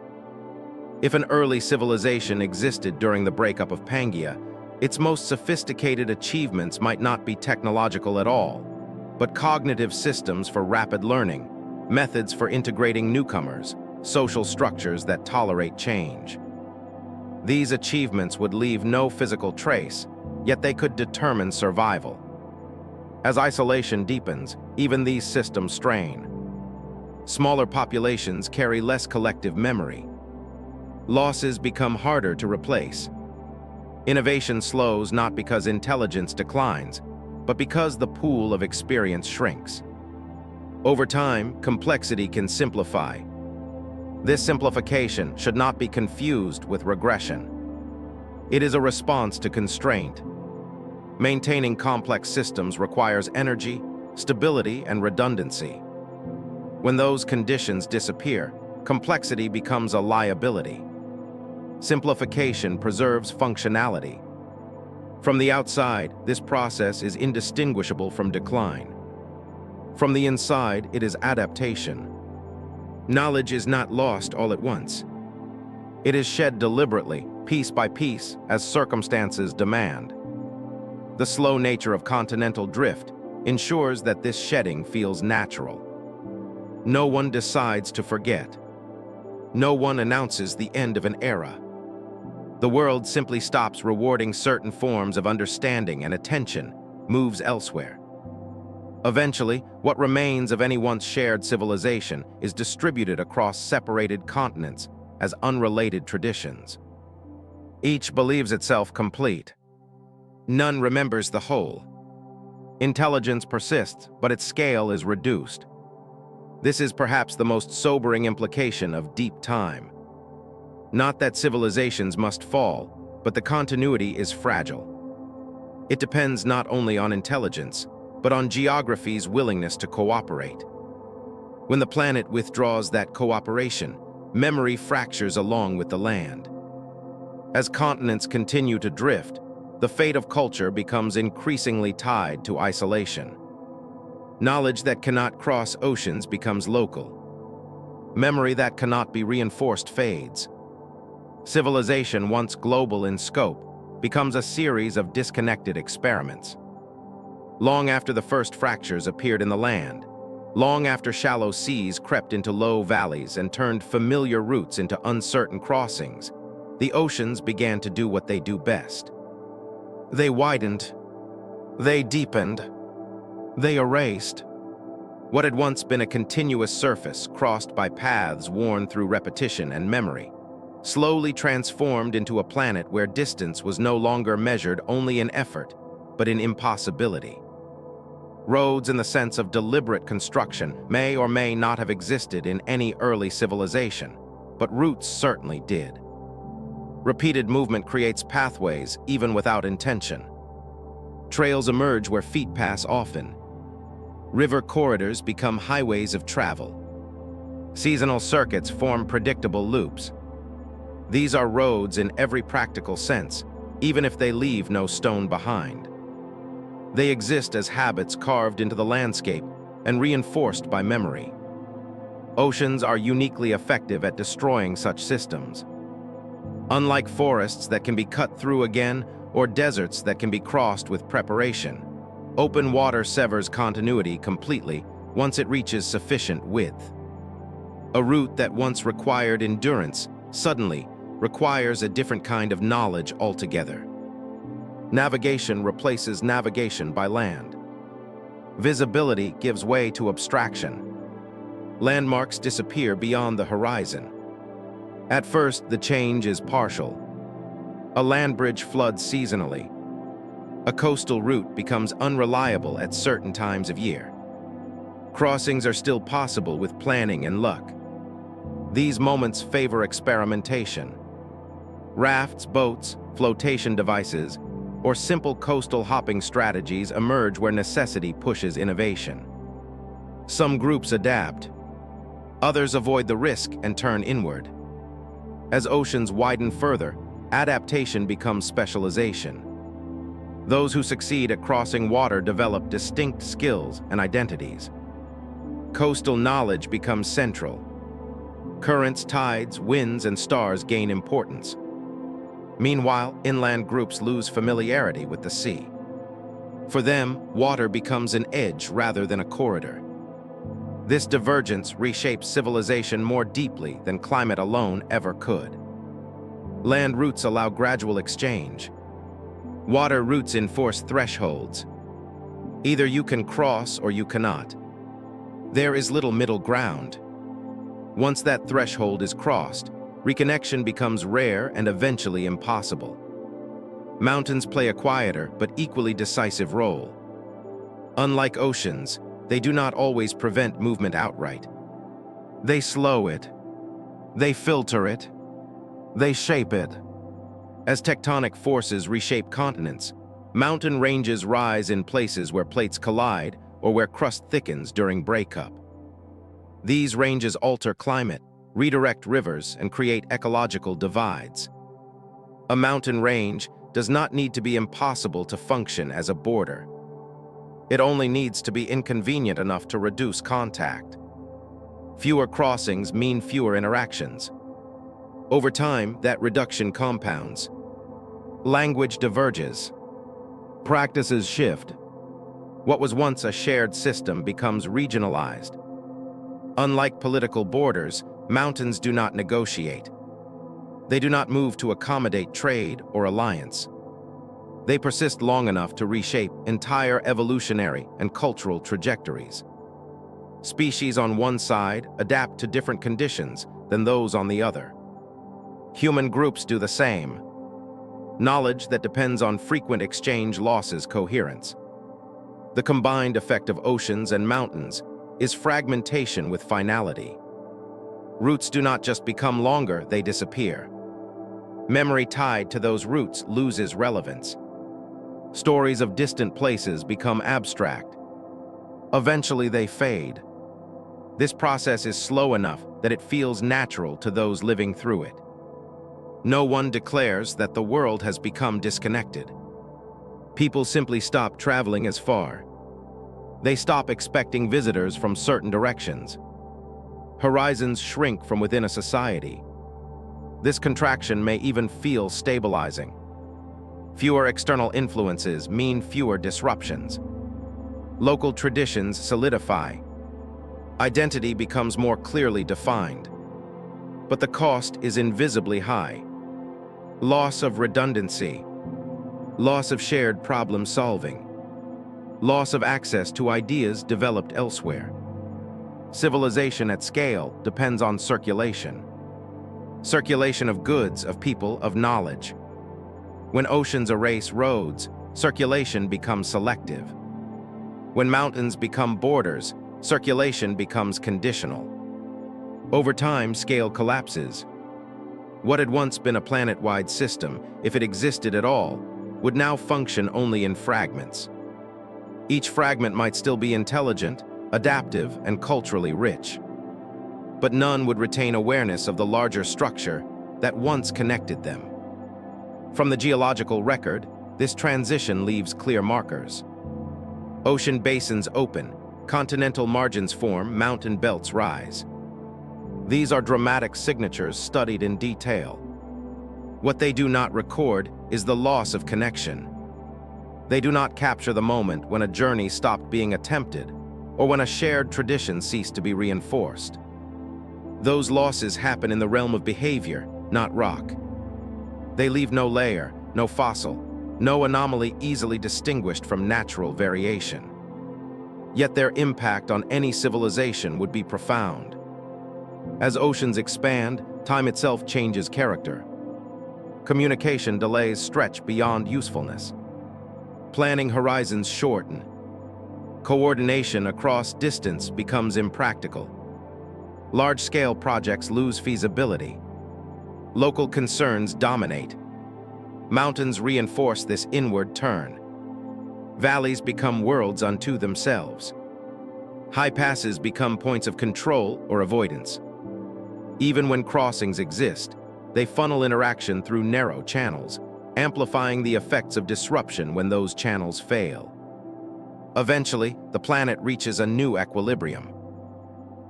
Speaker 1: If an early civilization existed during the breakup of Pangea, its most sophisticated achievements might not be technological at all, but cognitive systems for rapid learning, methods for integrating newcomers, social structures that tolerate change. These achievements would leave no physical trace, yet they could determine survival. As isolation deepens, even these systems strain. Smaller populations carry less collective memory. Losses become harder to replace. Innovation slows not because intelligence declines, but because the pool of experience shrinks. Over time, complexity can simplify. This simplification should not be confused with regression. It is a response to constraint. Maintaining complex systems requires energy, stability, and redundancy. When those conditions disappear, complexity becomes a liability. Simplification preserves functionality. From the outside, this process is indistinguishable from decline. From the inside, it is adaptation. Knowledge is not lost all at once. It is shed deliberately, piece by piece, as circumstances demand. The slow nature of continental drift ensures that this shedding feels natural. No one decides to forget. No one announces the end of an era. The world simply stops rewarding certain forms of understanding and attention moves elsewhere. Eventually, what remains of any once shared civilization is distributed across separated continents as unrelated traditions. Each believes itself complete. None remembers the whole. Intelligence persists, but its scale is reduced. This is perhaps the most sobering implication of deep time. Not that civilizations must fall, but the continuity is fragile. It depends not only on intelligence, but on geography's willingness to cooperate. When the planet withdraws that cooperation, memory fractures along with the land. As continents continue to drift, the fate of culture becomes increasingly tied to isolation. Knowledge that cannot cross oceans becomes local. Memory that cannot be reinforced fades. Civilization, once global in scope, becomes a series of disconnected experiments. Long after the first fractures appeared in the land, long after shallow seas crept into low valleys and turned familiar routes into uncertain crossings, the oceans began to do what they do best. They widened, they deepened, they erased. What had once been a continuous surface crossed by paths worn through repetition and memory, slowly transformed into a planet where distance was no longer measured only in effort, but in impossibility. Roads, in the sense of deliberate construction, may or may not have existed in any early civilization, but routes certainly did. Repeated movement creates pathways even without intention. Trails emerge where feet pass often. River corridors become highways of travel. Seasonal circuits form predictable loops. These are roads in every practical sense, even if they leave no stone behind. They exist as habits carved into the landscape and reinforced by memory. Oceans are uniquely effective at destroying such systems. Unlike forests that can be cut through again or deserts that can be crossed with preparation, open water severs continuity completely once it reaches sufficient width. A route that once required endurance suddenly requires a different kind of knowledge altogether. Navigation replaces navigation by land. Visibility gives way to abstraction. Landmarks disappear beyond the horizon. At first, the change is partial. A land bridge floods seasonally. A coastal route becomes unreliable at certain times of year. Crossings are still possible with planning and luck. These moments favor experimentation. Rafts, boats, flotation devices, or simple coastal hopping strategies emerge where necessity pushes innovation. Some groups adapt. Others avoid the risk and turn inward. As oceans widen further, adaptation becomes specialization. Those who succeed at crossing water develop distinct skills and identities. Coastal knowledge becomes central. Currents, tides, winds, and stars gain importance. Meanwhile, inland groups lose familiarity with the sea. For them, water becomes an edge rather than a corridor. This divergence reshapes civilization more deeply than climate alone ever could. Land routes allow gradual exchange. Water routes enforce thresholds. Either you can cross or you cannot. There is little middle ground. Once that threshold is crossed, reconnection becomes rare and eventually impossible. Mountains play a quieter but equally decisive role. Unlike oceans, they do not always prevent movement outright. They slow it. They filter it. They shape it. As tectonic forces reshape continents, mountain ranges rise in places where plates collide or where crust thickens during breakup. These ranges alter climate, redirect rivers, and create ecological divides. A mountain range does not need to be impossible to function as a border. It only needs to be inconvenient enough to reduce contact. Fewer crossings mean fewer interactions. Over time, that reduction compounds. Language diverges. Practices shift. What was once a shared system becomes regionalized. Unlike political borders, mountains do not negotiate. They do not move to accommodate trade or alliance. They persist long enough to reshape entire evolutionary and cultural trajectories. Species on one side adapt to different conditions than those on the other. Human groups do the same. Knowledge that depends on frequent exchange loses coherence. The combined effect of oceans and mountains is fragmentation with finality. Roots do not just become longer, they disappear. Memory tied to those roots loses relevance. Stories of distant places become abstract. Eventually they fade. This process is slow enough that it feels natural to those living through it. No one declares that the world has become disconnected. People simply stop traveling as far. They stop expecting visitors from certain directions. Horizons shrink from within a society. This contraction may even feel stabilizing. Fewer external influences mean fewer disruptions. Local traditions solidify. Identity becomes more clearly defined. But the cost is invisibly high. Loss of redundancy. Loss of shared problem solving. Loss of access to ideas developed elsewhere. Civilization at scale depends on circulation. Circulation of goods, of people, of knowledge. When oceans erase roads, circulation becomes selective. When mountains become borders, circulation becomes conditional. Over time, scale collapses. What had once been a planet-wide system, if it existed at all, would now function only in fragments. Each fragment might still be intelligent, adaptive, and culturally rich. But none would retain awareness of the larger structure that once connected them. From the geological record, this transition leaves clear markers. Ocean basins open, continental margins form, mountain belts rise. These are dramatic signatures studied in detail. What they do not record is the loss of connection. They do not capture the moment when a journey stopped being attempted or when a shared tradition ceased to be reinforced. Those losses happen in the realm of behavior, not rock. They leave no layer, no fossil, no anomaly easily distinguished from natural variation. Yet their impact on any civilization would be profound. As oceans expand, time itself changes character. Communication delays stretch beyond usefulness. Planning horizons shorten. Coordination across distance becomes impractical. Large-scale projects lose feasibility. Local concerns dominate. Mountains reinforce this inward turn. Valleys become worlds unto themselves. High passes become points of control or avoidance. Even when crossings exist, they funnel interaction through narrow channels, amplifying the effects of disruption when those channels fail. Eventually, the planet reaches a new equilibrium.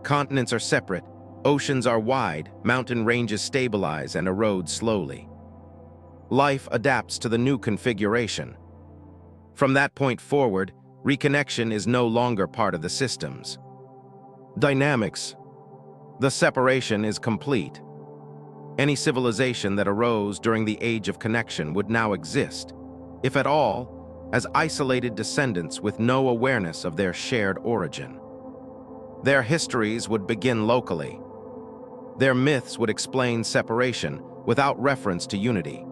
Speaker 1: Continents are separate, oceans are wide, mountain ranges stabilize and erode slowly. Life adapts to the new configuration. From that point forward, reconnection is no longer part of the systems. Dynamics. The separation is complete. Any civilization that arose during the age of connection would now exist, if at all, as isolated descendants with no awareness of their shared origin. Their histories would begin locally. Their myths would explain separation without reference to unity.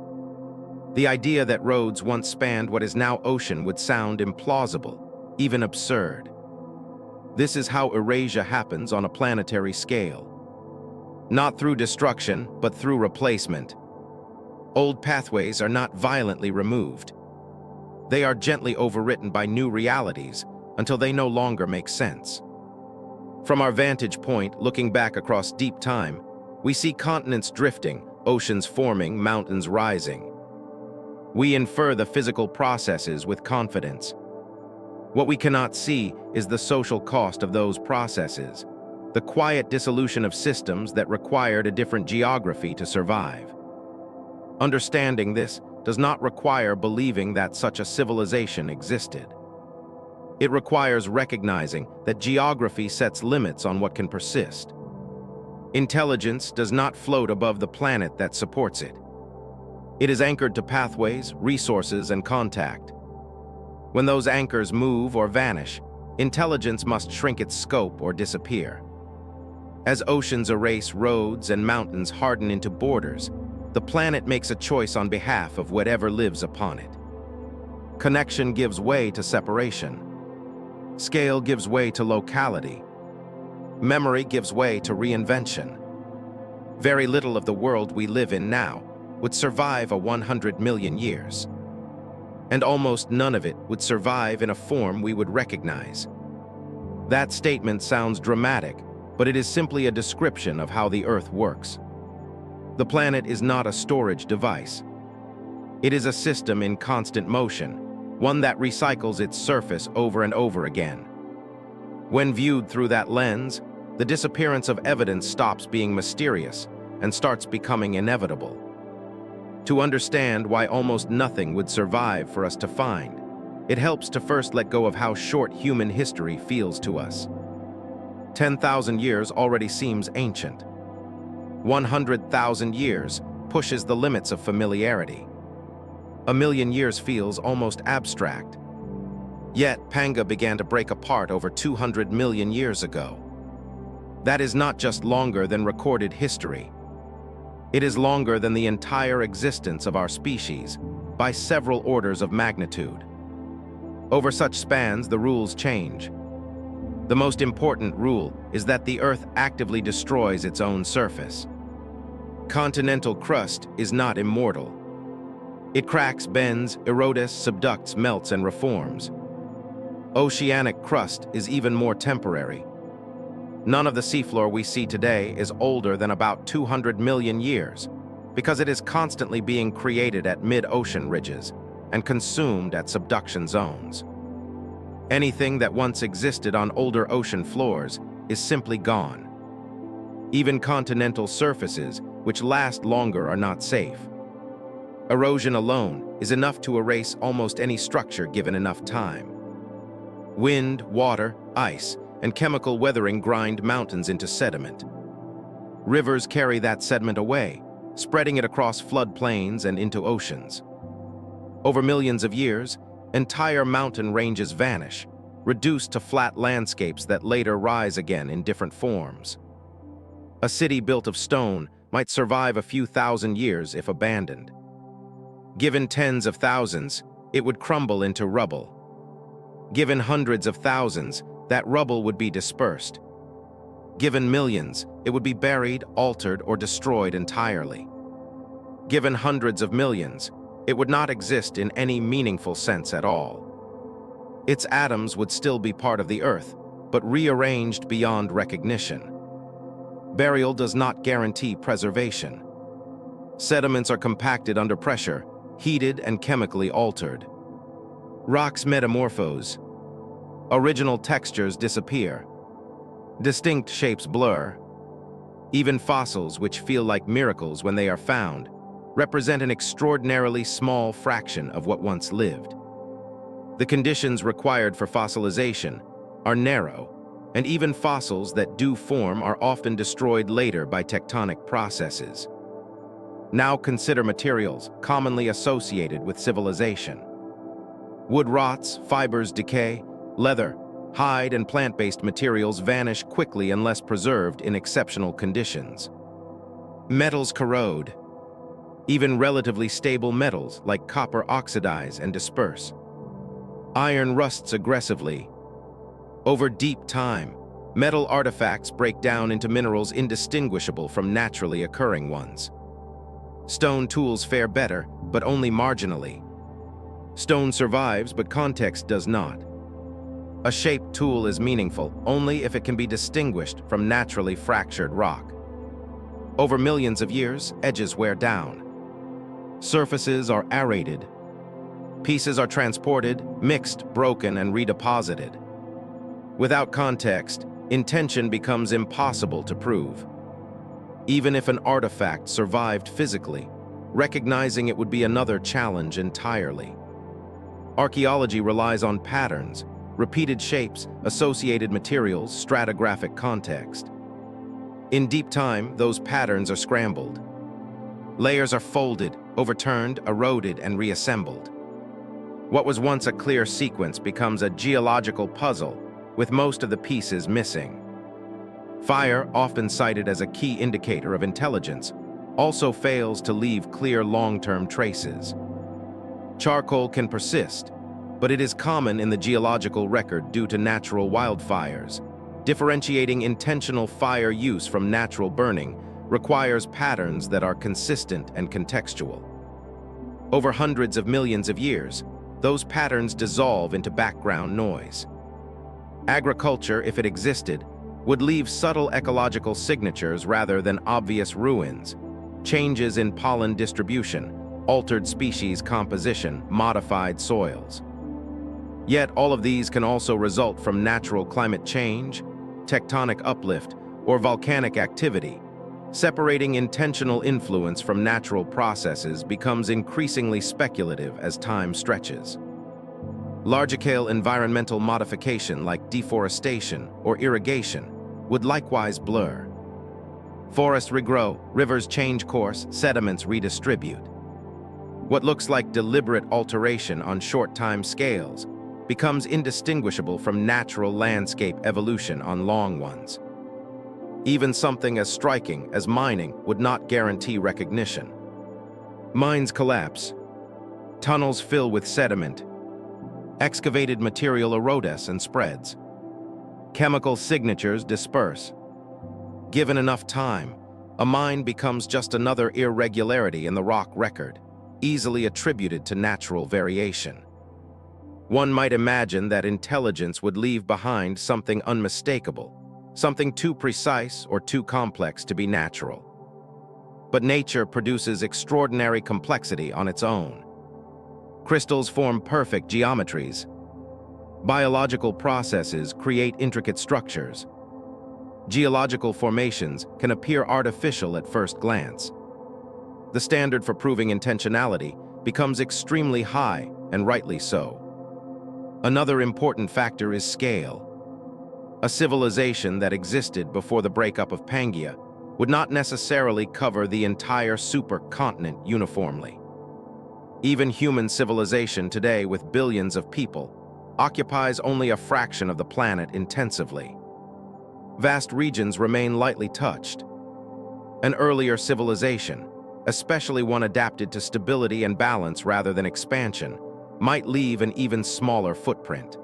Speaker 1: The idea that roads once spanned what is now ocean would sound implausible, even absurd. This is how erasure happens on a planetary scale. Not through destruction, but through replacement. Old pathways are not violently removed. They are gently overwritten by new realities until they no longer make sense. From our vantage point, looking back across deep time, we see continents drifting, oceans forming, mountains rising. We infer the physical processes with confidence. What we cannot see is the social cost of those processes, the quiet dissolution of systems that required a different geography to survive. Understanding this does not require believing that such a civilization existed. It requires recognizing that geography sets limits on what can persist. Intelligence does not float above the planet that supports it. It is anchored to pathways, resources, and contact. When those anchors move or vanish, intelligence must shrink its scope or disappear. As oceans erase roads and mountains harden into borders, the planet makes a choice on behalf of whatever lives upon it. Connection gives way to separation. Scale gives way to locality. Memory gives way to reinvention. Very little of the world we live in now would survive 100 million years. And almost none of it would survive in a form we would recognize. That statement sounds dramatic, but it is simply a description of how the Earth works. The planet is not a storage device. It is a system in constant motion, one that recycles its surface over and over again. When viewed through that lens, the disappearance of evidence stops being mysterious and starts becoming inevitable. To understand why almost nothing would survive for us to find, it helps to first let go of how short human history feels to us. 10,000 years already seems ancient. 100,000 years pushes the limits of familiarity. 1,000,000 years feels almost abstract. Yet, Pangea began to break apart over 200 million years ago. That is not just longer than recorded history. It is longer than the entire existence of our species, by several orders of magnitude. Over such spans, the rules change. The most important rule is that the Earth actively destroys its own surface. Continental crust is not immortal. It cracks, bends, erodes, subducts, melts, and reforms. Oceanic crust is even more temporary. None of the seafloor we see today is older than about 200 million years, because it is constantly being created at mid-ocean ridges and consumed at subduction zones. Anything that once existed on older ocean floors is simply gone. Even continental surfaces, which last longer, are not safe. Erosion alone is enough to erase almost any structure given enough time. Wind, water, ice, and chemical weathering grind mountains into sediment. Rivers carry that sediment away, spreading it across floodplains and into oceans. Over millions of years, entire mountain ranges vanish, reduced to flat landscapes that later rise again in different forms. A city built of stone might survive a few thousand years if abandoned. Given tens of thousands, it would crumble into rubble. Given hundreds of thousands, that rubble would be dispersed. Given millions, it would be buried, altered, or destroyed entirely. Given hundreds of millions, it would not exist in any meaningful sense at all. Its atoms would still be part of the Earth, but rearranged beyond recognition. Burial does not guarantee preservation. Sediments are compacted under pressure, heated and chemically altered. Rocks metamorphose. Original textures disappear. Distinct shapes blur. Even fossils, which feel like miracles when they are found, represent an extraordinarily small fraction of what once lived. The conditions required for fossilization are narrow, and even fossils that do form are often destroyed later by tectonic processes. Now consider materials commonly associated with civilization. Wood rots, fibers decay, leather, hide, and plant-based materials vanish quickly unless preserved in exceptional conditions. Metals corrode. Even relatively stable metals like copper oxidize and disperse. Iron rusts aggressively. Over deep time, metal artifacts break down into minerals indistinguishable from naturally occurring ones. Stone tools fare better, but only marginally. Stone survives, but context does not. A shaped tool is meaningful only if it can be distinguished from naturally fractured rock. Over millions of years, edges wear down. Surfaces are aerated. Pieces are transported, mixed, broken, and redeposited. Without context, intention becomes impossible to prove. Even if an artifact survived physically, recognizing it would be another challenge entirely. Archaeology relies on patterns, repeated shapes, associated materials, stratigraphic context. In deep time, those patterns are scrambled. Layers are folded, overturned, eroded, and reassembled. What was once a clear sequence becomes a geological puzzle, with most of the pieces missing. Fire, often cited as a key indicator of intelligence, also fails to leave clear long-term traces. Charcoal can persist, but it is common in the geological record due to natural wildfires. Differentiating intentional fire use from natural burning requires patterns that are consistent and contextual. Over hundreds of millions of years, those patterns dissolve into background noise. Agriculture, if it existed, would leave subtle ecological signatures rather than obvious ruins. Changes in pollen distribution, altered species composition, modified soils. Yet all of these can also result from natural climate change, tectonic uplift, or volcanic activity. Separating intentional influence from natural processes becomes increasingly speculative as time stretches. Large-scale environmental modification like deforestation or irrigation would likewise blur. Forests regrow, rivers change course, sediments redistribute. What looks like deliberate alteration on short time scales becomes indistinguishable from natural landscape evolution on long ones. Even something as striking as mining would not guarantee recognition. Mines collapse, tunnels fill with sediment, excavated material erodes and spreads. Chemical signatures disperse. Given enough time, a mine becomes just another irregularity in the rock record, easily attributed to natural variation. One might imagine that intelligence would leave behind something unmistakable, something too precise or too complex to be natural. But nature produces extraordinary complexity on its own. Crystals form perfect geometries. Biological processes create intricate structures. Geological formations can appear artificial at first glance. The standard for proving intentionality becomes extremely high, and rightly so. Another important factor is scale. A civilization that existed before the breakup of Pangea would not necessarily cover the entire supercontinent uniformly. Even human civilization today, with billions of people, occupies only a fraction of the planet intensively. Vast regions remain lightly touched. An earlier civilization, especially one adapted to stability and balance rather than expansion, might leave an even smaller footprint.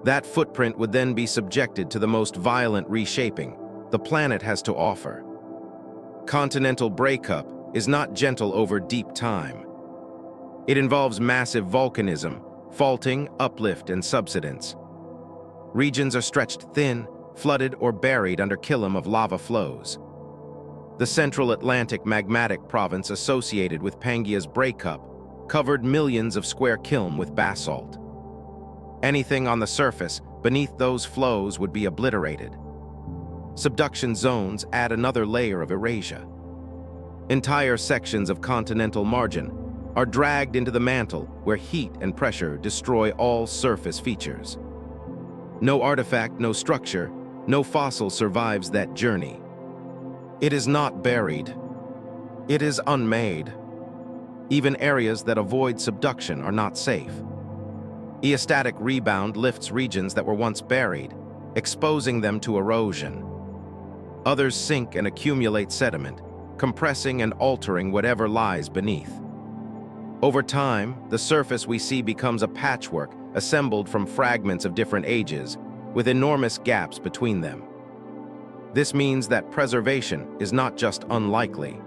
Speaker 1: That footprint would then be subjected to the most violent reshaping the planet has to offer. Continental breakup is not gentle over deep time. It involves massive volcanism, faulting, uplift, and subsidence. Regions are stretched thin, flooded, or buried under kiln of lava flows. The Central Atlantic magmatic province associated with Pangea's breakup covered millions of square kiln with basalt. Anything on the surface beneath those flows would be obliterated. Subduction zones add another layer of erasure. Entire sections of continental margin are dragged into the mantle where heat and pressure destroy all surface features. No artifact, no structure, no fossil survives that journey. It is not buried. It is unmade. Even areas that avoid subduction are not safe. Eostatic rebound lifts regions that were once buried, exposing them to erosion. Others sink and accumulate sediment, compressing and altering whatever lies beneath. Over time, the surface we see becomes a patchwork assembled from fragments of different ages, with enormous gaps between them. This means that preservation is not just unlikely.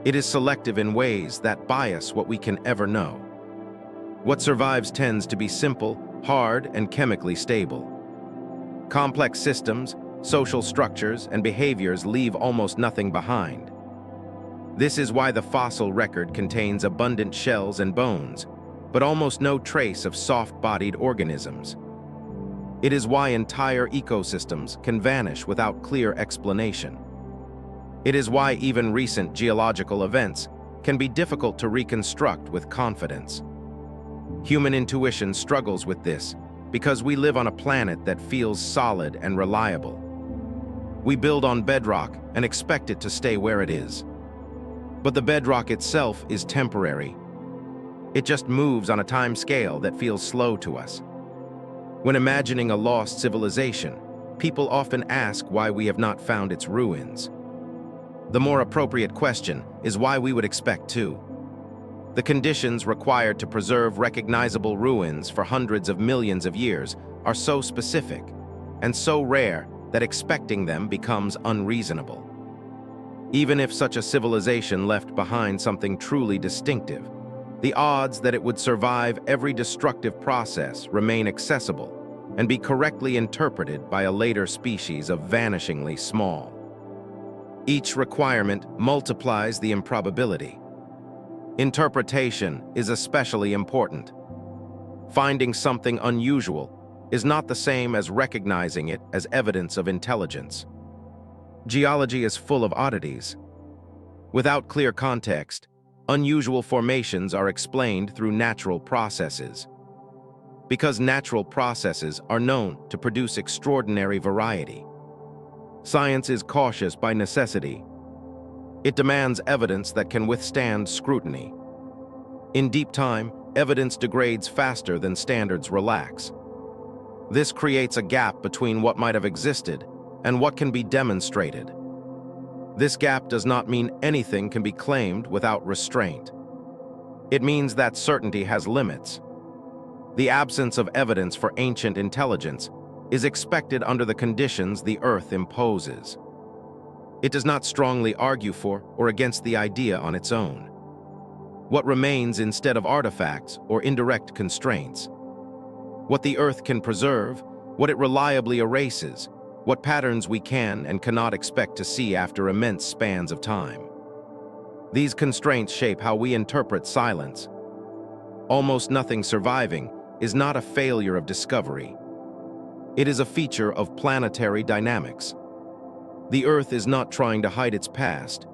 Speaker 1: It is selective in ways that bias what we can ever know. What survives tends to be simple, hard, and chemically stable. Complex systems, social structures, and behaviors leave almost nothing behind. This is why the fossil record contains abundant shells and bones, but almost no trace of soft-bodied organisms. It is why entire ecosystems can vanish without clear explanation. It is why even recent geological events can be difficult to reconstruct with confidence. Human intuition struggles with this, because we live on a planet that feels solid and reliable. We build on bedrock and expect it to stay where it is. But the bedrock itself is temporary. It just moves on a time scale that feels slow to us. When imagining a lost civilization, people often ask why we have not found its ruins. The more appropriate question is why we would expect to. The conditions required to preserve recognizable ruins for hundreds of millions of years are so specific and so rare that expecting them becomes unreasonable. Even if such a civilization left behind something truly distinctive, the odds that it would survive every destructive process remain accessible and be correctly interpreted by a later species of vanishingly small. Each requirement multiplies the improbability. Interpretation is especially important. Finding something unusual is not the same as recognizing it as evidence of intelligence. Geology is full of oddities. Without clear context, unusual formations are explained through natural processes. Because natural processes are known to produce extraordinary variety. Science is cautious by necessity. It demands evidence that can withstand scrutiny. In deep time, evidence degrades faster than standards relax. This creates a gap between what might have existed and what can be demonstrated. This gap does not mean anything can be claimed without restraint. It means that certainty has limits. The absence of evidence for ancient intelligence is expected under the conditions the Earth imposes. It does not strongly argue for or against the idea on its own. What remains instead of artifacts or indirect constraints? What the Earth can preserve, what it reliably erases, what patterns we can and cannot expect to see after immense spans of time. These constraints shape how we interpret silence. Almost nothing surviving is not a failure of discovery. It is a feature of planetary dynamics. The Earth is not trying to hide its past.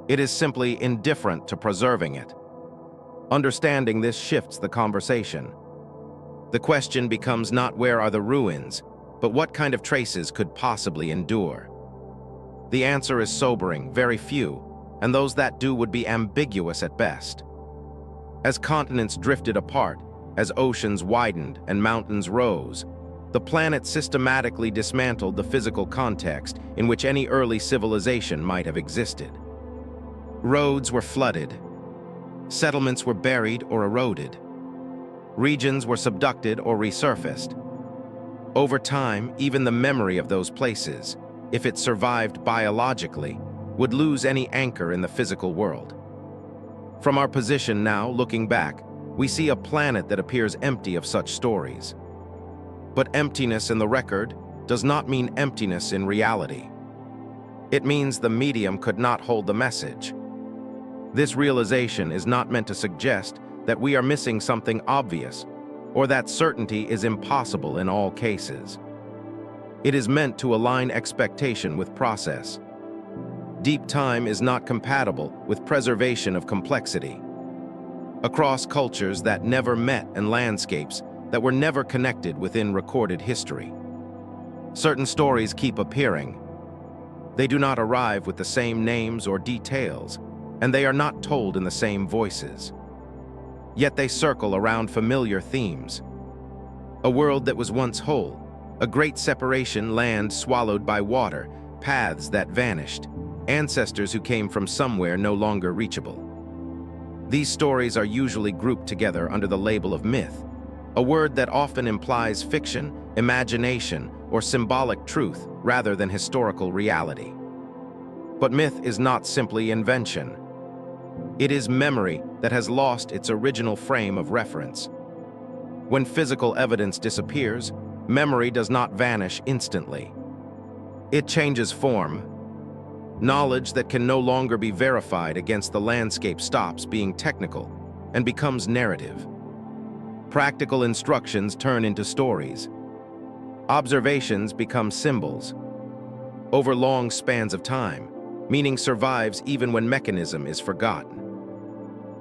Speaker 1: It is simply indifferent to preserving it. Understanding this shifts the conversation. The question becomes not where are the ruins, but what kind of traces could possibly endure. The answer is sobering, very few, and those that do would be ambiguous at best. As continents drifted apart, as oceans widened and mountains rose, the planet systematically dismantled the physical context in which any early civilization might have existed. Roads were flooded. Settlements were buried or eroded. Regions were subducted or resurfaced. Over time, even the memory of those places, if it survived biologically, would lose any anchor in the physical world. From our position now, looking back, we see a planet that appears empty of such stories. But emptiness in the record does not mean emptiness in reality. It means the medium could not hold the message. This realization is not meant to suggest that we are missing something obvious or that certainty is impossible in all cases. It is meant to align expectation with process. Deep time is not compatible with preservation of complexity. Across cultures that never met and landscapes that were never connected within recorded history. Certain stories keep appearing. They do not arrive with the same names or details, and they are not told in the same voices. Yet they circle around familiar themes. A world that was once whole, a great separation, land swallowed by water, paths that vanished, ancestors who came from somewhere no longer reachable. These stories are usually grouped together under the label of myth, a word that often implies fiction, imagination, or symbolic truth rather than historical reality. But myth is not simply invention. It is memory that has lost its original frame of reference. When physical evidence disappears, memory does not vanish instantly. It changes form. Knowledge that can no longer be verified against the landscape stops being technical and becomes narrative. Practical instructions turn into stories. Observations become symbols. Over long spans of time, meaning survives even when mechanism is forgotten.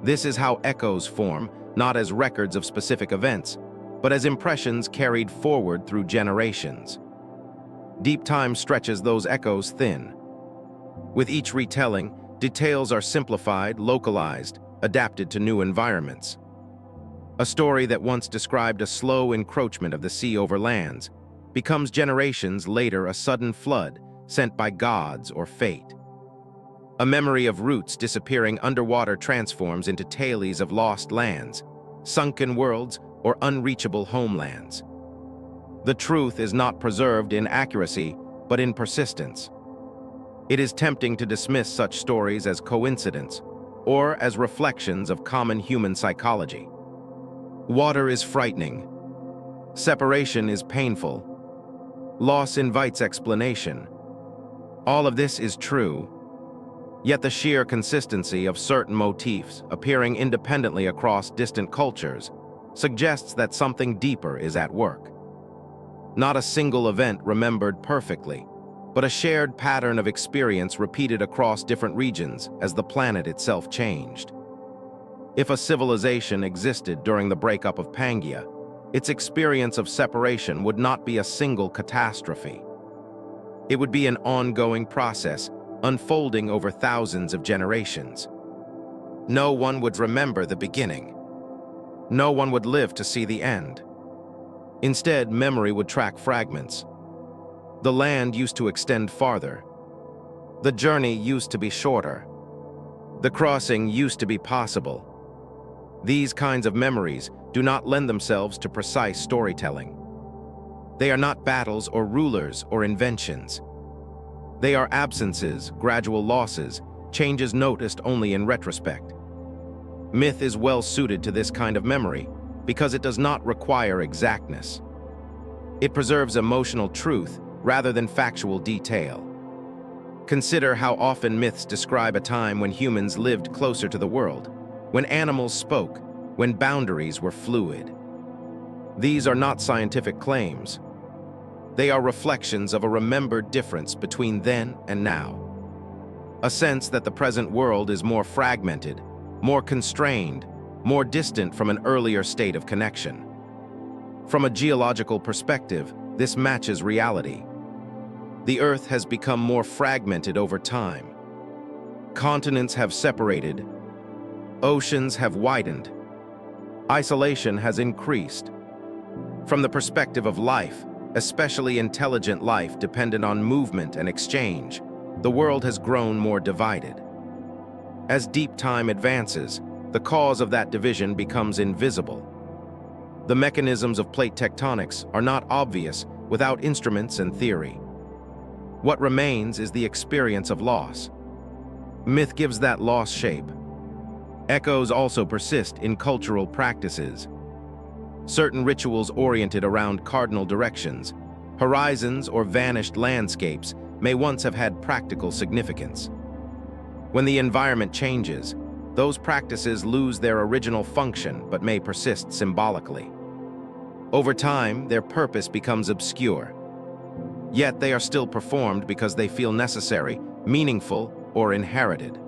Speaker 1: This is how echoes form, not as records of specific events, but as impressions carried forward through generations. Deep time stretches those echoes thin. With each retelling, details are simplified, localized, adapted to new environments. A story that once described a slow encroachment of the sea over lands becomes generations later a sudden flood sent by gods or fate. A memory of roots disappearing underwater transforms into tales of lost lands, sunken worlds, or unreachable homelands. The truth is not preserved in accuracy, but in persistence. It is tempting to dismiss such stories as coincidence or as reflections of common human psychology. Water is frightening. Separation is painful. Loss invites explanation. All of this is true, yet the sheer consistency of certain motifs appearing independently across distant cultures suggests that something deeper is at work. Not a single event remembered perfectly, but a shared pattern of experience repeated across different regions as the planet itself changed. If a civilization existed during the breakup of Pangea, its experience of separation would not be a single catastrophe. It would be an ongoing process, unfolding over thousands of generations. No one would remember the beginning. No one would live to see the end. Instead, memory would track fragments. The land used to extend farther. The journey used to be shorter. The crossing used to be possible. These kinds of memories do not lend themselves to precise storytelling. They are not battles or rulers or inventions. They are absences, gradual losses, changes noticed only in retrospect. Myth is well suited to this kind of memory because it does not require exactness. It preserves emotional truth rather than factual detail. Consider how often myths describe a time when humans lived closer to the world, when animals spoke, when boundaries were fluid. These are not scientific claims. They are reflections of a remembered difference between then and now. A sense that the present world is more fragmented, more constrained, more distant from an earlier state of connection. From a geological perspective, this matches reality. The Earth has become more fragmented over time. Continents have separated. Oceans have widened. Isolation has increased. From the perspective of life, especially intelligent life dependent on movement and exchange, the world has grown more divided. As deep time advances, the cause of that division becomes invisible. The mechanisms of plate tectonics are not obvious without instruments and theory. What remains is the experience of loss. Myth gives that loss shape. Echoes also persist in cultural practices. Certain rituals oriented around cardinal directions, horizons, or vanished landscapes may once have had practical significance. When the environment changes, those practices lose their original function but may persist symbolically. Over time, their purpose becomes obscure. Yet they are still performed because they feel necessary, meaningful, or inherited.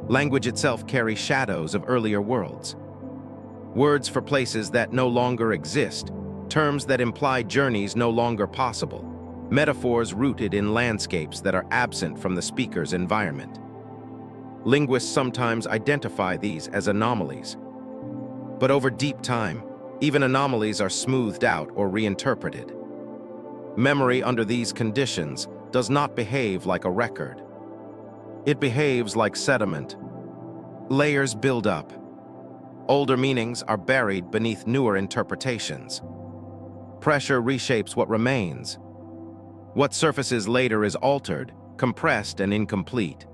Speaker 1: Language itself carries shadows of earlier worlds. Words for places that no longer exist, terms that imply journeys no longer possible, metaphors rooted in landscapes that are absent from the speaker's environment. Linguists sometimes identify these as anomalies. But over deep time, even anomalies are smoothed out or reinterpreted. Memory under these conditions does not behave like a record. It behaves like sediment. Layers build up. Older meanings are buried beneath newer interpretations. Pressure reshapes what remains. What surfaces later is altered, compressed, and incomplete.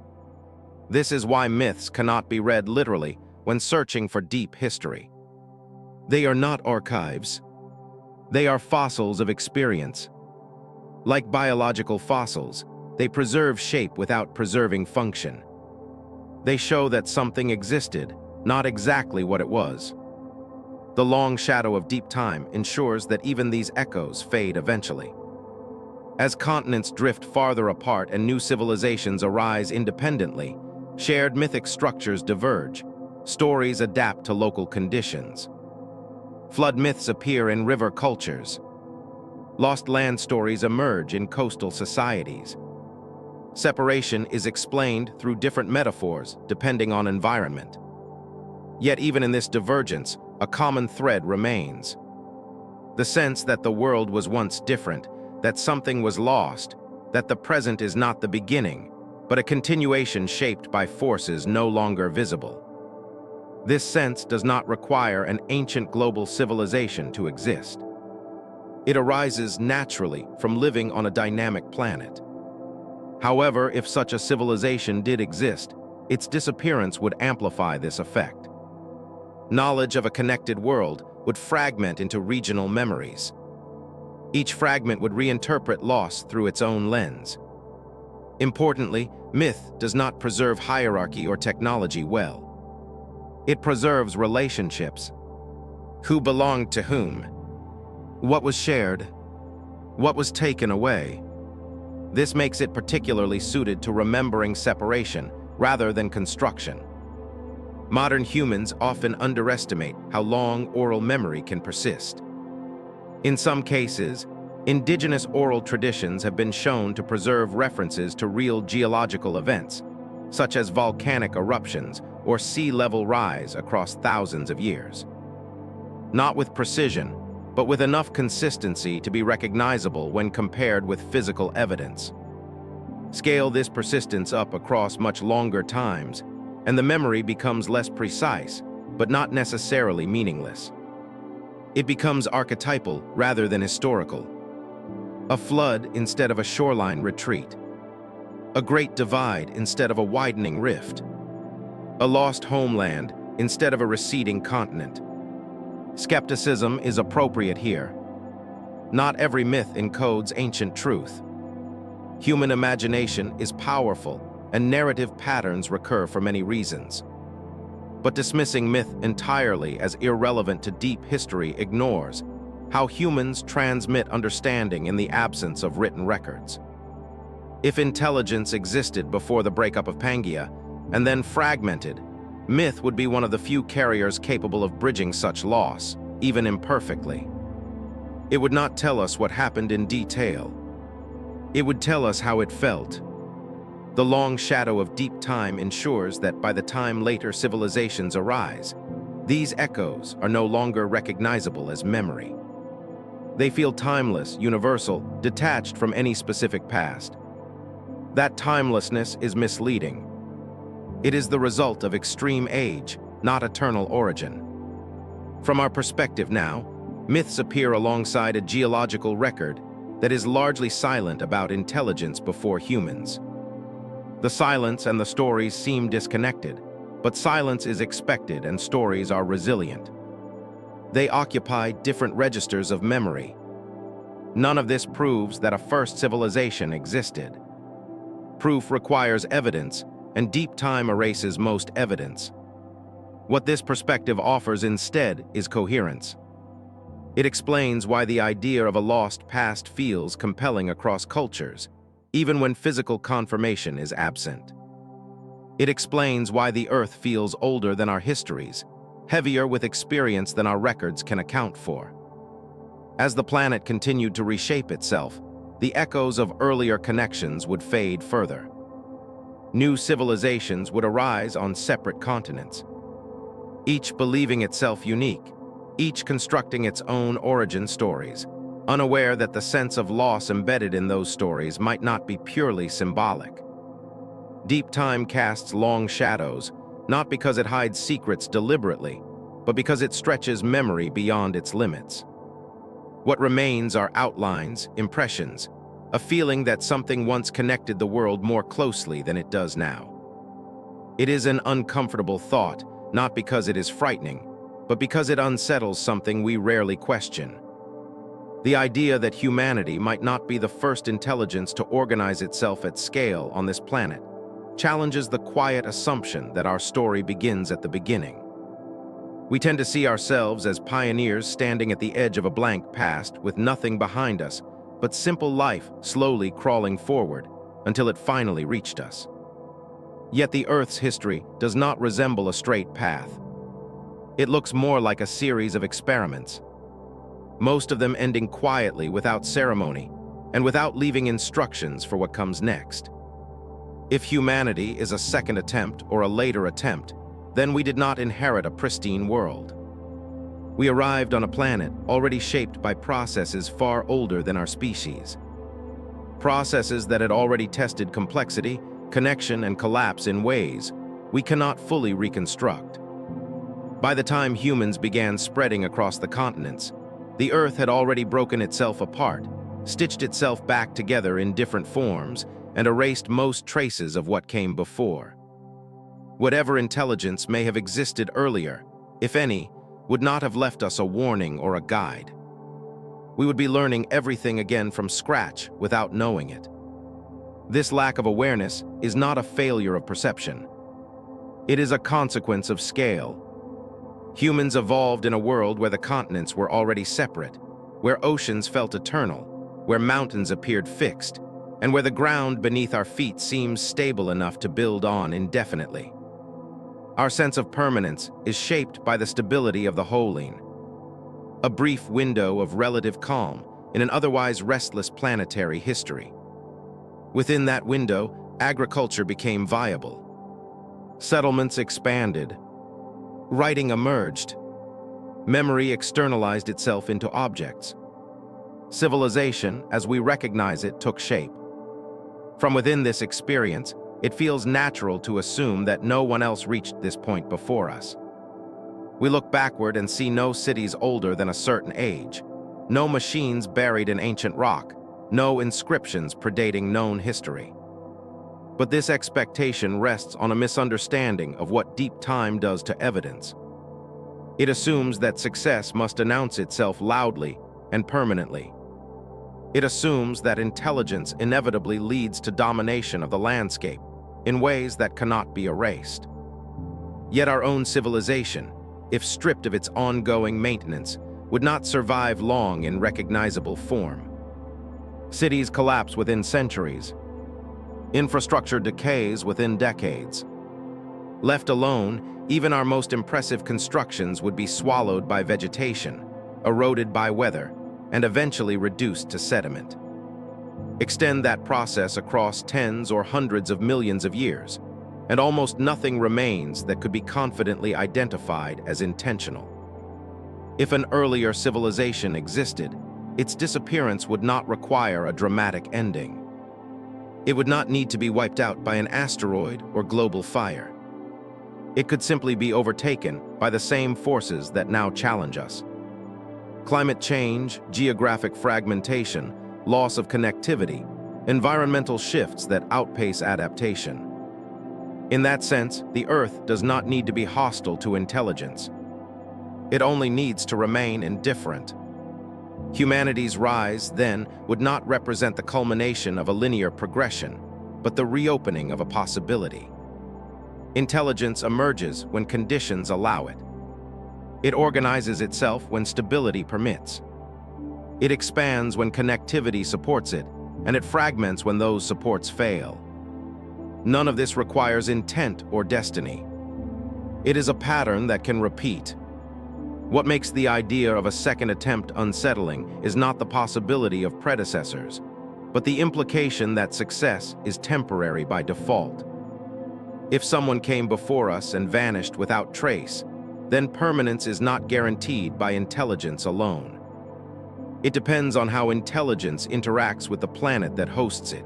Speaker 1: This is why myths cannot be read literally when searching for deep history. They are not archives. They are fossils of experience. Like biological fossils, they preserve shape without preserving function. They show that something existed, not exactly what it was. The long shadow of deep time ensures that even these echoes fade eventually. As continents drift farther apart and new civilizations arise independently, shared mythic structures diverge. Stories adapt to local conditions. Flood myths appear in river cultures. Lost land stories emerge in coastal societies. Separation is explained through different metaphors depending on environment. Yet even in this divergence, a common thread remains. The sense that the world was once different, that something was lost, that the present is not the beginning, but a continuation shaped by forces no longer visible. This sense does not require an ancient global civilization to exist. It arises naturally from living on a dynamic planet. However, if such a civilization did exist, its disappearance would amplify this effect. Knowledge of a connected world would fragment into regional memories. Each fragment would reinterpret loss through its own lens. Importantly, myth does not preserve hierarchy or technology well. It preserves relationships. Who belonged to whom? What was shared? What was taken away? This makes it particularly suited to remembering separation rather than construction. Modern humans often underestimate how long oral memory can persist. In some cases, indigenous oral traditions have been shown to preserve references to real geological events, such as volcanic eruptions or sea level rise across thousands of years. Not with precision, but with enough consistency to be recognizable when compared with physical evidence. Scale this persistence up across much longer times, and the memory becomes less precise, but not necessarily meaningless. It becomes archetypal rather than historical. A flood instead of a shoreline retreat. A great divide instead of a widening rift. A lost homeland instead of a receding continent. Skepticism is appropriate here. Not every myth encodes ancient truth. Human imagination is powerful, and narrative patterns recur for many reasons. But dismissing myth entirely as irrelevant to deep history ignores how humans transmit understanding in the absence of written records. If intelligence existed before the breakup of Pangea, and then fragmented, myth would be one of the few carriers capable of bridging such loss, even imperfectly. It would not tell us what happened in detail. It would tell us how it felt. The long shadow of deep time ensures that by the time later civilizations arise, these echoes are no longer recognizable as memory. They feel timeless, universal, detached from any specific past. That timelessness is misleading. It is the result of extreme age, not eternal origin. From our perspective now, myths appear alongside a geological record that is largely silent about intelligence before humans. The silence and the stories seem disconnected, but silence is expected and stories are resilient. They occupy different registers of memory. None of this proves that a first civilization existed. Proof requires evidence, and deep time erases most evidence. What this perspective offers instead is coherence. It explains why the idea of a lost past feels compelling across cultures, even when physical confirmation is absent. It explains why the Earth feels older than our histories, heavier with experience than our records can account for. As the planet continued to reshape itself, the echoes of earlier connections would fade further. New civilizations would arise on separate continents, each believing itself unique, each constructing its own origin stories, unaware that the sense of loss embedded in those stories might not be purely symbolic. Deep time casts long shadows, not because it hides secrets deliberately, but because it stretches memory beyond its limits. What remains are outlines, impressions, a feeling that something once connected the world more closely than it does now. It is an uncomfortable thought, not because it is frightening, but because it unsettles something we rarely question. The idea that humanity might not be the first intelligence to organize itself at scale on this planet challenges the quiet assumption that our story begins at the beginning. We tend to see ourselves as pioneers standing at the edge of a blank past with nothing behind us but simple life slowly crawling forward until it finally reached us. Yet the Earth's history does not resemble a straight path. It looks more like a series of experiments, most of them ending quietly without ceremony and without leaving instructions for what comes next. If humanity is a second attempt or a later attempt, then we did not inherit a pristine world. We arrived on a planet already shaped by processes far older than our species. Processes that had already tested complexity, connection, and collapse in ways we cannot fully reconstruct. By the time humans began spreading across the continents, the Earth had already broken itself apart, stitched itself back together in different forms, and erased most traces of what came before. Whatever intelligence may have existed earlier, if any, would not have left us a warning or a guide. We would be learning everything again from scratch without knowing it. This lack of awareness is not a failure of perception. It is a consequence of scale. Humans evolved in a world where the continents were already separate, where oceans felt eternal, where mountains appeared fixed, and where the ground beneath our feet seems stable enough to build on indefinitely. Our sense of permanence is shaped by the stability of the wholing, a brief window of relative calm in an otherwise restless planetary history. Within that window, agriculture became viable. Settlements expanded. Writing emerged. Memory externalized itself into objects. Civilization, as we recognize it, took shape. From within this experience, it feels natural to assume that no one else reached this point before us. We look backward and see no cities older than a certain age, no machines buried in ancient rock, no inscriptions predating known history. But this expectation rests on a misunderstanding of what deep time does to evidence. It assumes that success must announce itself loudly and permanently. It assumes that intelligence inevitably leads to domination of the landscape in ways that cannot be erased. Yet our own civilization, if stripped of its ongoing maintenance, would not survive long in recognizable form. Cities collapse within centuries. Infrastructure decays within decades. Left alone, even our most impressive constructions would be swallowed by vegetation, eroded by weather, and eventually reduced to sediment. Extend that process across tens or hundreds of millions of years, and almost nothing remains that could be confidently identified as intentional. If an earlier civilization existed, its disappearance would not require a dramatic ending. It would not need to be wiped out by an asteroid or global fire. It could simply be overtaken by the same forces that now challenge us. Climate change, geographic fragmentation, loss of connectivity, environmental shifts that outpace adaptation. In that sense, the Earth does not need to be hostile to intelligence. It only needs to remain indifferent. Humanity's rise, then, would not represent the culmination of a linear progression, but the reopening of a possibility. Intelligence emerges when conditions allow it. It organizes itself when stability permits. It expands when connectivity supports it, and it fragments when those supports fail. None of this requires intent or destiny. It is a pattern that can repeat. What makes the idea of a second attempt unsettling is not the possibility of predecessors, but the implication that success is temporary by default. If someone came before us and vanished without trace, then permanence is not guaranteed by intelligence alone. It depends on how intelligence interacts with the planet that hosts it.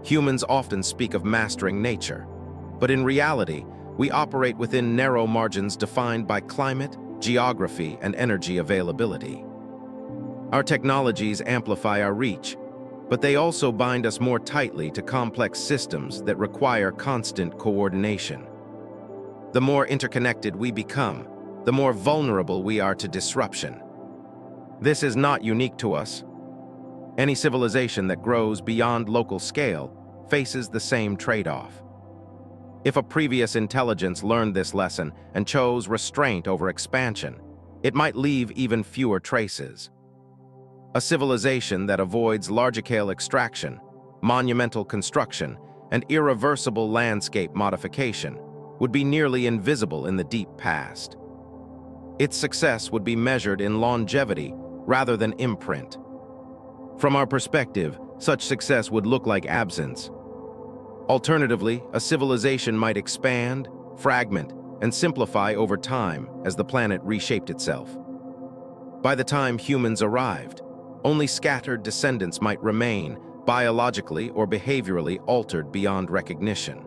Speaker 1: Humans often speak of mastering nature, but in reality, we operate within narrow margins defined by climate, geography, and energy availability. Our technologies amplify our reach, but they also bind us more tightly to complex systems that require constant coordination. The more interconnected we become, the more vulnerable we are to disruption. This is not unique to us. Any civilization that grows beyond local scale faces the same trade-off. If a previous intelligence learned this lesson and chose restraint over expansion, it might leave even fewer traces. A civilization that avoids large-scale extraction, monumental construction, and irreversible landscape modification would be nearly invisible in the deep past. Its success would be measured in longevity rather than imprint. From our perspective, such success would look like absence. Alternatively, a civilization might expand, fragment, and simplify over time as the planet reshaped itself. By the time humans arrived, only scattered descendants might remain, biologically or behaviorally altered beyond recognition.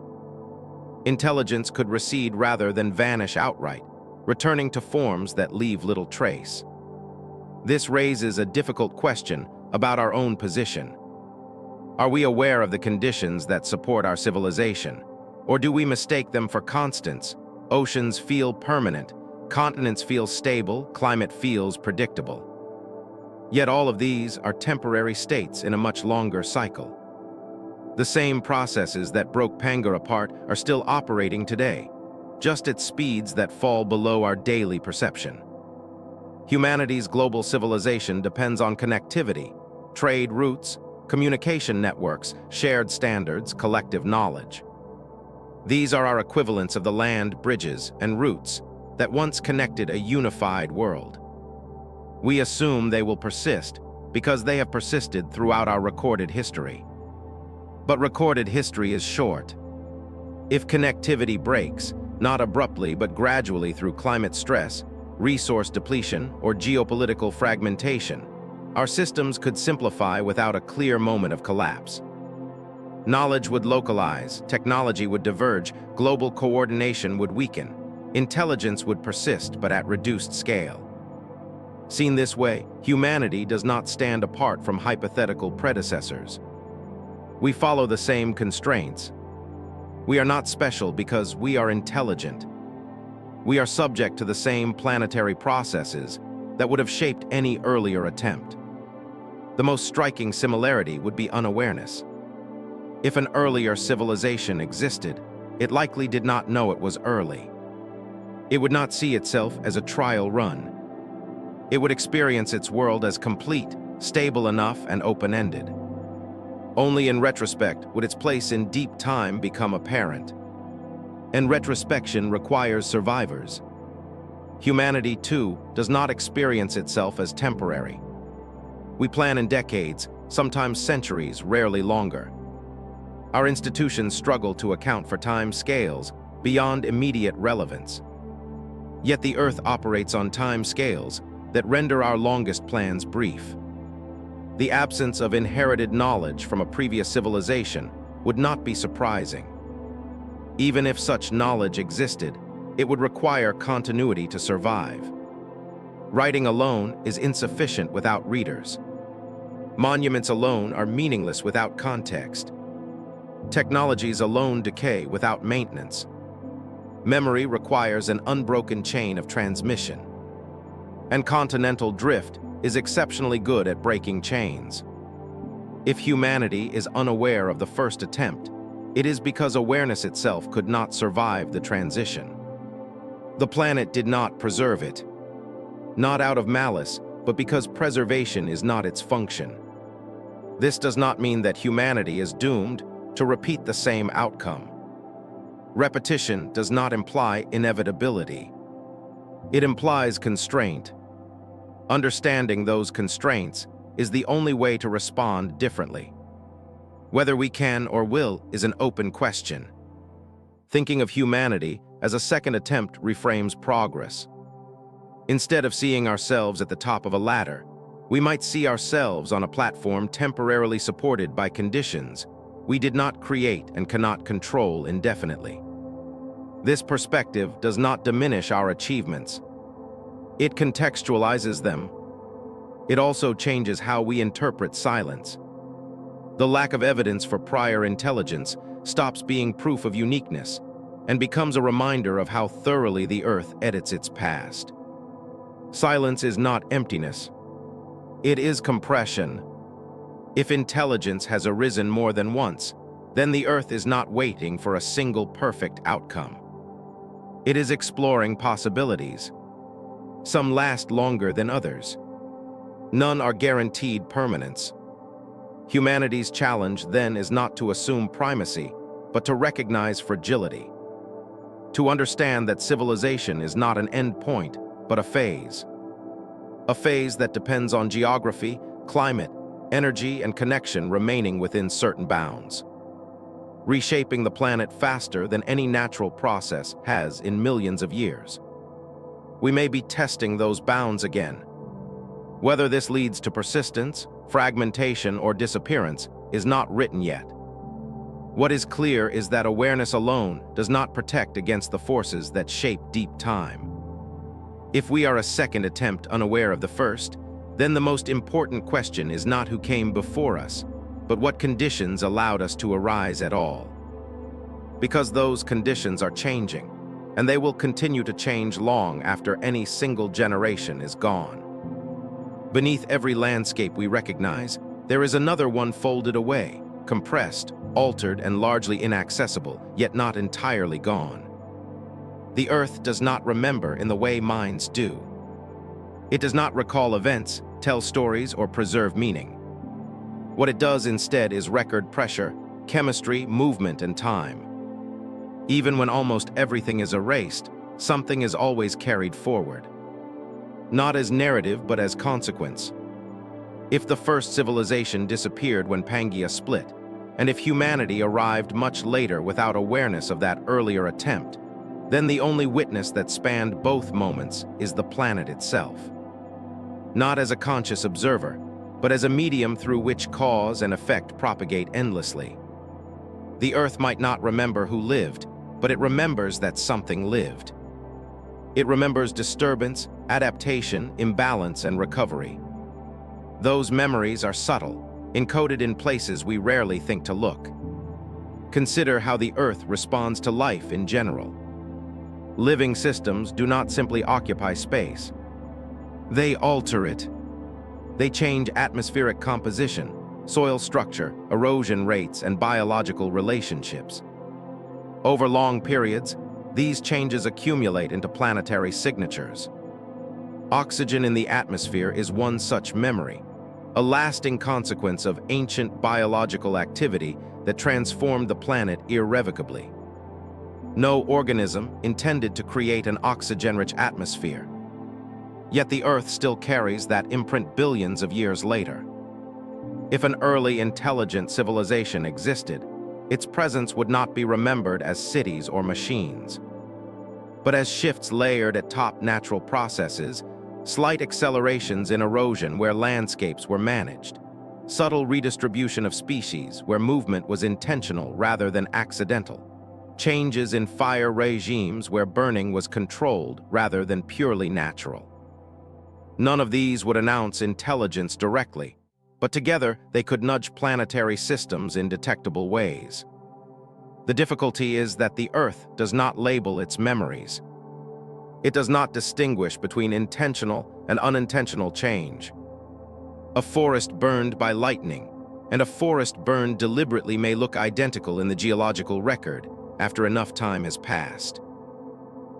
Speaker 1: Intelligence could recede rather than vanish outright, returning to forms that leave little trace. This raises a difficult question about our own position. Are we aware of the conditions that support our civilization, or do we mistake them for constants? Oceans feel permanent, continents feel stable, climate feels predictable. Yet all of these are temporary states in a much longer cycle. The same processes that broke Pangea apart are still operating today, just at speeds that fall below our daily perception. Humanity's global civilization depends on connectivity, trade routes, communication networks, shared standards, collective knowledge. These are our equivalents of the land, bridges, and routes that once connected a unified world. We assume they will persist because they have persisted throughout our recorded history. But recorded history is short. If connectivity breaks, not abruptly but gradually through climate stress, resource depletion, or geopolitical fragmentation, our systems could simplify without a clear moment of collapse. Knowledge would localize, technology would diverge, global coordination would weaken, intelligence would persist but at reduced scale. Seen this way, humanity does not stand apart from hypothetical predecessors. We follow the same constraints. We are not special because we are intelligent. We are subject to the same planetary processes that would have shaped any earlier attempt. The most striking similarity would be unawareness. If an earlier civilization existed, it likely did not know it was early. It would not see itself as a trial run. It would experience its world as complete, stable enough, and open-ended. Only in retrospect would its place in deep time become apparent. And retrospection requires survivors. Humanity, too, does not experience itself as temporary. We plan in decades, sometimes centuries, rarely longer. Our institutions struggle to account for time scales beyond immediate relevance. Yet the Earth operates on time scales that render our longest plans brief. The absence of inherited knowledge from a previous civilization would not be surprising. Even if such knowledge existed, it would require continuity to survive. Writing alone is insufficient without readers. Monuments alone are meaningless without context. Technologies alone decay without maintenance. Memory requires an unbroken chain of transmission. And continental drift is exceptionally good at breaking chains. If humanity is unaware of the first attempt, it is because awareness itself could not survive the transition. The planet did not preserve it, not out of malice, but because preservation is not its function. This does not mean that humanity is doomed to repeat the same outcome. Repetition does not imply inevitability. It implies constraint. Understanding those constraints is the only way to respond differently. Whether we can or will is an open question. Thinking of humanity as a second attempt reframes progress. Instead of seeing ourselves at the top of a ladder, we might see ourselves on a platform temporarily supported by conditions we did not create and cannot control indefinitely. This perspective does not diminish our achievements. It contextualizes them. It also changes how we interpret silence. The lack of evidence for prior intelligence stops being proof of uniqueness and becomes a reminder of how thoroughly the Earth edits its past. Silence is not emptiness. It is compression. If intelligence has arisen more than once, then the Earth is not waiting for a single perfect outcome. It is exploring possibilities. Some last longer than others. None are guaranteed permanence. Humanity's challenge then is not to assume primacy, but to recognize fragility. To understand that civilization is not an end point, but a phase. A phase that depends on geography, climate, energy, and connection remaining within certain bounds, reshaping the planet faster than any natural process has in millions of years. We may be testing those bounds again. Whether this leads to persistence, fragmentation, or disappearance is not written yet. What is clear is that awareness alone does not protect against the forces that shape deep time. If we are a second attempt unaware of the first, then the most important question is not who came before us, but what conditions allowed us to arise at all. Because those conditions are changing, and they will continue to change long after any single generation is gone. Beneath every landscape we recognize, there is another one folded away, compressed, altered, and largely inaccessible, yet not entirely gone. The Earth does not remember in the way minds do. It does not recall events, tell stories, or preserve meaning. What it does instead is record pressure, chemistry, movement, and time. Even when almost everything is erased, something is always carried forward. Not as narrative, but as consequence. If the first civilization disappeared when Pangea split, and if humanity arrived much later without awareness of that earlier attempt, then the only witness that spanned both moments is the planet itself. Not as a conscious observer, but as a medium through which cause and effect propagate endlessly. The Earth might not remember who lived, but it remembers that something lived. It remembers disturbance, adaptation, imbalance, and recovery. Those memories are subtle, encoded in places we rarely think to look. Consider how the Earth responds to life in general. Living systems do not simply occupy space. They alter it. They change atmospheric composition, soil structure, erosion rates, and biological relationships. Over long periods, these changes accumulate into planetary signatures. Oxygen in the atmosphere is one such memory, a lasting consequence of ancient biological activity that transformed the planet irrevocably. No organism intended to create an oxygen-rich atmosphere. Yet the Earth still carries that imprint billions of years later. If an early intelligent civilization existed, its presence would not be remembered as cities or machines, but as shifts layered atop natural processes, slight accelerations in erosion where landscapes were managed, subtle redistribution of species where movement was intentional rather than accidental, changes in fire regimes where burning was controlled rather than purely natural. None of these would announce intelligence directly, but together they could nudge planetary systems in detectable ways. The difficulty is that the Earth does not label its memories. It does not distinguish between intentional and unintentional change. A forest burned by lightning and a forest burned deliberately may look identical in the geological record after enough time has passed.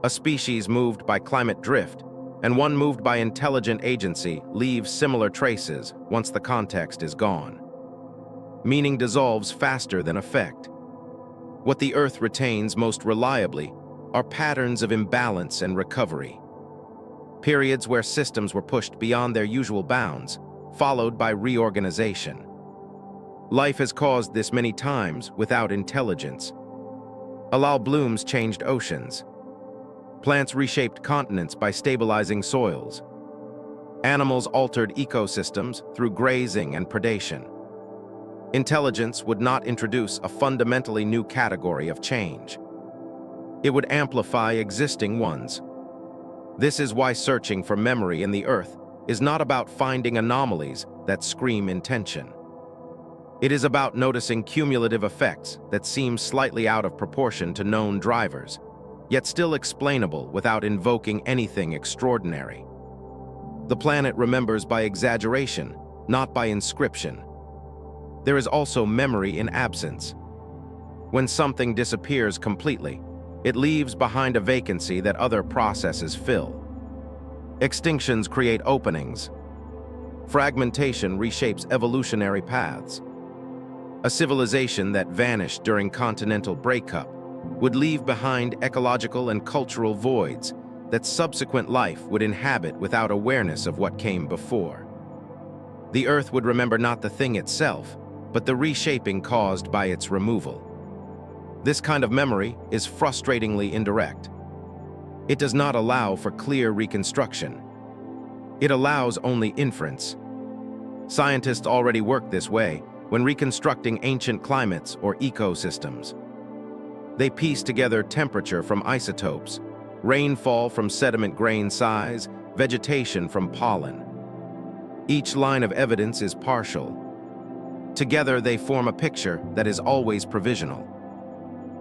Speaker 1: A species moved by climate drift and one moved by intelligent agency leaves similar traces once the context is gone. Meaning dissolves faster than effect. What the Earth retains most reliably are patterns of imbalance and recovery. Periods where systems were pushed beyond their usual bounds, followed by reorganization. Life has caused this many times without intelligence. Algal blooms changed oceans. Plants reshaped continents by stabilizing soils. Animals altered ecosystems through grazing and predation. Intelligence would not introduce a fundamentally new category of change. It would amplify existing ones. This is why searching for memory in the Earth is not about finding anomalies that scream intention. It is about noticing cumulative effects that seem slightly out of proportion to known drivers, yet still explainable without invoking anything extraordinary. The planet remembers by exaggeration, not by inscription. There is also memory in absence. When something disappears completely, it leaves behind a vacancy that other processes fill. Extinctions create openings. Fragmentation reshapes evolutionary paths. A civilization that vanished during continental breakup would leave behind ecological and cultural voids that subsequent life would inhabit without awareness of what came before. The Earth would remember not the thing itself, but the reshaping caused by its removal. This kind of memory is frustratingly indirect. It does not allow for clear reconstruction. It allows only inference. Scientists already work this way when reconstructing ancient climates or ecosystems. They piece together temperature from isotopes, rainfall from sediment grain size, vegetation from pollen. Each line of evidence is partial. Together they form a picture that is always provisional.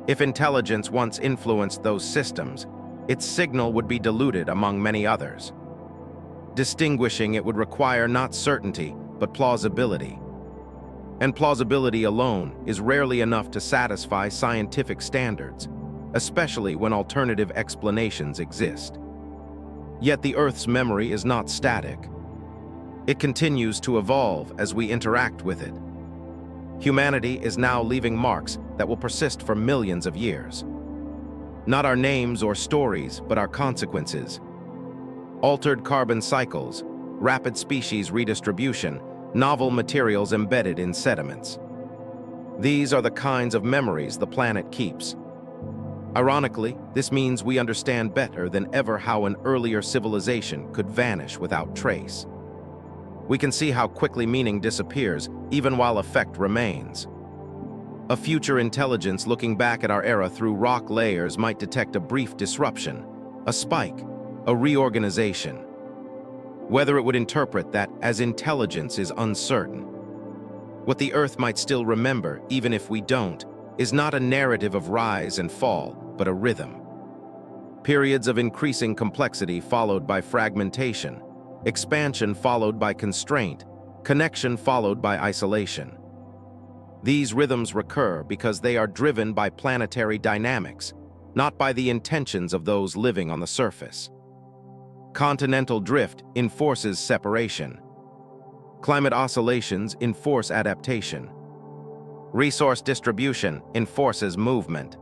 Speaker 1: If intelligence once influenced those systems, its signal would be diluted among many others. Distinguishing it would require not certainty, but plausibility. And plausibility alone is rarely enough to satisfy scientific standards, especially when alternative explanations exist. Yet the Earth's memory is not static. It continues to evolve as we interact with it. Humanity is now leaving marks that will persist for millions of years. Not our names or stories, but our consequences. Altered carbon cycles, rapid species redistribution, novel materials embedded in sediments. These are the kinds of memories the planet keeps. Ironically, this means we understand better than ever how an earlier civilization could vanish without trace. We can see how quickly meaning disappears, even while effect remains. A future intelligence looking back at our era through rock layers might detect a brief disruption, a spike, a reorganization. Whether it would interpret that as intelligence is uncertain. What the Earth might still remember, even if we don't, is not a narrative of rise and fall, but a rhythm. Periods of increasing complexity followed by fragmentation, expansion followed by constraint, connection followed by isolation. These rhythms recur because they are driven by planetary dynamics, not by the intentions of those living on the surface. Continental drift enforces separation. Climate oscillations enforce adaptation. Resource distribution enforces movement.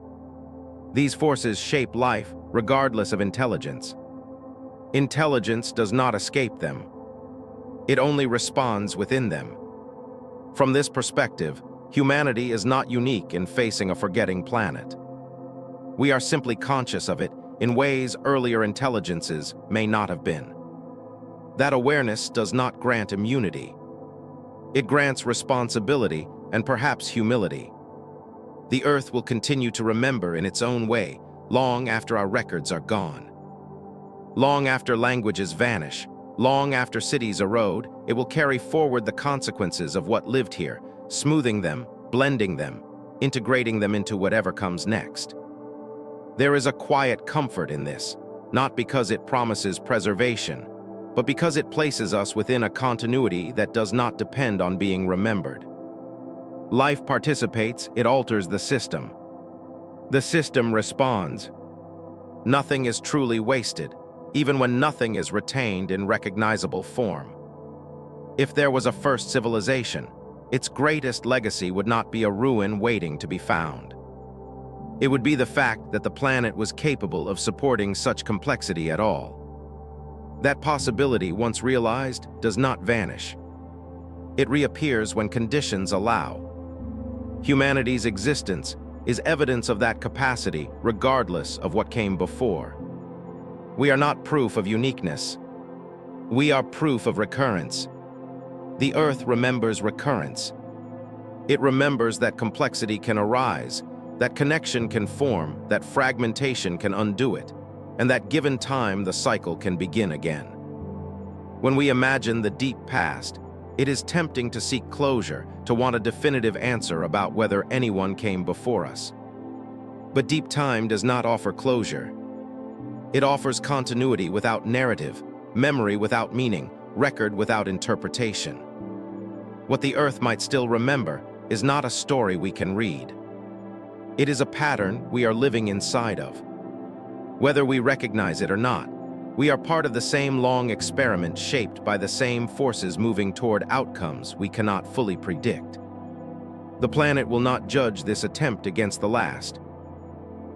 Speaker 1: These forces shape life regardless of intelligence. Intelligence does not escape them. It only responds within them. From this perspective, humanity is not unique in facing a forgetting planet. We are simply conscious of it in ways earlier intelligences may not have been. That awareness does not grant immunity. It grants responsibility and perhaps humility. The Earth will continue to remember in its own way, long after our records are gone. Long after languages vanish, long after cities erode, it will carry forward the consequences of what lived here, smoothing them, blending them, integrating them into whatever comes next. There is a quiet comfort in this, not because it promises preservation, but because it places us within a continuity that does not depend on being remembered. Life participates, it alters the system. The system responds. Nothing is truly wasted, even when nothing is retained in recognizable form. If there was a first civilization, its greatest legacy would not be a ruin waiting to be found. It would be the fact that the planet was capable of supporting such complexity at all. That possibility, once realized, does not vanish. It reappears when conditions allow. Humanity's existence is evidence of that capacity regardless of what came before. We are not proof of uniqueness. We are proof of recurrence. The Earth remembers recurrence. It remembers that complexity can arise, that connection can form, that fragmentation can undo it, and that given time the cycle can begin again. When we imagine the deep past, it is tempting to seek closure, to want a definitive answer about whether anyone came before us. But deep time does not offer closure. It offers continuity without narrative, memory without meaning, record without interpretation. What the Earth might still remember is not a story we can read. It is a pattern we are living inside of. Whether we recognize it or not, we are part of the same long experiment shaped by the same forces moving toward outcomes we cannot fully predict. The planet will not judge this attempt against the last.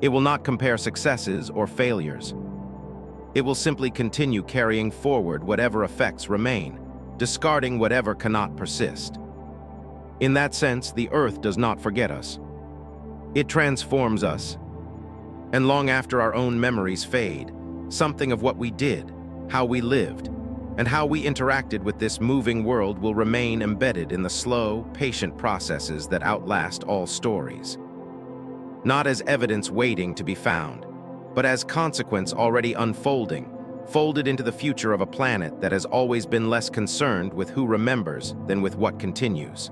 Speaker 1: It will not compare successes or failures. It will simply continue carrying forward whatever effects remain, discarding whatever cannot persist. In that sense, the Earth does not forget us. It transforms us. And long after our own memories fade, something of what we did, how we lived, and how we interacted with this moving world will remain embedded in the slow, patient processes that outlast all stories. Not as evidence waiting to be found, but as consequence already unfolding, folded into the future of a planet that has always been less concerned with who remembers than with what continues.